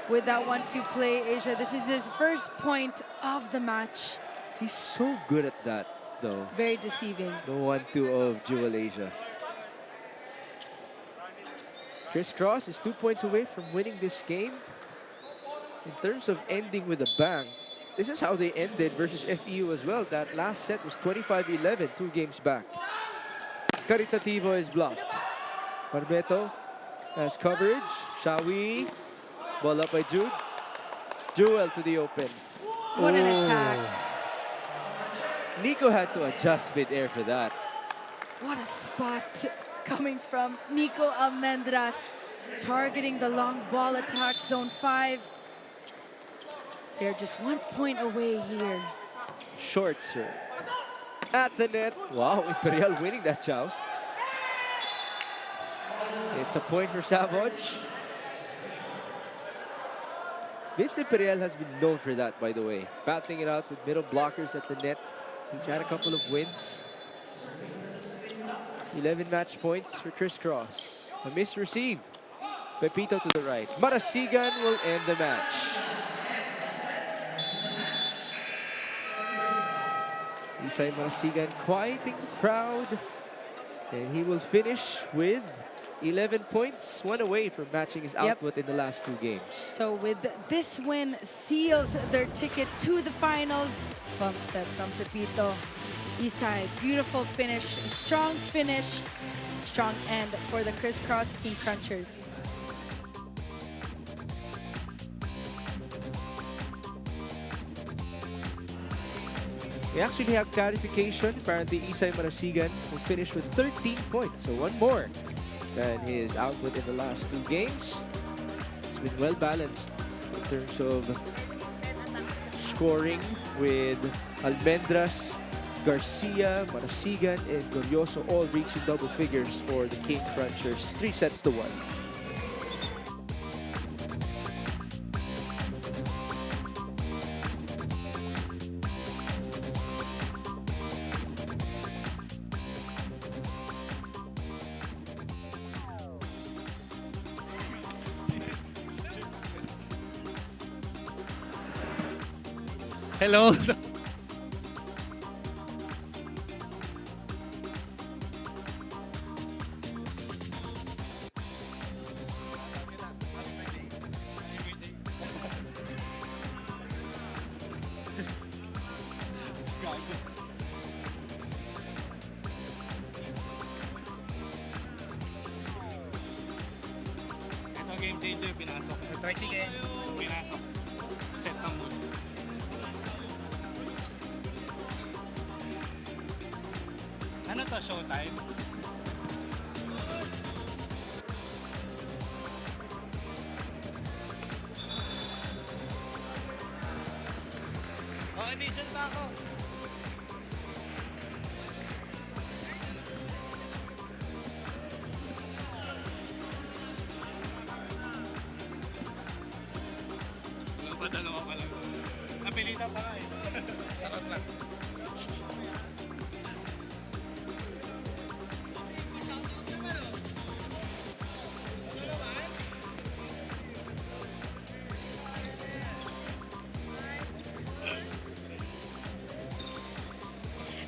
with that 1-2 play, Asia. This is his first point of the match. He's so good at that, though. Very deceiving. The 1-2 of Jewel Asia. CRISS is 2 points away from winning this game. In terms of ending with a bang, this is how they ended versus FEU as well. That last set was 25-11, 2 games back. Caritativo is blocked. Barbeto has coverage. Shawi. Ball up by Jude. Jewel to the open. What an attack. Nico had to adjust mid-air for that. What a spot coming from Nico Almendras, targeting the long ball attack, zone 5. They're just 1 point away here. Short serve. At the net. Wow, Imperial winning that joust. It's a point for SAVOUGE. Vince Imperial has been known for that, by the way. Battling it out with middle blockers at the net. He's had a couple of wins. 11 match points for CRISS. A miss receive. Pepito to the right. Marasigan will end the match. Isai Marasigan quieting the crowd. And he will finish with 11 points, 1 away from matching his output in the last 2 games. So with this win, seals their ticket to the finals. Bump set from Pepito. Isai, beautiful finish, strong end for the CRISS King Crunchers. We actually have clarification. Apparently, Isay Marasigan will finish with 13 points, so one more than his output in the last 2 games. It's been well balanced in terms of scoring with Almendras, Garcia, Marasigan, and Glorioso all reaching double figures for the King Crunchers. 3-1. Hello. Ito game changer, pinasok. Tricycle, pinasok. Set ng mood. Ano to, showtime? Oh, audition pa ako. Wala pa, dalawa pa lang. Napilitan pa nga eh. Takot lang.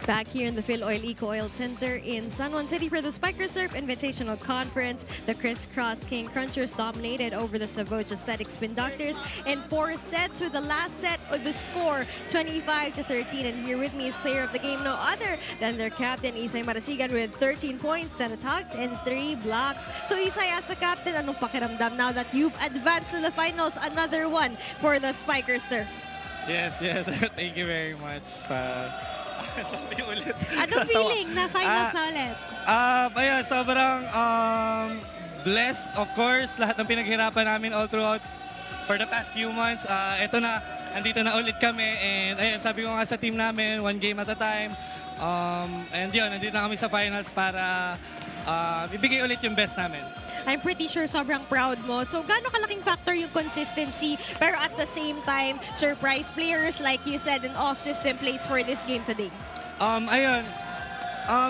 Back here in the Phil Oil Eco Oil Center in San Juan City for the Spiker Surf Invitational Conference. The Crisscross King Crunchers dominated over the SAVOUGE Aesthetic Spin Doctors in 4 sets, with the last set of the score 25-13. And here with me is player of the game, no other than their captain, Isay Marasigan, with 13 points, 10 attacks, and 3 blocks. So Isay, as the captain, anong pakiramdam now that you've advanced to the finals? Another one for the Spiker Surf. Yes. Thank you very much. Sabi ulit. Anong feeling na finals na ulit? Ayun, sobrang blessed, of course. Lahat ng pinaghirapan namin all throughout for the past few months. Ito na, andito na ulit kami. And ayun, sabi ko nga sa team namin, 1 game at a time. And yun, nandito na kami sa finals para ibigay ulit yung best namin. I'm pretty sure sobrang proud mo. So, gaano kalaking factor yung consistency, pero at the same time, surprise players, like you said, an off-system plays for this game today? Ayun,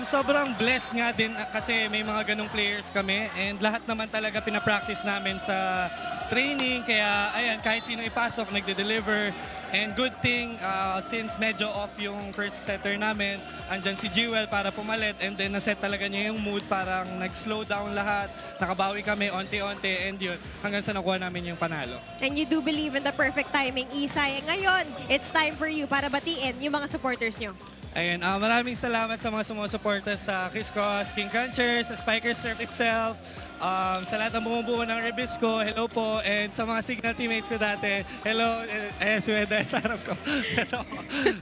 sobrang blessed nga din kasi may mga ganong players kami and lahat naman talaga pinapractice namin sa training. Kaya, ayan, kahit sino ipasok, nagde-deliver. And good thing, since medyo off yung first setter namin, andyan si Jewel para pumalit and then naset talaga niya yung mood, parang nag-slow down lahat, nakabawi kami onti-onti and yun, hanggang sa nakuha namin yung panalo. And you do believe in the perfect timing, Isay. Ngayon, it's time for you para batiin yung mga supporters nyo. Ayun, maraming salamat sa mga sumusuporta sa Crisscross, King Crunchers, sa Spiker Surf itself, sa lahat ng bumubuo ng Rebisco, hello po, and sa mga Signal teammates ko dati, hello, ayan si Weda, sa harap ko.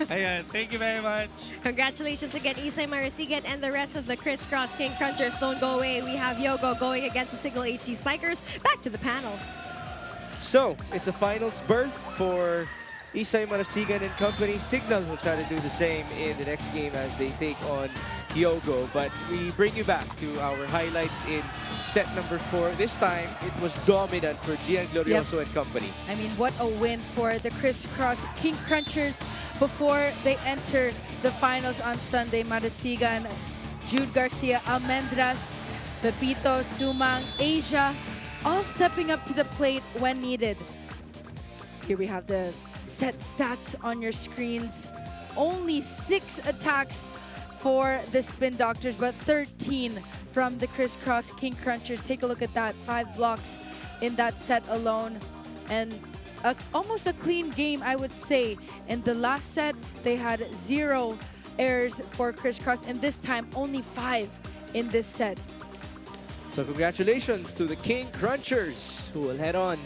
Ayan, thank you very much. Congratulations again, Isay Marasigan and the rest of the Crisscross King Crunchers. Don't go away. We have Yogo going against the Signal HD Spikers. Back to the panel. So, it's a finals berth for Isay Marasigan and company. Signal will try to do the same in the next game as they take on Hyogo. But we bring you back to our highlights in set number 4. This time, it was dominant for Gian Glorioso and company. I mean, what a win for the Crisscross King Crunchers before they enter the finals on Sunday. Marasigan, Jude Garcia, Almendras, Pepito, Sumang, Asia, all stepping up to the plate when needed. Here we have the set stats on your screens. Only 6 attacks for the Spin Doctors, but 13 from the Crisscross King Crunchers. Take a look at that. 5 blocks in that set alone. And almost a clean game, I would say. In the last set, they had 0 errors for Crisscross, and this time only 5 in this set. So congratulations to the King Crunchers, who will head on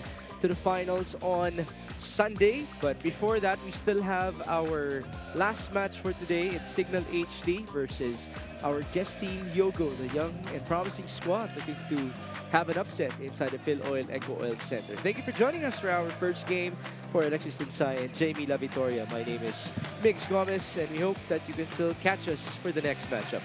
to the finals on Sunday. But before that, we still have our last match for today. It's Signal HD versus our guest team, Yogo, the young and promising squad looking to have an upset inside the Phil Oil Eco Oil Center. Thank you for joining us for our first game. For Alexis Tinsay and Jamie La Victoria, my name is Mix Gomez, and we hope that you can still catch us for the next matchup.